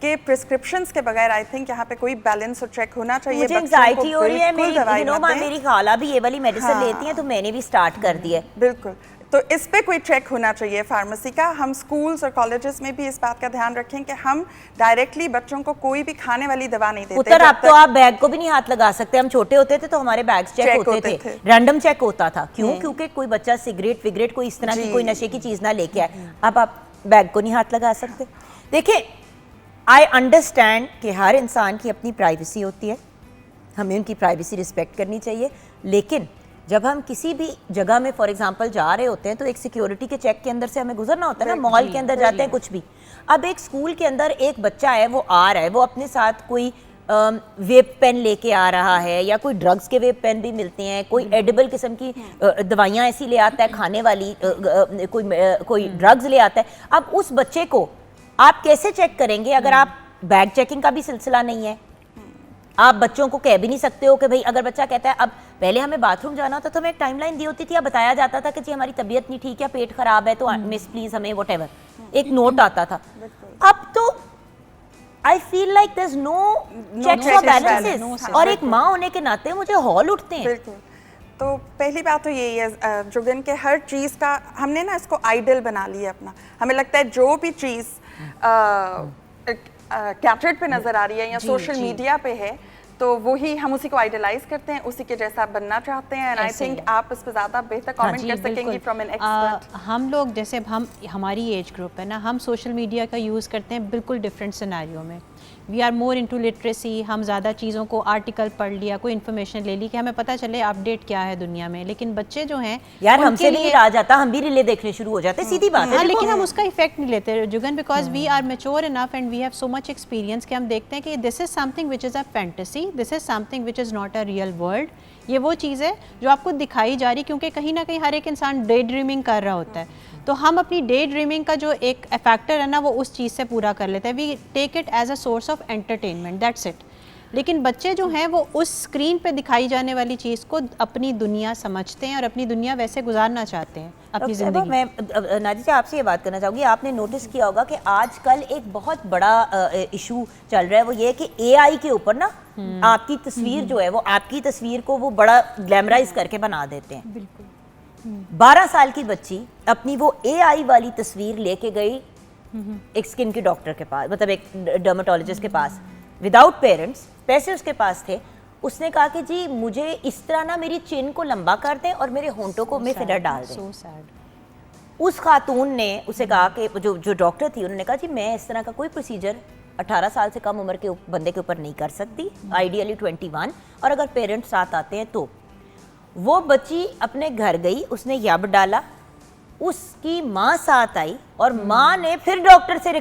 कि प्रिस्क्रिप्शंस के बगैर आई थिंक यहाँ पे कोई बैलेंस और चेक होना चाहिए। मुझे बच्चों को एंजाइटी हो रही है, बिल्कुल दवाई मत दें। मेरी खाला भी ये वाली मेडिसिन हाँ। लेती है, तो मैंने भी स्टार्ट कर दी है। बिल्कुल, तो इस पे कोई चेक होना चाहिए फार्मेसी का। हम स्कूल्स और कॉलेजेस में भी इस बात का ध्यान रखें कि हम डायरेक्टली बच्चों को कोई भी खाने वाली दवा नहीं देते। पुत्र जब आप तो तक- आप बैग को भी नहीं हाथ लगा सकते। हम छोटे होते थे तो हमारे बैग्स चेक चेक होते होते थे, थे। रैंडम चेक होता था। क्यों? क्योंकि कोई बच्चा सिगरेट विगरेट कोई इस तरह की जी। कोई नशे की चीज ना लेके आए। अब आप बैग को नहीं हाथ लगा सकते। देखिए, आई अंडरस्टैंड कि हर इंसान की अपनी प्राइवेसी होती है, हमें उनकी प्राइवेसी रिस्पेक्ट करनी चाहिए, लेकिन जब हम किसी भी जगह में फॉर एग्जांपल जा रहे होते हैं तो एक सिक्योरिटी के चेक के अंदर से हमें गुजरना होता है ना। मॉल के अंदर जाते हैं कुछ भी, अब एक स्कूल के अंदर एक बच्चा है, वो आ रहा है, वो अपने साथ कोई वेब पेन लेके आ रहा है, या कोई ड्रग्स के वेब पेन भी मिलते हैं, कोई एडिबल किस्म की दवाइयाँ ऐसी ले आता है खाने वाली, कोई ड्रग्स ले आता है। अब उस बच्चे को आप कैसे चेक करेंगे अगर आप बैग चेकिंग का भी सिलसिला नहीं है? आप बच्चों को कह भी नहीं सकते हो कि भाई अगर बच्चा कहता है, अब पहले हमें बाथरूम जाना होता तो हमें एक टाइमलाइन दी होती थी, या बताया जाता था कि जी हमारी तबीयत नहीं ठीक है, पेट खराब है, तो मिस प्लीज हमें व्हाटएवर एक नोट आता था। अब तो I feel like there is no checks और बैलेंसेस, और एक माँ होने के नाते मुझे हॉल उठते हैं। बिल्कुल। तो पहली बात तो यही है जुगन के हर चीज़ का हमने ना इसको आइडल बना लिया अपना। हमें लगता है जो भी चीज़ कैटरेट पे नजर आ रही है या सोशल मीडिया पे है तो वही हम उसी को आइडलाइज करते हैं, उसी के जैसा बनना चाहते हैं। एंड आई थिंक आप इस पे ज़्यादा बेहतर कमेंट कर सकेंगी फ्रॉम एन एक्सपर्ट। हम लोग जैसे हमारी एज ग्रुप है ना, हम सोशल मीडिया का यूज़ करते हैं बिल्कुल डिफरेंट सिनेरियो में। We are more into literacy. हम ज़्यादा चीज़ों को आर्टिकल पढ़ लिया, कोई इन्फॉर्मेशन ले ली कि हमें पता चले अपडेट क्या है दुनिया में। लेकिन बच्चे जो हैं यार उनके हमसे भी नहीं रहा जाता, हम भी रिले देखने शुरू हो जाते, सीधी बात है। हाँ, लेकिन हम उसका इफेक्ट नहीं लेते जुगन, because we are mature enough and we have so much experience कि हम देखते हैं कि this is something which is a fantasy, this is something which is not a real world. ये वो चीज़ है जो आपको दिखाई जा रही, क्योंकि कहीं ना कहीं हर एक इंसान डे ड्रीमिंग कर रहा होता है, तो हम अपनी डे ड्रीमिंग का जो एक फैक्टर है ना वो उस चीज़ से पूरा कर लेते हैं। We take it as a source of entertainment, that's it. लेकिन बच्चे जो हैं वो उस स्क्रीन पे दिखाई जाने वाली चीज़ को अपनी दुनिया समझते हैं और अपनी दुनिया वैसे गुजारना चाहते हैं अपनी ज़िंदगी। मैं नाजी जी आपसे ये बात करना चाहूँगी, आपने नोटिस किया होगा कि आजकल एक बहुत बड़ा इशू चल रहा है, वो ये है कि एआई के ऊपर ना आपकी तस्वीर जो है वो आपकी तस्वीर को वो बड़ा ग्लैमराइज करके बना देते हैं। बिल्कुल। 12 साल की बच्ची अपनी वो एआई वाली तस्वीर लेके गई एक स्किन के डॉक्टर के पास, मतलब एक डर्मेटोलॉजिस्ट के पास, विदाउट पेरेंट्स, पैसे उसके पास थे। उसने कहा कि जी मुझे इस तरह ना मेरी चिन को लंबा कर दें और मेरे होंठों को में फिलर डाल दें। So sad. उस खातून ने उसे कहा कि जो डॉक्टर थी उन्होंने कहा जी मैं इस तरह का कोई प्रोसीजर 18 साल से कम उम्र के बंदे के ऊपर नहीं कर सकती, आइडियली 21, और अगर पेरेंट्स साथ आते हैं तो। वो बच्ची अपने घर गई, उसने यब डाला, उसकी माँ साथ आई और माँ ने फिर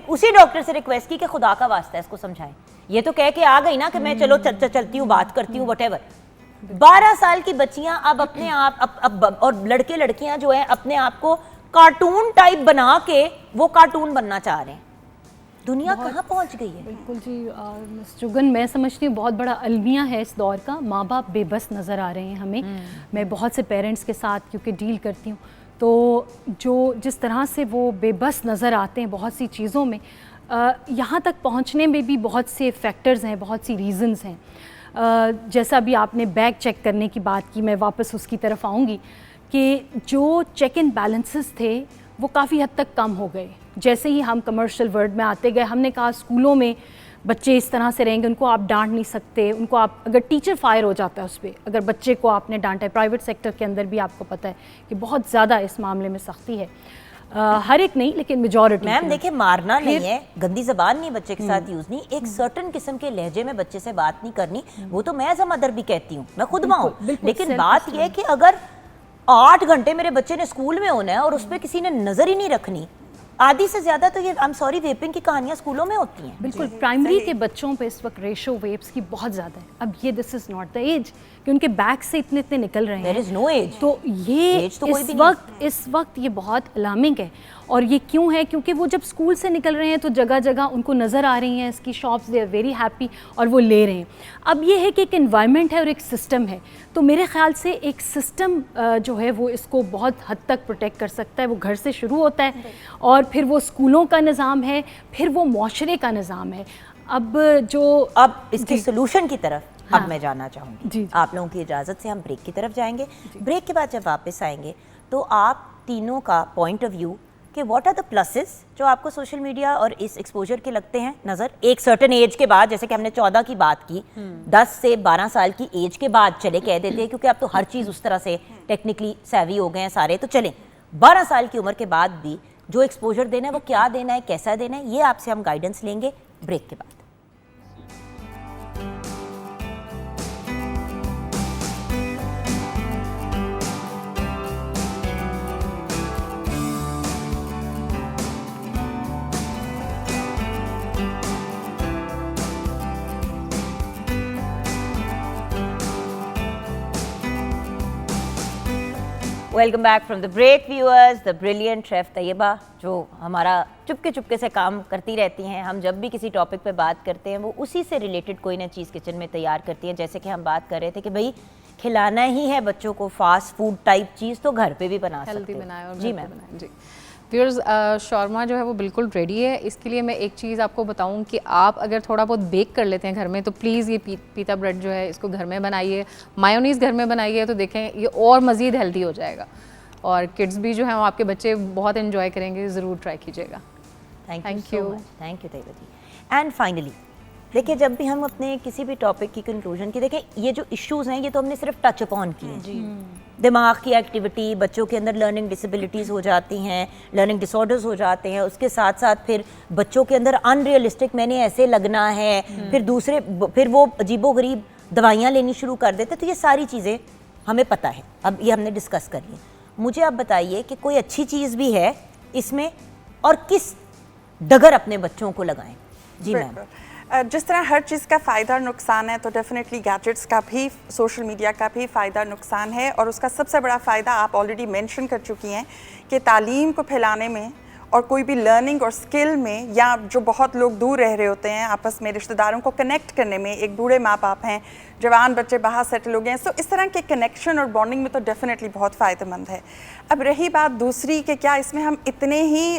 उसी डॉक्टर से रिक्वेस्ट की कि खुदा का वास्ता है इसको समझाएं। ये तो कह के आ गई ना कि मैं चलो चलती हूँ, बात करती हूँ, व्हाटएवर। 12 साल की बच्चियां अब अपने आप अब और लड़के लड़कियां जो है अपने आप को कार्टून टाइप बना के वो कार्टून बनना चाह रहे हैं। दुनिया कहाँ पहुँच गई है? बिल्कुल जी मिस जुगन, मैं समझती हूँ बहुत बड़ा अलमिया है इस दौर का। माँ बाप बेबस नज़र आ रहे हैं हमें। मैं बहुत से पेरेंट्स के साथ क्योंकि डील करती हूँ, तो जिस तरह से वो बेबस नज़र आते हैं बहुत सी चीज़ों में, यहाँ तक पहुँचने में भी बहुत से फैक्टर्स हैं, बहुत सी रीज़न्स हैं। जैसा अभी आपने बैग चेक करने की बात की, मैं वापस उसकी तरफ आऊँगी कि जो चेक एंड बैलेंसेस थे वो काफ़ी हद तक कम हो गए। जैसे ही हम कमर्शियल वर्ल्ड में आते गए, हमने कहा स्कूलों में बच्चे इस तरह से रहेंगे, उनको आप डांट नहीं सकते, उनको आप, अगर टीचर फायर हो जाता है उस पर, अगर बच्चे को आपने डांटा है, प्राइवेट सेक्टर के अंदर भी आपको पता है कि बहुत ज़्यादा इस मामले में सख्ती है, हर एक नहीं लेकिन मेजॉरिटी। मैम देखिए, मारना नहीं है, गंदी जबान नहीं बच्चे के साथ यूज नहीं, एक सर्टन किस्म के लहजे में बच्चे से बात नहीं करनी, वो तो मैं एज अ मदर भी कहती हूँ, मैं खुद माँ हूँ, लेकिन बात यह है कि अगर 8 घंटे मेरे बच्चे ने स्कूल में होना है और उस पर किसी ने नजर ही नहीं रखनी, आधी से ज्यादा तो ये आई एम सॉरी वेपिंग की कहानियां स्कूलों में होती हैं। बिल्कुल, प्राइमरी के बच्चों पे इस वक्त रेशो वेप्स की बहुत ज़्यादा है। अब ये this is not the age कि उनके बैग से इतने इतने निकल रहे हैं, देयर इज नो एज, तो ये age तो कोई भी नहीं इस वक्त ये बहुत अलार्मिंग है। और ये क्यों है? क्योंकि वो जब स्कूल से निकल रहे हैं तो जगह जगह उनको नज़र आ रही हैं इसकी shops, they are very happy और वो ले रहे हैं। अब ये है कि एक एनवायरनमेंट है और एक सिस्टम है, तो मेरे ख्याल से एक सिस्टम जो है वो इसको बहुत हद तक प्रोटेक्ट कर सकता है। वो घर से शुरू होता है और फिर वो स्कूलों का निज़ाम है, फिर वो मुआशरे का निज़ाम है। अब इसके सोल्यूशन की तरफ अब मैं जाना चाहूँगी। जी। आप लोगों की इजाज़त से हम ब्रेक की तरफ जाएंगे। ब्रेक के बाद जब वापस आएंगे तो आप तीनों का पॉइंट ऑफ व्यू कि व्हाट आर द प्लसेस जो आपको सोशल मीडिया और इस एक्सपोजर के लगते हैं नज़र, एक सर्टेन एज के बाद, जैसे कि हमने 14 की बात की, 10 से 12 साल की एज के बाद चले कह देते हैं क्योंकि अब तो हर चीज़ उस तरह से टेक्निकली सैवी हो गए हैं सारे, तो चलें 12 साल की उम्र के बाद भी जो एक्सपोजर देना है वो क्या देना है, कैसा देना है, ये आपसे हम गाइडेंस लेंगे ब्रेक के बाद। Welcome back from the break viewers. The brilliant chef Tayyaba जो हमारा चुपके से काम करती रहती हैं, हम जब भी किसी टॉपिक पे बात करते हैं वो उसी से रिलेटेड कोई ना चीज़ किचन में तैयार करती हैं। जैसे कि हम बात कर रहे थे कि भाई खिलाना ही है बच्चों को फास्ट फूड टाइप चीज़, तो घर पे भी बना सकते हेल्दी हैं। बनाए और जी घर पे मैम। बनाएं। जी व्यूअर्स, शॉर्मा जो है वो बिल्कुल रेडी है। इसके लिए मैं एक चीज़ आपको बताऊं कि आप अगर थोड़ा बहुत बेक कर लेते हैं घर में तो प्लीज़ ये पीता ब्रेड जो है इसको घर में बनाइए, मायोनीज़ घर में बनाइए, तो देखें ये और मज़ीद हेल्दी हो जाएगा और किड्स भी जो हैं वो आपके बच्चे बहुत एंजॉय करेंगे, ज़रूर ट्राई कीजिएगा। Thank Thank you you. Thank you Tayyaba ji. And finally देखिए, जब भी हम अपने किसी भी टॉपिक की कंक्लूजन की देखें, ये जो इश्यूज़ हैं ये तो हमने सिर्फ टच अपॉन किए हैं। दिमाग की एक्टिविटी, बच्चों के अंदर लर्निंग डिसेबिलिटीज़ हो जाती हैं, लर्निंग डिसऑर्डर्स हो जाते हैं, उसके साथ साथ फिर बच्चों के अंदर अनरियलिस्टिक मैंने ऐसे लगना है, फिर वो अजीबोगरीब दवाइयाँ लेनी शुरू कर देते, तो ये सारी चीज़ें हमें पता है, अब ये हमने डिस्कस कर ली। मुझे आप बताइए कि कोई अच्छी चीज़ भी है इसमें और किस डगर अपने बच्चों को लगाएं। जी मैम। जिस तरह हर चीज़ का फ़ायदा और नुकसान है, तो डेफिनेटली गैजेट्स का भी, सोशल मीडिया का भी फ़ायदा नुकसान है। और उसका सबसे बड़ा फ़ायदा आप ऑलरेडी मेंशन कर चुकी हैं कि तालीम को फैलाने में और कोई भी लर्निंग और स्किल में, या जो बहुत लोग दूर रह रहे होते हैं आपस में रिश्तेदारों को कनेक्ट करने में, एक बूढ़े माँ बाप हैं, जवान बच्चे बाहर सेटल हो गए हैं, सो इस तरह के कनेक्शन और बॉन्डिंग में तो डेफिनेटली बहुत फ़ायदेमंद है। अब रही बात दूसरी कि क्या इसमें हम इतने ही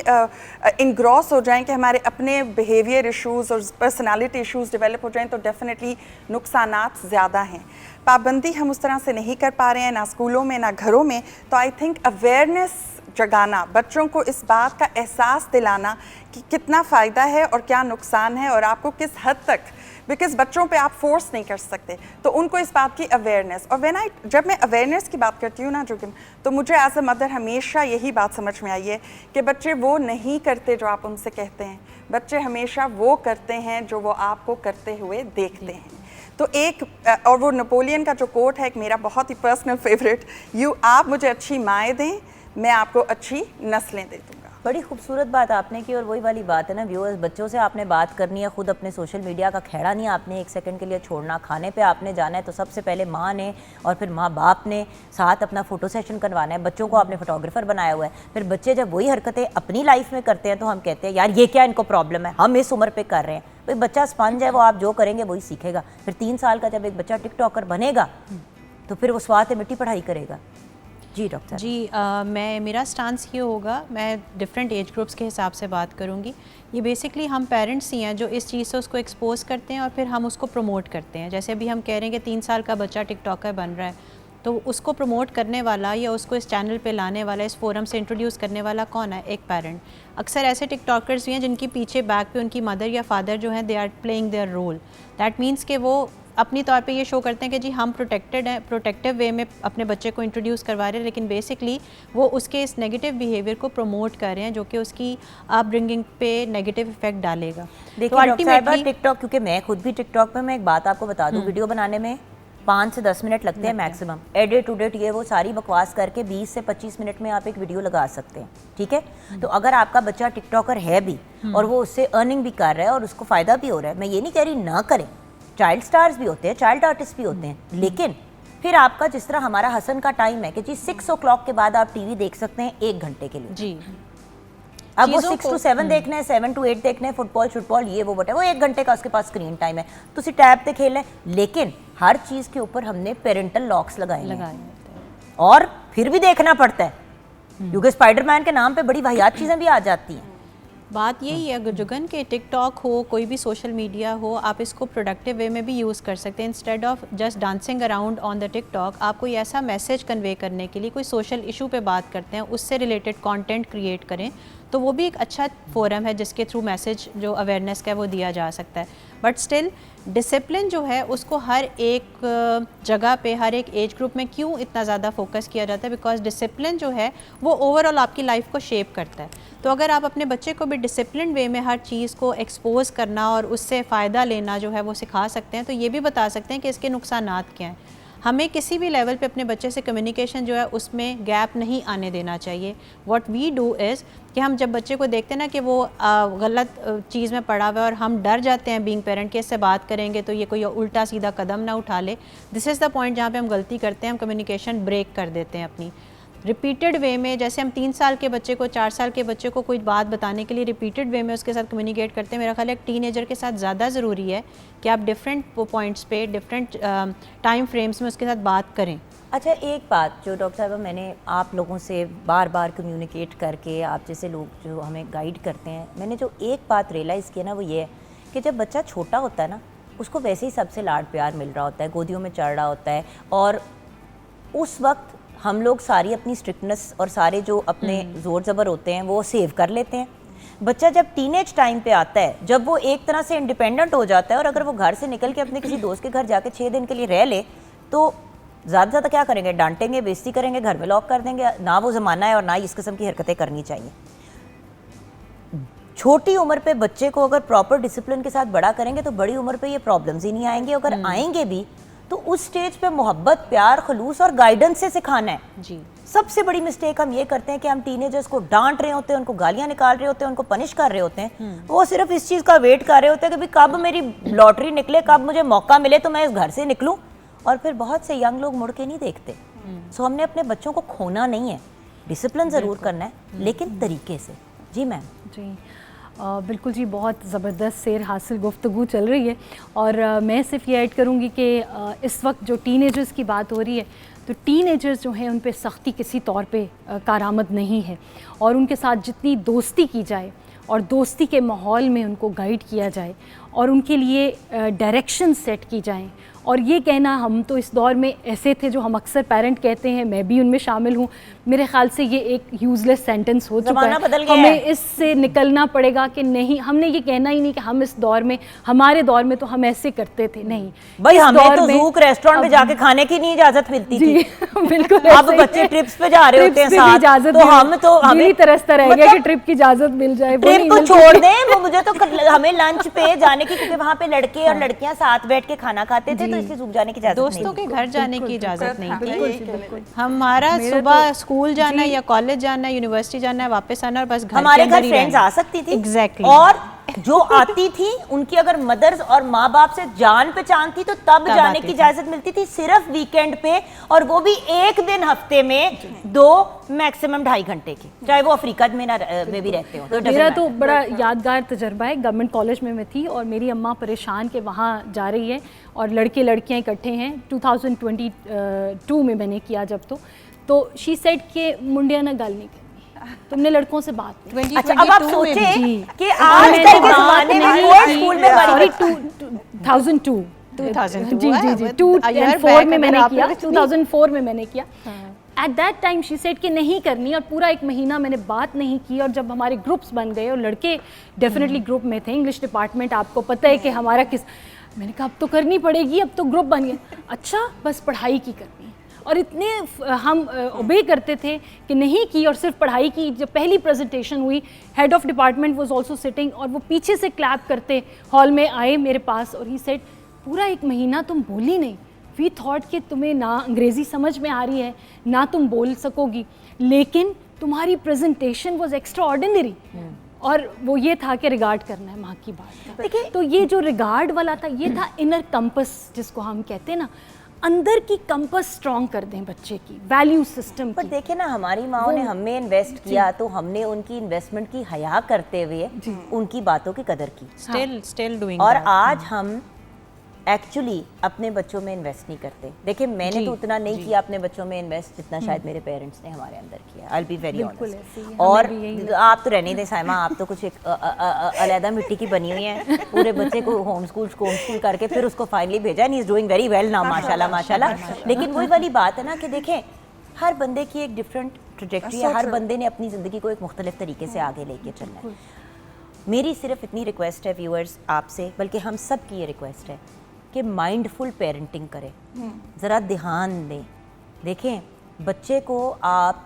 इंग्रॉस हो जाएं कि हमारे अपने बिहेवियर इश्यूज़ और पर्सनालिटी इश्यूज़ डेवलप हो जाएं, तो डेफिनेटली नुकसानात ज़्यादा हैं। पाबंदी हम उस तरह से नहीं कर पा रहे हैं, ना स्कूलों में ना घरों में, तो आई थिंक अवेयरनेस जगाना, बच्चों को इस बात का एहसास दिलाना कि कितना फ़ायदा है और क्या नुकसान है और आपको किस हद तक, बिकॉज बच्चों पे आप फोर्स नहीं कर सकते, तो उनको इस बात की अवेयरनेस। और जब मैं अवेयरनेस की बात करती हूँ ना जोगिम, तो मुझे एज अ मदर हमेशा यही बात समझ में आई है कि बच्चे वो नहीं करते जो आप उनसे कहते हैं, बच्चे हमेशा वो करते हैं जो वो आपको करते हुए देखते हैं। तो और वो नेपोलियन का जो कोट है, एक मेरा बहुत ही पर्सनल फेवरेट, आप मुझे अच्छी माएँ दें, मैं आपको अच्छी नस्लें दे दूँगा। बड़ी खूबसूरत बात आपने की, और वही वाली बात है ना व्यूअर्स, बच्चों से आपने बात करनी है, खुद अपने सोशल मीडिया का खेड़ा नहीं आपने एक सेकंड के लिए छोड़ना, खाने पे आपने जाना है तो सबसे पहले माँ ने और फिर माँ बाप ने साथ अपना फ़ोटो सेशन करवाना है, बच्चों को आपने फोटोग्राफर बनाया हुआ है। फिर बच्चे जब वही हरकतें अपनी लाइफ में करते हैं तो हम कहते हैं यार ये क्या इनको प्रॉब्लम है, हम इस उम्र पर कर रहे हैं। भाई बच्चा स्पंज है, वो आप जो करेंगे वही सीखेगा। फिर 3 साल का जब एक बच्चा टिकटॉकर बनेगा तो फिर वो स्वाद मिट्टी पढ़ाई करेगा। जी डॉक्टर जी, मेरा स्टांस ये होगा, मैं डिफरेंट एज ग्रुप्स के हिसाब से बात करूँगी। ये बेसिकली हम पेरेंट्स ही हैं जो इस चीज़ से उसको एक्सपोज करते हैं और फिर हम उसको प्रमोट करते हैं। जैसे अभी हम कह रहे हैं कि 3 साल का बच्चा टिकटॉकर बन रहा है, तो उसको प्रमोट करने वाला या उसको इस चैनल पे लाने वाला, इस फोरम से इंट्रोड्यूस करने वाला कौन है? एक पेरेंट। अक्सर ऐसे टिकटॉकर्स भी हैं जिनकी पीछे बैक पे उनकी मदर या फादर जो हैं, they are playing their role. That means कि वो अपनी तौर पे ये शो करते हैं कि जी हम प्रोटेक्टेड हैं, प्रोटेक्टिव वे में अपने बच्चे को इंट्रोड्यूस करवा रहे हैं, लेकिन बेसिकली वो उसके इस नेगेटिव बिहेवियर को प्रमोट कर रहे हैं, जो कि उसकी अपब्रिंगिंग पे नेगेटिव इफेक्ट डालेगा। देखिए अल्टीमेटली टिकटॉक, क्योंकि मैं खुद भी टिकटॉक पे, मैं एक बात आपको बता दूं, वीडियो बनाने में 5 से 10 मिनट लगते हैं मैक्सिमम। एडिट उडिट ये वो सारी बकवास करके 20 से 25 मिनट में आप एक वीडियो लगा सकते हैं, ठीक है। तो अगर आपका बच्चा टिकटॉकर है भी और वो उससे अर्निंग भी कर रहा है और उसको फ़ायदा भी हो रहा है, मैं ये नहीं कह रही ना करें, चाइल्ड स्टार्स भी होते हैं, चाइल्ड आर्टिस्ट भी होते हैं, लेकिन फिर आपका जिस तरह हमारा हसन का टाइम है कि जी 6 o'clock के बाद आप टीवी देख सकते हैं 1 घंटे के लिए जी। अब वो 6 to 7 देखना है, 7 to 8 देखना है, फुटबॉल ये वो बटे वो 1 घंटे का उसके पास स्क्रीन टाइम है, तो उसी टैब पे खेल लें। लेकिन हर चीज़ के ऊपर हमने पेरेंटल लॉक्स लगाए हैं और फिर भी देखना पड़ता है, क्योंकि स्पाइडरमैन के नाम पे बड़ी वाहियात चीज़ें भी आ जाती हैं। बात यही है जुगन के टिकटॉक हो, कोई भी सोशल मीडिया हो, आप इसको प्रोडक्टिव वे में भी यूज़ कर सकते हैं। Instead of just dancing around on the TikTok, आप कोई ऐसा मैसेज कन्वे करने के लिए कोई सोशल इशू पे बात करते हैं, उससे रिलेटेड कंटेंट क्रिएट करें, तो वो भी एक अच्छा फोरम है जिसके थ्रू मैसेज जो अवेयरनेस का है वो दिया जा सकता है। बट स्टिल डिसिप्लिन जो है उसको हर एक जगह पे, हर एक एज ग्रुप में क्यों इतना ज़्यादा फोकस किया जाता है? बिकॉज डिसिप्लिन जो है वो ओवरऑल आपकी लाइफ को शेप करता है। तो अगर आप अपने बच्चे को भी डिसिप्लिन वे में हर चीज़ को एक्सपोज करना और उससे फ़ायदा लेना जो है वो सिखा सकते हैं, तो ये भी बता सकते हैं कि इसके नुकसानात क्या हैं। हमें किसी भी लेवल पे अपने बच्चे से कम्युनिकेशन जो है उसमें गैप नहीं आने देना चाहिए। व्हाट वी डू इज़ कि हम जब बच्चे को देखते हैं ना कि वो गलत चीज़ में पड़ा हुआ है और हम डर जाते हैं बीइंग पेरेंट कि इससे बात करेंगे तो ये कोई उल्टा सीधा कदम ना उठा ले, दिस इज़ द पॉइंट जहाँ पे हम गलती करते हैं, हम कम्युनिकेशन ब्रेक कर देते हैं अपनी। रिपीटेड वे में, जैसे हम 3 साल के बच्चे को, 4 साल के बच्चे को कोई बात बताने के लिए रिपीटेड वे में उसके साथ कम्युनिकेट करते हैं, मेरा ख्याल है एक टीनेजर के साथ ज़्यादा ज़रूरी है कि आप डिफरेंट पॉइंट्स पे, डिफरेंट टाइम फ्रेम्स में उसके साथ बात करें। अच्छा, एक बात जो डॉक्टर साहब मैंने आप लोगों से बार बार कम्युनिकेट करके, आप जैसे लोग जो हमें गाइड करते हैं, मैंने जो एक बात रियलाइज़ किया ना वो ये है कि जब बच्चा छोटा होता है ना, उसको वैसे ही सबसे लाड प्यार मिल रहा होता है, गोदियों में चढ़ रहा होता है, और उस वक्त हम लोग सारी अपनी स्ट्रिक्टनेस और सारे जो अपने ज़ोर ज़बर होते हैं वो सेव कर लेते हैं। बच्चा जब टीनेज टाइम पे आता है, जब वो एक तरह से इंडिपेंडेंट हो जाता है, और अगर वो घर से निकल के अपने किसी दोस्त के घर जाके 6 दिन के लिए रह ले, तो ज़्यादा से ज़्यादा क्या करेंगे? डांटेंगे, बेइज्जती करेंगे, घर में लॉक कर देंगे। ना वो ज़माना है और ना इस किस्म की हरकतें करनी चाहिए। छोटी उम्र पे बच्चे को अगर प्रॉपर डिसिप्लिन के साथ बड़ा करेंगे तो बड़ी उम्र पे ये प्रॉब्लम्स ही नहीं आएंगे। अगर आएंगे भी तो उस स्टेज पे मोहब्बत, प्यार, खलूस और गाइडेंस से सिखाना है जी। सबसे बड़ी मिस्टेक हम ये करते हैं कि हम टीनेजर्स को डांट रहे होते हैं, उनको गालियां निकाल रहे होते हैं, उनको पनिश कर रहे होते हैं। वो सिर्फ इस चीज़ का वेट कर रहे होते हैं कि भाई कब मेरी लॉटरी निकले, कब मुझे मौका मिले तो मैं इस घर से निकलूं। और फिर बहुत से यंग लोग मुड़ के नहीं देखते। सो हमने अपने बच्चों को खोना नहीं है, डिसिप्लिन ज़रूर करना है, लेकिन तरीके से। जी मैम। जी बिल्कुल जी, बहुत ज़बरदस्त सैर हासिल गुफ्तगू चल रही है। और मैं सिर्फ ये ऐड करूँगी कि इस वक्त जो टीनेजर्स की बात हो रही है, तो टीनेजर्स जो हैं उन पे सख्ती किसी तौर पे कारआमद नहीं है, और उनके साथ जितनी दोस्ती की जाए और दोस्ती के माहौल में उनको गाइड किया जाए और उनके लिए डायरेक्शन सेट की जाएँ। और ये कहना हम तो इस दौर में ऐसे थे जो हम अक्सर पेरेंट कहते हैं, मैं भी उनमें शामिल हूँ, मेरे ख्याल से ये एक यूज़लेस सेंटेंस हो चुका है। हमें इससे निकलना पड़ेगा कि नहीं, हमने ये कहना ही नहीं कि हम इस दौर में, हमारे दौर में तो हम ऐसे करते थे। नहीं भाई, हमें तो ज़ूक रेस्टोरेंट में जाके खाने की नहीं इजाज़त मिलती थी। बिल्कुल। अब बच्चे ट्रिप्स पे जा रहे होते हैं साथ, तो हम तो हमें तरसता रह गया कि ट्रिप की इजाज़त मिल जाए। ट्रिप तो छोड़ दें, वो मुझे तो हमें लंच पे जाने की, क्योंकि वहाँ पे लड़के और लड़कियाँ साथ बैठ के खाना खाते थे, तो इसलिए सूख जाने की इजाज़त नहीं। दोस्तों के घर जाने की इजाज़त नहीं थी। हमारा सुबह स्कूल जाना है या कॉलेज जाना है, यूनिवर्सिटी जाना है, वापस आना, और बस घर हमारे घर फ्रेंड्स आ सकती थी। एग्जैक्टली। और जो आती थी उनकी अगर मदर्स और माँ बाप से जान पहचान थी तो तब जाने की इजाजत मिलती थी, सिर्फ वीकेंड पे, और वो भी एक दिन हफ्ते में 2 मैक्सिमम 2.5 घंटे की, चाहे वो अफ्रीका में भी रहते हो। तो मेरा तो बड़ा यादगार तजर्बा है। गवर्नमेंट कॉलेज में मैं थी और मेरी अम्मा परेशान के वहाँ जा रही है और लड़के लड़कियाँ इकट्ठे हैं। 2022 में मैंने किया जब, तो शी सेड के मुंडिया ना गल नहीं, तुमने लड़कों से बात नहीं। अच्छा, अब आप सोचें कि आज के ज़माने में कोई स्कूल में 2002 2002 जी जी जी, 2004 में मैंने किया, 2004 में मैंने किया। At that time she said कि नहीं करनी, और पूरा एक महीना मैंने बात नहीं की। और जब हमारे ग्रुप्स बन गए और लड़के डेफिनेटली ग्रुप में थे, इंग्लिश डिपार्टमेंट आपको पता है कि हमारा किस, मैंने कहा अब तो करनी पड़ेगी, अब तो ग्रुप बन गया। अच्छा बस पढ़ाई की करनी है, और इतने हम ओबे करते थे कि नहीं की, और सिर्फ पढ़ाई की। जब पहली प्रेजेंटेशन हुई, head of department was also sitting, और वो पीछे से क्लैप करते हॉल में आए मेरे पास, और ही सेड पूरा एक महीना तुम बोली नहीं, वी थॉट कि तुम्हें ना अंग्रेज़ी समझ में आ रही है ना तुम बोल सकोगी, लेकिन तुम्हारी प्रेजेंटेशन वाज एक्स्ट्रा ऑर्डिनरी। और वो ये था कि रिगार्ड करना है माँ की बात का। तो ये जो रिगार्ड वाला था, ये था इनर कंपस जिसको हम कहते हैं ना, अंदर की कंपस स्ट्रॉन्ग कर दें बच्चे की, वैल्यू सिस्टम पर की। देखिए ना, हमारी माओ ने हमें इन्वेस्ट किया तो हमने उनकी इन्वेस्टमेंट की हया करते हुए उनकी बातों की कदर की। स्टिल डूइंग और आज हम एक्चुअली अपने बच्चों में इन्वेस्ट नहीं करते। देखिए मैंने तो उतना नहीं किया अपने बच्चों में इन्वेस्ट जितना शायद मेरे पेरेंट्स ने हमारे अंदर किया। I will be very honest. और आप तो रहने दें साइमा, आप तो कुछ एक अलहदा मिट्टी की बनी हुई है। पूरे बच्चे को होम स्कूल करके फिर उसको फाइनली भेजा, and he is doing very well now, माशाल्लाह माशाल्लाह। लेकिन वही वाली बात है ना कि देखें, हर बंदे की एक डिफरेंट ट्रजेक्टरी है, हर बंदे ने अपनी ज़िंदगी को एक मुख्तलिफ तरीके से आगे लेके चलना है। मेरी सिर्फ इतनी रिक्वेस्ट है व्यूअर्स आपसे, बल्कि हम सब की ये रिक्वेस्ट है कि माइंडफुल पेरेंटिंग करें, ज़रा ध्यान दें। देखें बच्चे को आप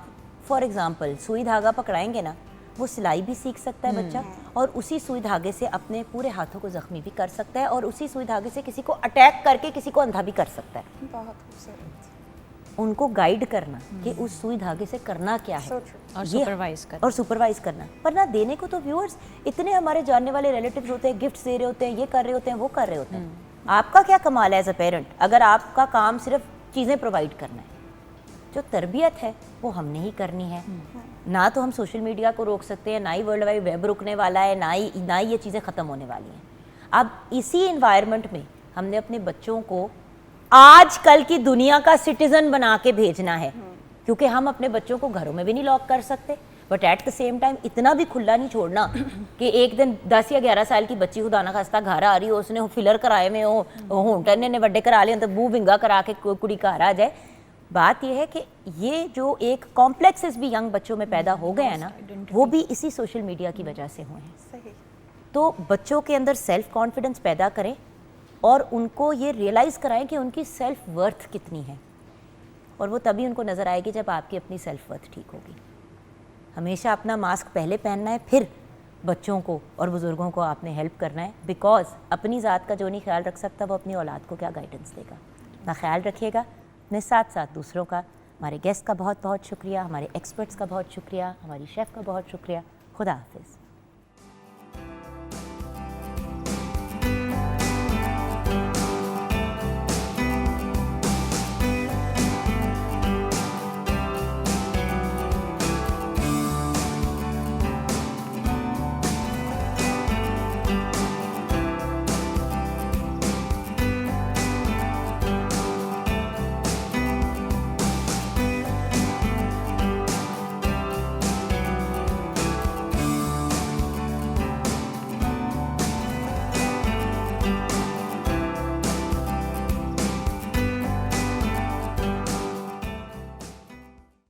फॉर एग्ज़ाम्पल सुई धागा पकड़ाएंगे ना, वो सिलाई भी सीख सकता है बच्चा, और उसी सुई धागे से अपने पूरे हाथों को ज़ख्मी भी कर सकता है, और उसी सुई धागे से किसी को अटैक करके किसी को अंधा भी कर सकता है। बहुत खूबसूरत। उनको गाइड करना कि उस सुई धागे से करना क्या है, और ये- सुपरवाइज करना। और सुपरवाइज करना। पर ना देने को तो व्यूअर्स इतने हमारे जानने वाले रिलेटिव्स होते हैं, गिफ्ट्स दे रहे होते हैं, ये कर रहे होते हैं, वो कर रहे होते हैं। आपका क्या कमाल है एज अ पेरेंट, अगर आपका काम सिर्फ चीज़ें प्रोवाइड करना है। जो तरबियत है वो हमने ही करनी है। ना तो हम सोशल मीडिया को रोक सकते हैं, ना ही वर्ल्ड वाइड वेब रुकने वाला है, ना ही ये चीज़ें ख़त्म होने वाली हैं। अब इसी इन्वायरमेंट में हमने अपने बच्चों को आजकल की दुनिया का सिटीज़न बना के भेजना है, क्योंकि हम अपने बच्चों को घरों में भी नहीं लॉक कर सकते, but at the same time इतना भी खुला नहीं छोड़ना कि एक दिन 10 या 11 साल की बच्ची खुदा ना खास्ता घर आ रही हो, उसने फिलर कराए में हो, होंटन ने वड्डे करा लिए तो बू विंगा करा के कुड़ी घर आ जाए। बात यह है कि ये जो एक कॉम्प्लेक्सेस भी यंग बच्चों में पैदा हो गए हैं ना, वो भी इसी सोशल मीडिया की वजह से हुए हैं। सही। तो बच्चों के अंदर सेल्फ कॉन्फिडेंस पैदा करें और उनको ये रियलाइज़ कराएं कि उनकी सेल्फ वर्थ कितनी है, और वो तभी उनको नज़र आएगी जब आपकी अपनी सेल्फ वर्थ ठीक होगी। हमेशा अपना मास्क पहले पहनना है, फिर बच्चों को और बुज़ुर्गों को आपने हेल्प करना है, बिकॉज अपनी ज़ात का जो नहीं ख्याल रख सकता वो अपनी औलाद को क्या गाइडेंस देगा। अपना ख्याल रखिएगा, अपने साथ साथ दूसरों का। हमारे गेस्ट का बहुत बहुत शुक्रिया, हमारे एक्सपर्ट्स का बहुत शुक्रिया, हमारी शेफ़ का बहुत शुक्रिया। खुदा हाफिज़।